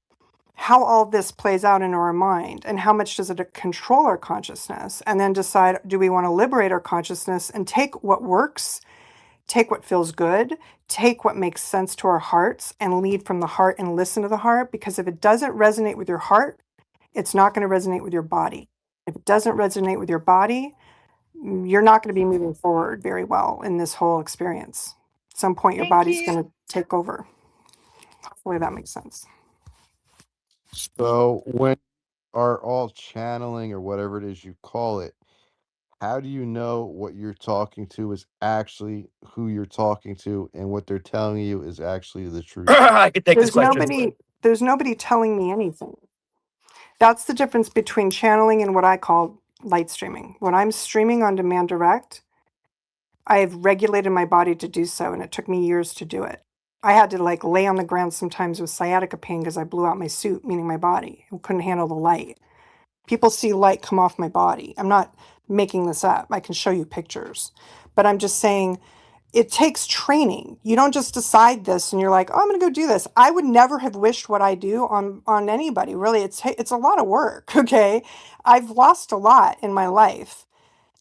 Speaker 10: how all this plays out in our mind and how much does it control our consciousness, and then decide, do we want to liberate our consciousness and take what works, take what feels good, take what makes sense to our hearts and lead from the heart and listen to the heart? Because if it doesn't resonate with your heart, it's not going to resonate with your body. If it doesn't resonate with your body, you're not going to be moving forward very well in this whole experience. At some point, your
Speaker 8: Thank
Speaker 10: body's
Speaker 8: you.
Speaker 10: going to take over. Hopefully that makes sense.
Speaker 2: so when are all channeling or whatever it is you call it, how do you know what you're talking to is actually who you're talking to and what they're telling you is actually the truth?
Speaker 11: I could take this
Speaker 10: There's
Speaker 11: question.
Speaker 10: nobody telling me anything. That's the difference between channeling and what I call light streaming. When I'm streaming on demand direct, I have regulated my body to do so, and it took me years to do it. I had to like lay on the ground sometimes with sciatica pain because I blew out my suit, meaning my body. I couldn't handle the light. People see light come off my body. I'm not making this up. I can show you pictures. But I'm just saying it takes training. You don't just decide this and you're like, oh, I'm going to go do this. I would never have wished what I do on anybody. Really, it's a lot of work, okay? I've lost a lot in my life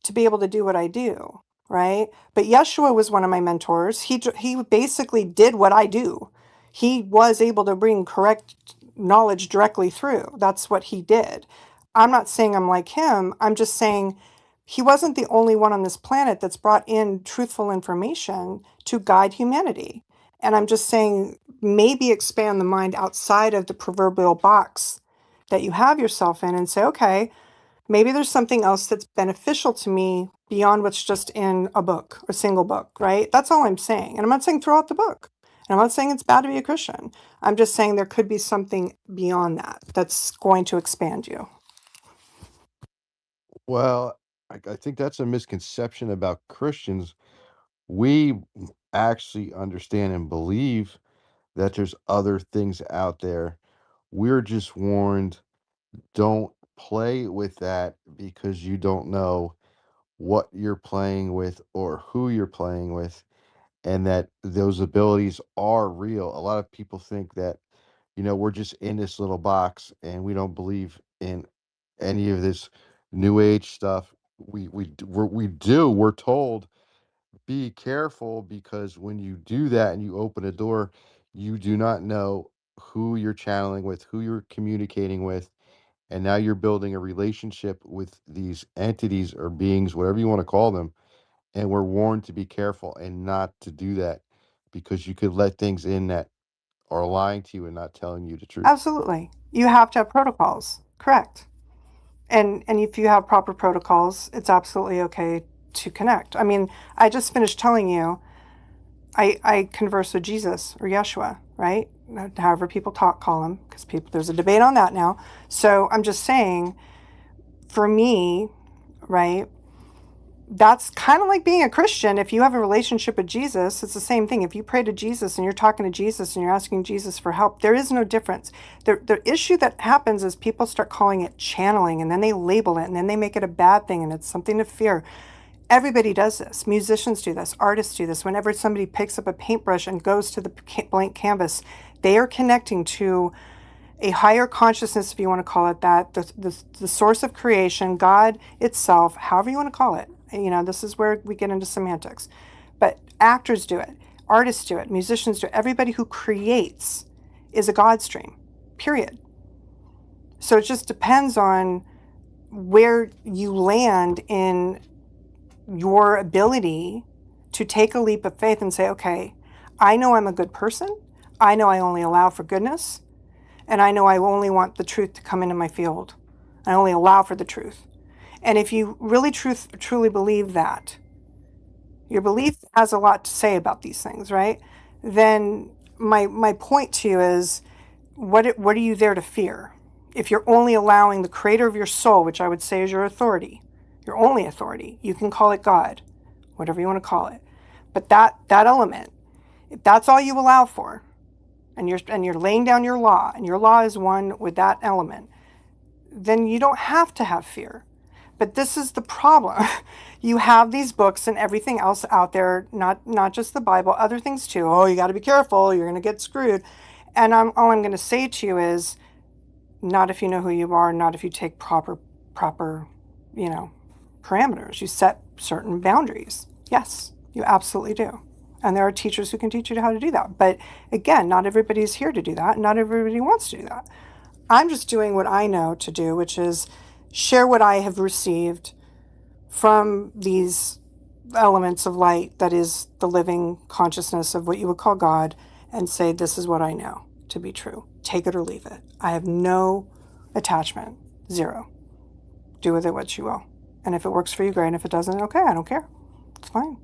Speaker 10: to be able to do what I do, right? But Yeshua was one of my mentors. He basically did what I do. He was able to bring correct knowledge directly through. That's what he did. I'm not saying I'm like him. I'm just saying he wasn't the only one on this planet that's brought in truthful information to guide humanity. And I'm just saying maybe expand the mind outside of the proverbial box that you have yourself in and say, okay, maybe there's something else that's beneficial to me beyond what's just in a book, a single book, right? That's all I'm saying. And I'm not saying throw out the book. And I'm not saying it's bad to be a Christian. I'm just saying there could be something beyond that that's going to expand you.
Speaker 2: Well, I think that's a misconception about Christians. We actually understand and believe that there's other things out there. We're just warned, don't play with that because you don't know what you're playing with or who you're playing with, and that those abilities are real. A lot of people think that, we're just in this little box and we don't believe in any of this new age stuff. We do. We're told, be careful, because when you do that and you open a door, you do not know who you're channeling with, who you're communicating with, and now you're building a relationship with these entities or beings, whatever you want to call them. And we're warned to be careful and not to do that, because you could let things in that are lying to you and not telling you the truth.
Speaker 10: Absolutely. You have to have protocols. Correct. And if you have proper protocols, it's absolutely okay to connect. I mean, I just finished telling you I converse with Jesus or Yeshua, right? However people call him, because there's a debate on that now. So I'm just saying, for me, right, that's kind of like being a Christian. If you have a relationship with Jesus, it's the same thing. If you pray to Jesus and you're talking to Jesus and you're asking Jesus for help, there is no difference. The issue that happens is people start calling it channeling, and then they label it, and then they make it a bad thing, and it's something to fear. Everybody does this. Musicians do this. Artists do this. Whenever somebody picks up a paintbrush and goes to the blank canvas, they are connecting to a higher consciousness, if you want to call it that, the source of creation, God itself, however you want to call it. This is where we get into semantics. But actors do it, artists do it, musicians do it. Everybody who creates is a God stream, period. So it just depends on where you land in your ability to take a leap of faith and say, okay, I know I'm a good person. I know I only allow for goodness. And I know I only want the truth to come into my field. I only allow for the truth. And if you really truly believe that, your belief has a lot to say about these things, right? Then my point to you is, what are you there to fear? If you're only allowing the creator of your soul, which I would say is your authority, your only authority, you can call it God, whatever you want to call it. But that element, if that's all you allow for, and you're laying down your law, and your law is one with that element, then you don't have to have fear. But this is the problem. You have these books and everything else out there, not just the Bible, other things too. Oh, you got to be careful, you're going to get screwed. And all I'm going to say to you is, not if you know who you are, not if you take proper, parameters. You set certain boundaries. Yes, you absolutely do. And there are teachers who can teach you how to do that. But again, not everybody's here to do that. Not everybody wants to do that. I'm just doing what I know to do, which is share what I have received from these elements of light, that is the living consciousness of what you would call God, and say, this is what I know to be true. Take it or leave it. I have no attachment. Zero. Do with it what you will. And if it works for you, great. And if it doesn't, okay, I don't care. It's fine.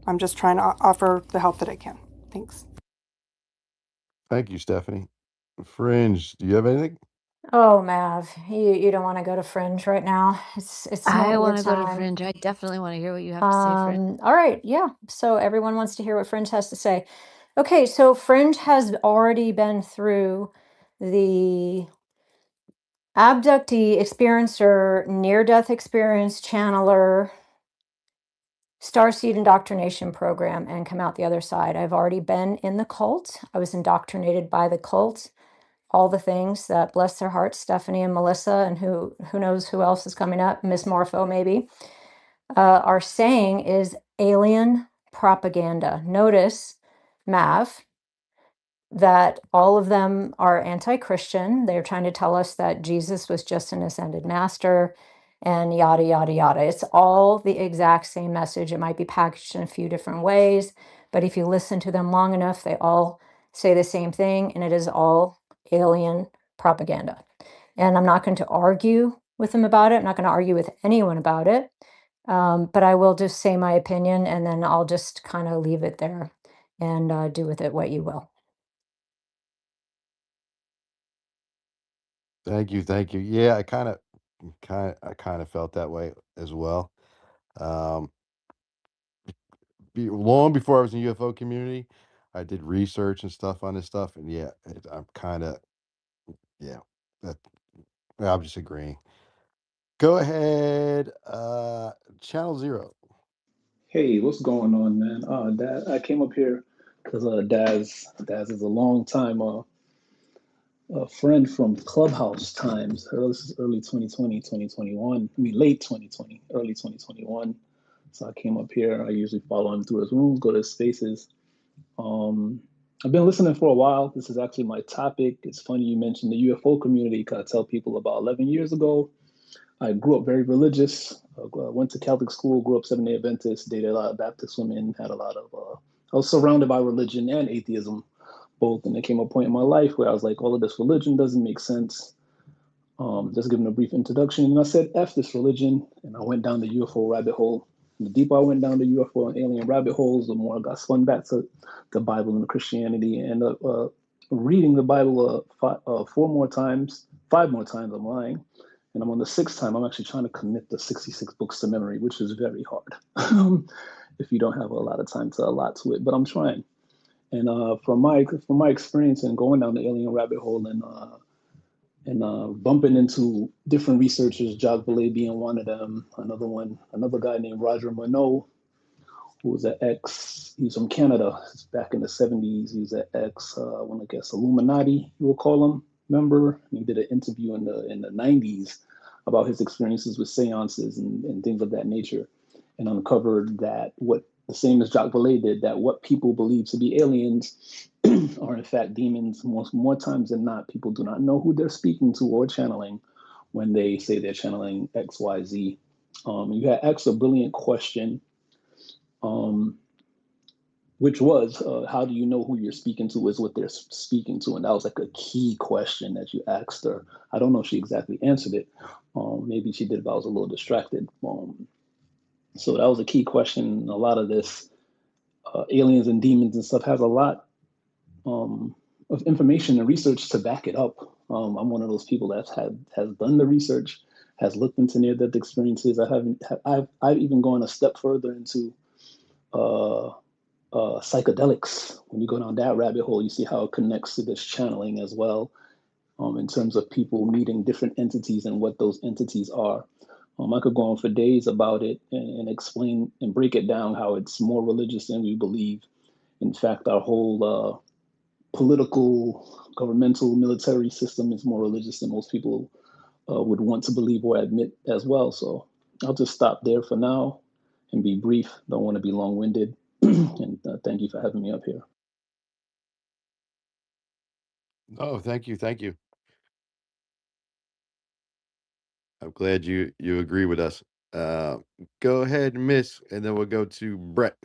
Speaker 10: I'm just trying to offer the help that I can. Thanks.
Speaker 2: Thank you, Stephanie. Fringe, do you have anything?
Speaker 4: Oh, Mav, you don't want to go to Fringe right now. It's
Speaker 11: I
Speaker 4: not your
Speaker 11: want to go to
Speaker 4: time.
Speaker 11: Fringe. I definitely want to hear what you have to say, Fringe.
Speaker 4: All right, yeah. So everyone wants to hear what Fringe has to say. Okay, so Fringe has already been through the abductee, experiencer, near-death experience, channeler, starseed indoctrination program, and come out the other side. I've already been in the cult. I was indoctrinated by the cult. All the things that, bless their hearts, Stephanie and Melissa, and who knows who else is coming up, Miss Morpho maybe, are saying is alien propaganda. Notice, Mav, that all of them are anti-Christian. They're trying to tell us that Jesus was just an ascended master and yada, yada, yada. It's all the exact same message. It might be packaged in a few different ways, but if you listen to them long enough, they all say the same thing, and it is all alien propaganda. And I'm not going to argue with them about it. I'm not going to argue with anyone about it. But I will just say my opinion, and then I'll just kind of leave it there and do with it what you will.
Speaker 2: Thank you. Yeah, I kind of I kind of felt that way as well. Um, long before I was in the UFO community, I did research and stuff on this stuff, and yeah, I'm kind of yeah. That I'm just agreeing. Go ahead, Channel Zero.
Speaker 12: Hey, what's going on, man? Dad, I came up here because Daz is a long time a friend from Clubhouse times. This is early 2020, 2021. I mean, late 2020, early 2021. So I came up here. I usually follow him through his rooms, go to his spaces. Um, I've been listening for a while. This is actually my topic. It's funny you mentioned the UFO community because I tell people about 11 years ago, I grew up very religious. Went to Catholic school, grew up Seventh-day Adventist, dated a lot of Baptist women, had a lot of, I was surrounded by religion and atheism both. And there came a point in my life where I was like, all of this religion doesn't make sense. Just giving a brief introduction. And I said, F this religion. And I went down the UFO rabbit hole. And the deeper I went down the UFO and alien rabbit holes, the more I got spun back to the Bible and Christianity. And reading the Bible five more times, I'm lying. And I'm on the sixth time. I'm actually trying to commit the 66 books to memory, which is very hard if you don't have a lot of time to allot to it. But I'm trying. And from my experience in going down the alien rabbit hole and bumping into different researchers, Jacques Vallée being one of them, another guy named Roger Monod, who was he was from Canada back in the 70s. He was an I want to guess, Illuminati, you will call him, member. He did an interview in the 90s about his experiences with seances and things of that nature, and uncovered that what the same as Jacques Vallée did, that what people believe to be aliens are in fact demons. More times than not, people do not know who they're speaking to or channeling when they say they're channeling XYZ. You had asked a brilliant question, which was, how do you know who you're speaking to is what they're speaking to? And that was like a key question that you asked her. I don't know if she exactly answered it. Maybe she did, but I was a little distracted. So that was a key question. A lot of this aliens and demons and stuff has a lot of information and research to back it up. I'm one of those people that has done the research, has looked into near-death experiences. I've even gone a step further into psychedelics. When you go down that rabbit hole, you see how it connects to this channeling as well, in terms of people meeting different entities and what those entities are. I could go on for days about it and explain and break it down how it's more religious than we believe. In fact, our whole political, governmental, military system is more religious than most people would want to believe or admit as well. So I'll just stop there for now and be brief. Don't want to be long-winded. And thank you for having me up here.
Speaker 2: Oh, thank you, thank you. I'm glad you agree with us. Uh, Go ahead, Miss, and then we'll go to Brett.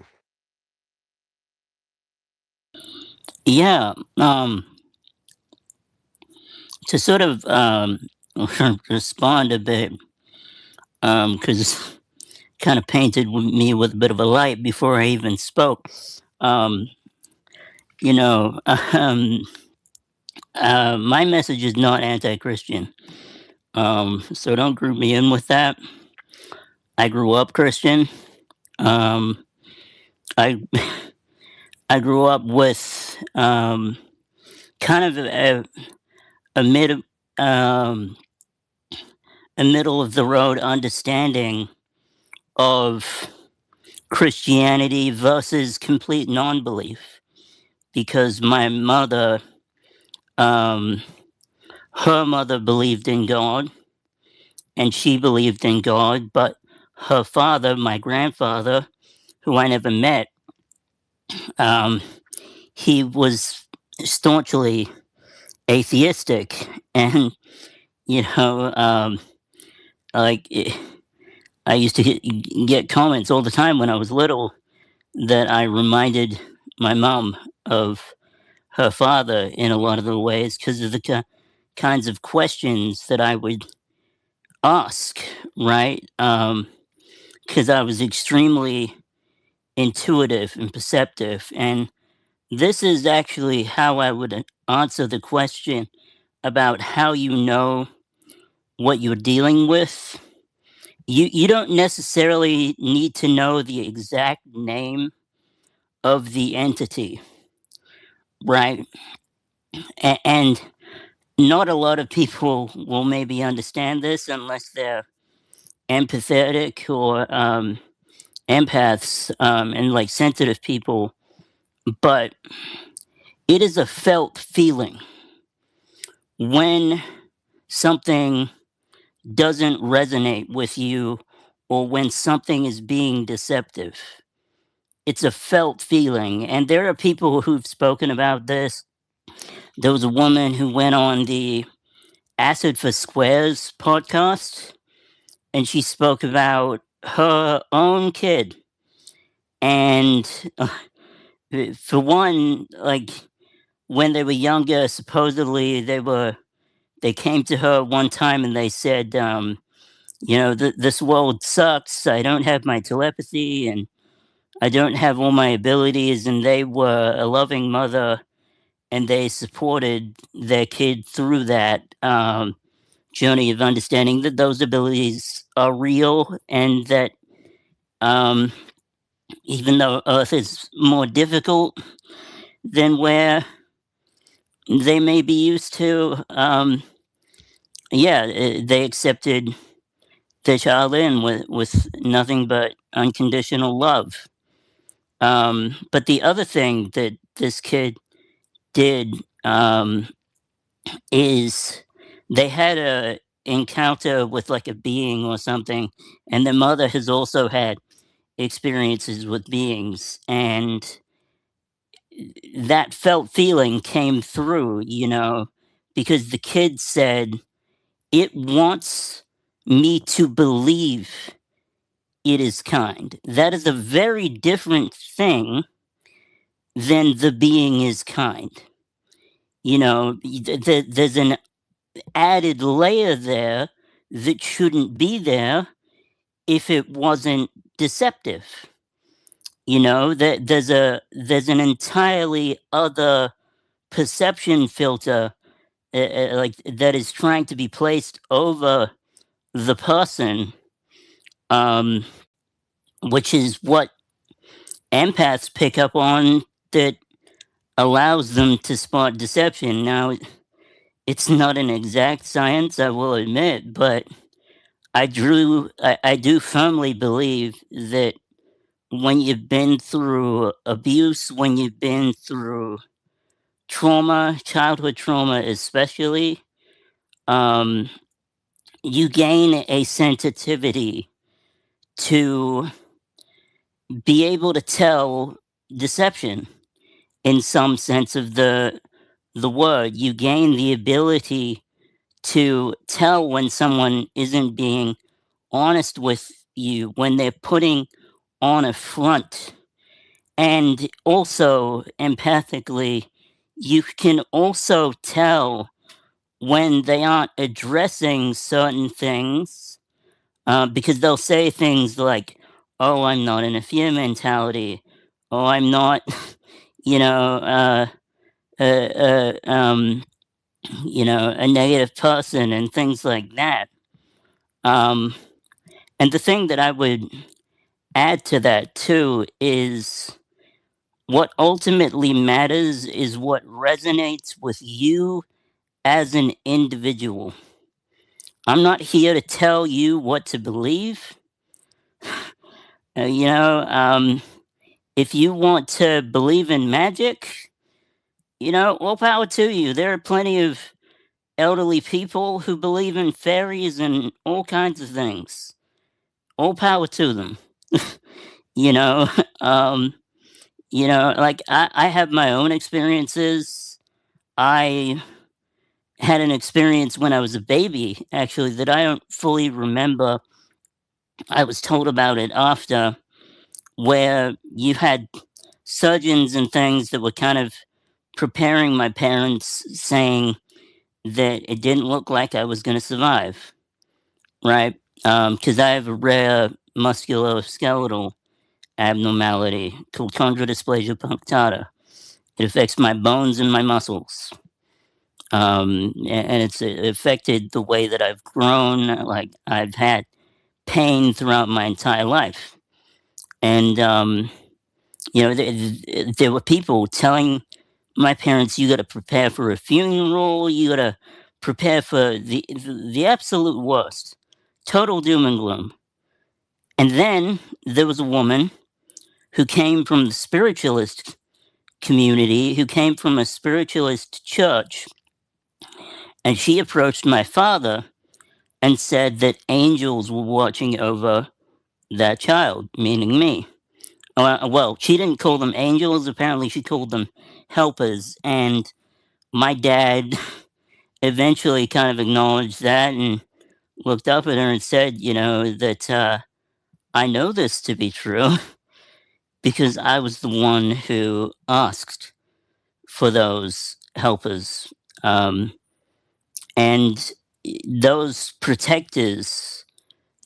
Speaker 13: Yeah, to sort of respond a bit, because kind of painted me with a bit of a light before I even spoke. Um, you know, my message is not anti-Christian, so don't group me in with that. I grew up Christian. I I grew up with kind of a mid um, a middle of the road understanding of Christianity versus complete non-belief, because my mother, um, her mother believed in God, and she believed in God, but her father, my grandfather, who I never met, um, he was staunchly atheistic, and you know, like I used to get comments all the time when I was little that I reminded my mom of her father in a lot of the ways because of the kinds of questions that I would ask, right? Because I was extremely intuitive and perceptive. And this is actually how I would answer the question about how you know what you're dealing with. You don't necessarily need to know the exact name of the entity, right? And not a lot of people will maybe understand this unless they're empathetic or empaths and like sensitive people, but it is a felt feeling when something doesn't resonate with you or when something is being deceptive. It's a felt feeling. And there are people who've spoken about this. There was a woman who went on the Acid for Squares podcast, and she spoke about her own kid. And for one, like when they were younger, supposedly they came to her one time and they said, this world sucks. I don't have my telepathy and I don't have all my abilities. And they were a loving mother and they supported their kid through that journey of understanding that those abilities are real and that even though Earth is more difficult than where they may be used to, they accepted their child in with nothing but unconditional love. But the other thing that this kid did is they had a encounter with like a being or something, and the mother has also had experiences with beings, and that felt feeling came through, because the kid said it wants me to believe it is kind. That is a very different thing than the being is kind. There's an added layer there that shouldn't be there if it wasn't deceptive. There's an entirely other perception filter like that is trying to be placed over the person, which is what empaths pick up on, that allows them to spot deception. Now, it's not an exact science, I will admit, but I do firmly believe that when you've been through abuse, when you've been through trauma, childhood trauma especially, you gain a sensitivity to be able to tell deception in some sense of the word. You gain the ability to tell when someone isn't being honest with you, when they're putting on a front. And also, empathically, you can also tell when they aren't addressing certain things, because they'll say things like, "Oh, I'm not in a fear mentality," "Oh, I'm not," you know, uh, uh, um, a negative person, and things like that. Um, and the thing that I would add to that too is what ultimately matters is what resonates with you as an individual. I'm not here to tell you what to believe. Uh, you know, um, if you want to believe in magic, all power to you. There are plenty of elderly people who believe in fairies and all kinds of things. All power to them. you know, um, like I have my own experiences. I had an experience when I was a baby, actually, that I don't fully remember. I was told about it after, where you had surgeons and things that were kind of preparing my parents, saying that it didn't look like I was going to survive, right? Because I have a rare musculoskeletal abnormality called chondrodysplasia punctata. It affects my bones and my muscles. and it's affected the way that I've grown. Like I've had pain throughout my entire life, and there were people telling my parents, "You got to prepare for a funeral. You got to prepare for the absolute worst, total doom and gloom." And then there was a woman who came from the spiritualist community, who came from a spiritualist church, and she approached my father and said that angels were watching over that child, meaning me. Well, she didn't call them angels. Apparently, she called them helpers. And my dad eventually kind of acknowledged that and looked up at her and said, that I know this to be true because I was the one who asked for those helpers. And those protectors,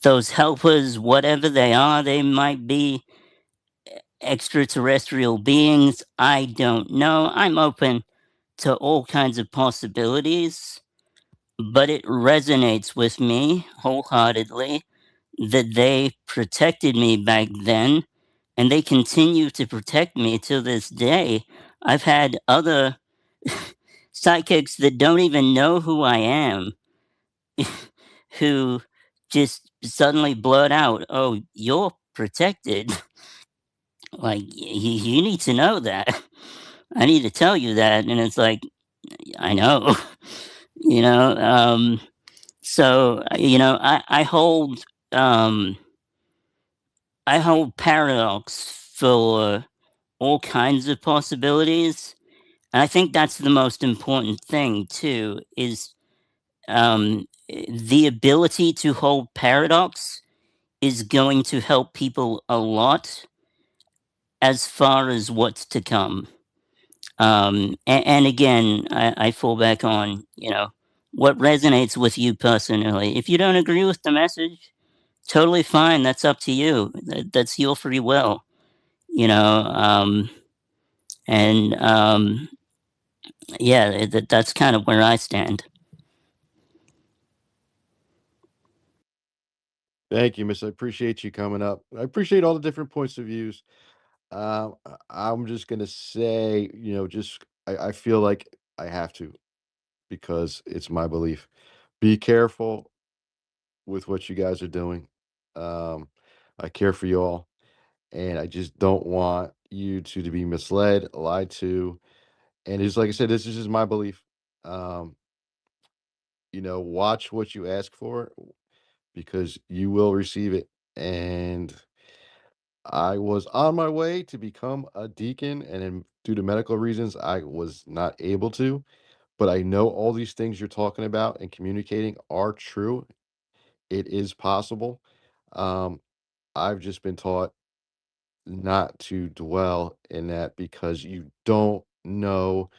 Speaker 13: those helpers, whatever they are, they might be extraterrestrial beings. I don't know. I'm open to all kinds of possibilities, but it resonates with me wholeheartedly that they protected me back then and they continue to protect me to this day. I've had other psychics that don't even know who I am who just suddenly blurt out, "Oh, you're protected." Like, you need to know that. I need to tell you that. And it's like, I know, you know. So, I hold paradox for all kinds of possibilities. And I think that's the most important thing, too, is the ability to hold paradox is going to help people a lot as far as what's to come. And again, I fall back on, what resonates with you personally. If you don't agree with the message, totally fine. That's up to you. That's your free will, you know. And yeah, that's kind of where I stand.
Speaker 2: Thank you, Miss. I appreciate you coming up. I appreciate all the different points of views. I'm just gonna say, I feel like I have to because it's my belief. Be careful with what you guys are doing. Um, I care for you all, and I just don't want you to be misled, lied to. And it's like I said, this is just my belief. Um, watch what you ask for because you will receive it. And I was on my way to become a deacon, and then due to medical reasons, I was not able to. But I know all these things you're talking about and communicating are true. It is possible. Um, I've just been taught not to dwell in that because you don't know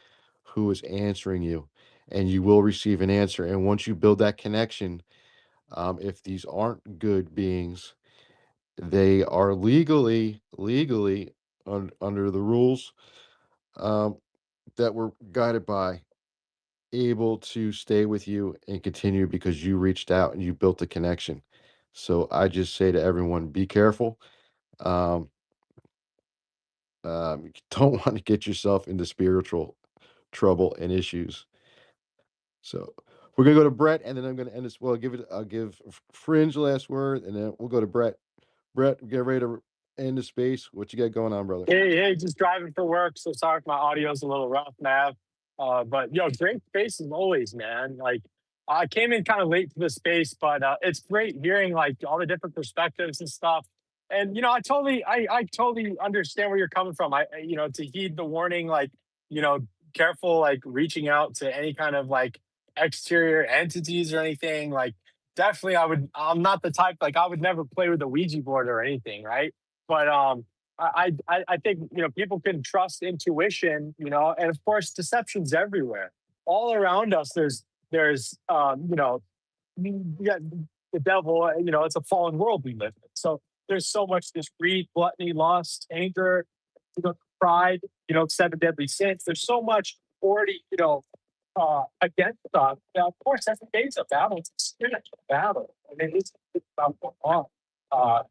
Speaker 2: who is answering you, and you will receive an answer. And once you build that connection, if these aren't good beings, they are legally under the rules um, that we're guided by, able to stay with you and continue because you reached out and you built a connection. So I just say to everyone, be careful. Um, you don't want to get yourself into spiritual trouble and issues. So we're gonna go to Brett, and then I'm gonna end this. Well, I'll give Fringe the last word, and then we'll go to Brett. Brett, get ready to end the space. What you got going on, brother?
Speaker 14: Hey, just driving for work. So sorry if my audio's a little rough, Mav. But great space as always, man. Like I came in kind of late to the space, but it's great hearing like all the different perspectives and stuff. And I totally understand where you're coming from. To heed the warning, like careful, like reaching out to any kind of like exterior entities or anything. Like definitely, I'm not the type like I would never play with a Ouija board or anything, right? But I think people can trust intuition, and of course deception's everywhere, all around us. Yeah, the devil. It's a fallen world we live in. So there's so much this greed, gluttony, lust, anger, pride. Seven deadly sins. There's so much already against us. Now, of course, that's the case of battle. It's a spiritual battle. I mean, it's about going on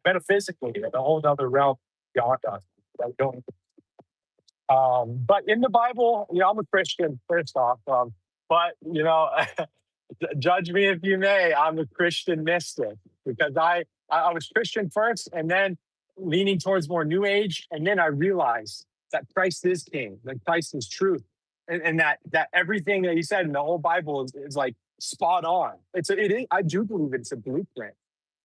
Speaker 14: metaphysically in a whole other realm beyond us. That we don't but in the Bible, I'm a Christian, first off. But, judge me if you may, I'm a Christian mystic because I was Christian first and then leaning towards more New Age. And then I realized that Christ is king, that Christ is truth. And that everything that he said in the whole Bible is like spot on. I do believe it's a blueprint.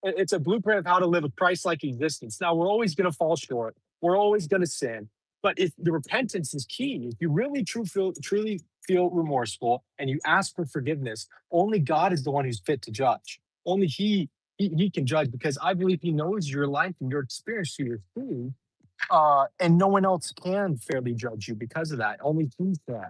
Speaker 14: It's a blueprint of how to live a Christ-like existence. Now, we're always going to fall short. We're always going to sin. But if the repentance is key, if you really truly feel remorseful and you ask for forgiveness, only God is the one who's fit to judge. Only he can judge because I believe he knows your life and your experience through your food. And no one else can fairly judge you because of that. Only he can.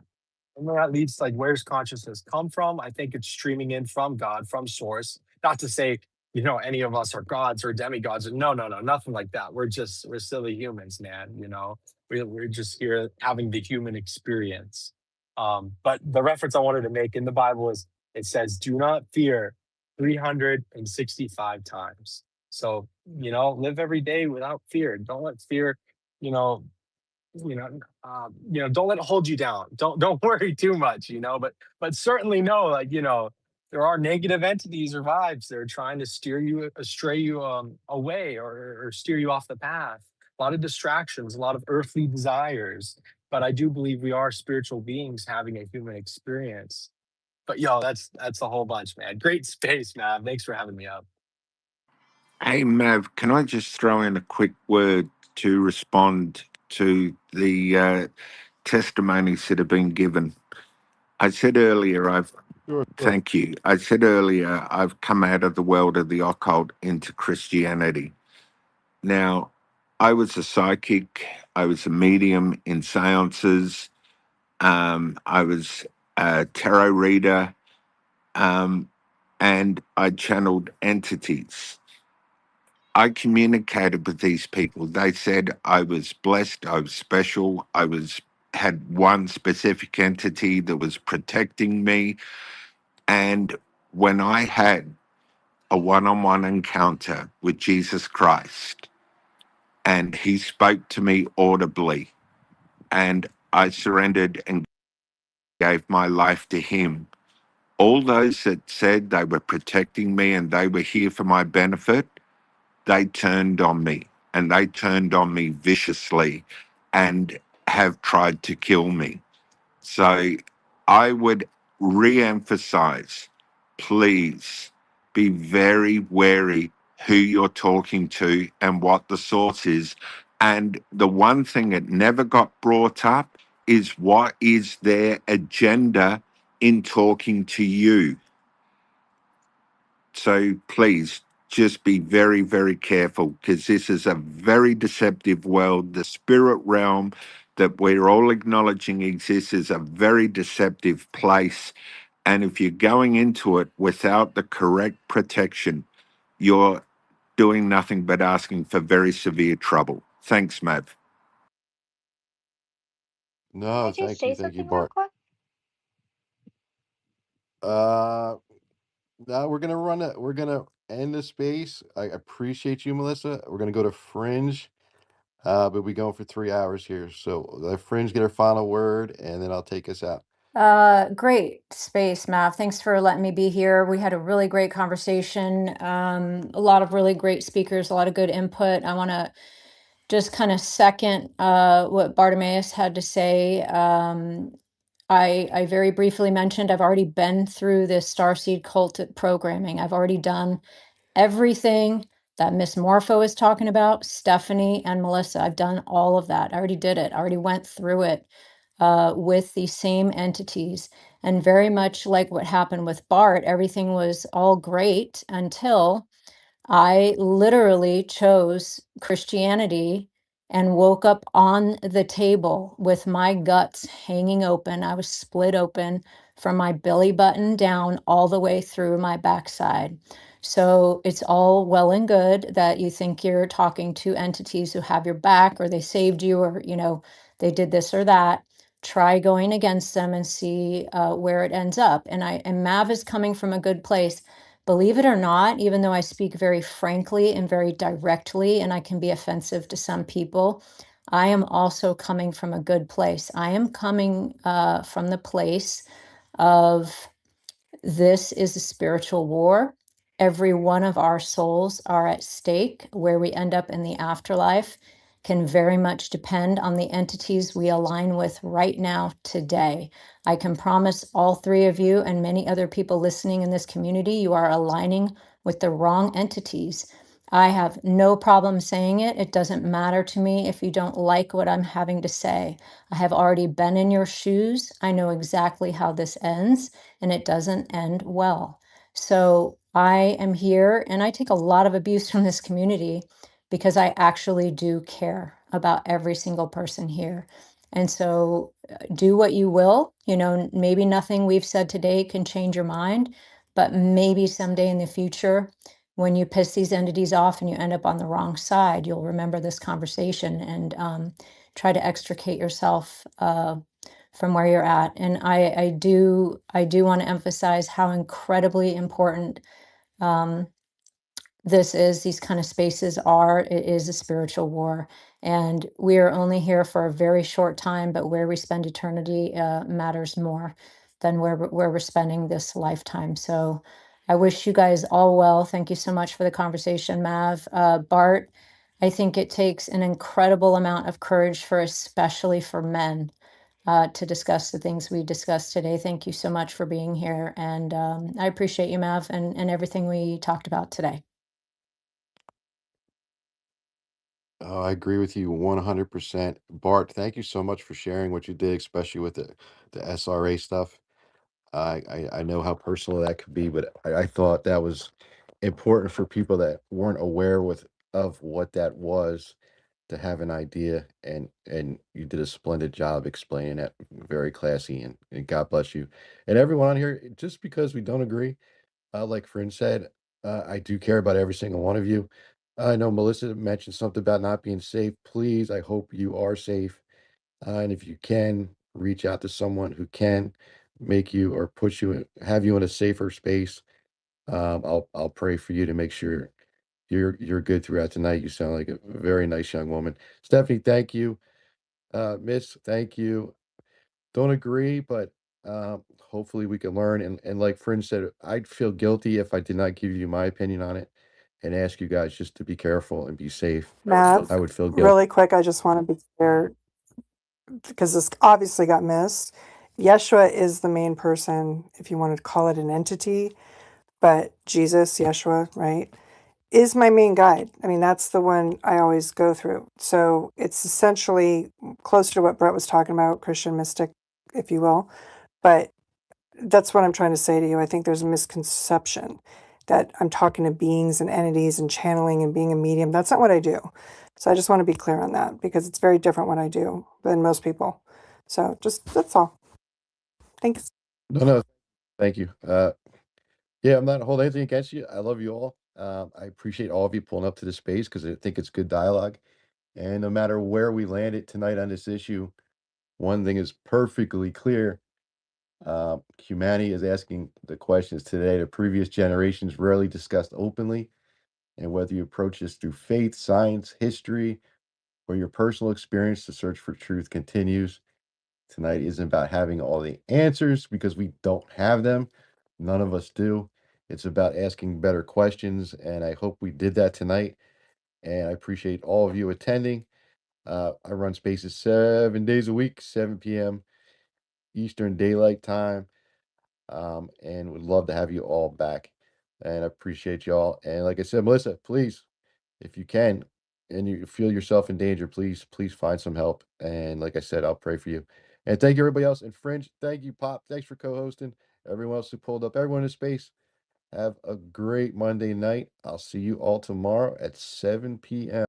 Speaker 14: And that leads like where's consciousness come from? I think it's streaming in from God, from source. Not to say, any of us are gods or demigods. No, nothing like that. We're silly humans, man. We're just here having the human experience. But the reference I wanted to make in the Bible is it says, do not fear 365 times. So, live every day without fear. Don't let fear, you know, don't let it hold you down. Don't worry too much, but certainly know, like, there are negative entities or vibes that are trying to stray you away or steer you off the path. A lot of distractions, a lot of earthly desires. But I do believe we are spiritual beings having a human experience. But that's a whole bunch, man. Great space, man. Thanks for having me up.
Speaker 3: Hey, Mav, can I just throw in a quick word to respond to the testimonies that have been given? I said earlier,
Speaker 2: Sure.
Speaker 3: thank you. I said earlier, I've come out of the world of the occult into Christianity. Now, I was a psychic, I was a medium in seances, I was a tarot reader, and I channeled entities. I communicated with these people. They said I was blessed, I was special, had one specific entity that was protecting me. And when I had a one-on-one encounter with Jesus Christ, and he spoke to me audibly, and I surrendered and gave my life to him, all those that said they were protecting me and they were here for my benefit, they turned on me, and they turned on me viciously and have tried to kill me. So I would re-emphasize, please be very wary who you're talking to and what the source is. And the one thing that never got brought up is what is their agenda in talking to you. So please just be very, very careful because this is a very deceptive world. The spirit realm that we're all acknowledging exists is a very deceptive place. And if you're going into it without the correct protection, you're doing nothing but asking for very severe trouble. Thanks, Mav.
Speaker 8: Can I
Speaker 2: No,
Speaker 8: just
Speaker 2: thank you.
Speaker 8: say
Speaker 2: Thank you,
Speaker 8: something real
Speaker 2: Bart.
Speaker 8: quick?
Speaker 2: Uh, Now we're gonna end the space. I appreciate you, Melissa. We're gonna go to Fringe, but we going for 3 hours here. So let Fringe get her final word, and then I'll take us out.
Speaker 4: Great space, Mav. Thanks for letting me be here. We had a really great conversation. A lot of really great speakers, a lot of good input. I want to just kind of second what Bartimaeus had to say. I very briefly mentioned I've already been through this Starseed cult programming. I've already done everything that Miss Morpho is talking about, Stephanie and Melissa. I've done all of that. I already did it. I already went through it with these same entities. And very much like what happened with Bart, everything was all great until I literally chose Christianity and woke up on the table with my guts hanging open. I was split open from my belly button down all the way through my backside. So it's all well and good that you think you're talking to entities who have your back or they saved you or, they did this or that. try going against them and see where it ends up. And Mav is coming from a good place. Believe it or not, even though I speak very frankly and very directly, and I can be offensive to some people, I am also coming from a good place. I am coming from the place of this is a spiritual war. Every one of our souls are at stake. Where we end up in the afterlife can very much depend on the entities we align with right now, today. I can promise all three of you and many other people listening in this community, you are aligning with the wrong entities. I have no problem saying it. It doesn't matter to me if you don't like what I'm having to say. I have already been in your shoes. I know exactly how this ends, and it doesn't end well. So I am here, and I take a lot of abuse from this community because I actually do care about every single person here. And so do what you will. You know, maybe nothing we've said today can change your mind, but maybe someday in the future, when you piss these entities off and you end up on the wrong side, you'll remember this conversation and try to extricate yourself from where you're at. And I do want to emphasize how incredibly important these kind of spaces are. It is a spiritual war, and we are only here for a very short time, but where we spend eternity matters more than where we're spending this lifetime. So I wish you guys all well. Thank you so much for the conversation, Mav. Bart, I think it takes an incredible amount of courage especially for men, to discuss the things we discussed today. Thank you so much for being here. And I appreciate you, Mav, and everything we talked about today.
Speaker 2: Oh, I agree with you 100%. Bart, thank you so much for sharing what you did, especially with the SRA stuff. I know how personal that could be, but I thought that was important for people that weren't aware of what that was to have an idea, and you did a splendid job explaining that. Very classy, and God bless you. And everyone on here, just because we don't agree, like Fringe said, I do care about every single one of you. I know Melissa mentioned something about not being safe. Please, I hope you are safe. And if you can, reach out to someone who can make you or put you have you in a safer space. I'll pray for you to make sure you're good throughout the night. You sound like a very nice young woman. Stephanie, thank you. Miss, thank you. Don't agree, but hopefully we can learn. And like Fringe said, I'd feel guilty if I did not give you my opinion on it and ask you guys just to be careful and be safe.
Speaker 10: Matt,
Speaker 2: I would feel guilty.
Speaker 10: really quick, I just want to be clear because this obviously got missed. Yeshua is the main person, if you want to call it an entity, but Jesus, Yeshua, right, is my main guide. I mean, that's the one I always go through. So it's essentially close to what Brett was talking about, Christian mystic, if you will. But that's what I'm trying to say to you. I think there's a misconception that I'm talking to beings and entities and channeling and being a medium. That's not what I do. So I just want to be clear on that because it's very different what I do than most people. So just that's all. Thanks.
Speaker 2: No, thank you. Yeah, I'm not holding anything against you. I love you all. I appreciate all of you pulling up to the space because I think it's good dialogue. And no matter where we landed tonight on this issue, one thing is perfectly clear. Humanity is asking the questions today that previous generations rarely discussed openly. And whether you approach this through faith, science, history, or your personal experience, the search for truth continues. Tonight isn't about having all the answers because we don't have them. None of us do. It's about asking better questions. And I hope we did that tonight. And I appreciate all of you attending. I run spaces 7 days a week, 7 p.m. Eastern Daylight Time. And would love to have you all back. And I appreciate y'all. And like I said, Melissa, please, if you can, and you feel yourself in danger, please find some help. And like I said, I'll pray for you. And thank you, everybody else. And Fringe, thank you, Pop. Thanks for co-hosting. Everyone else who pulled up, everyone in space. Have a great Monday night. I'll see you all tomorrow at 7 p.m.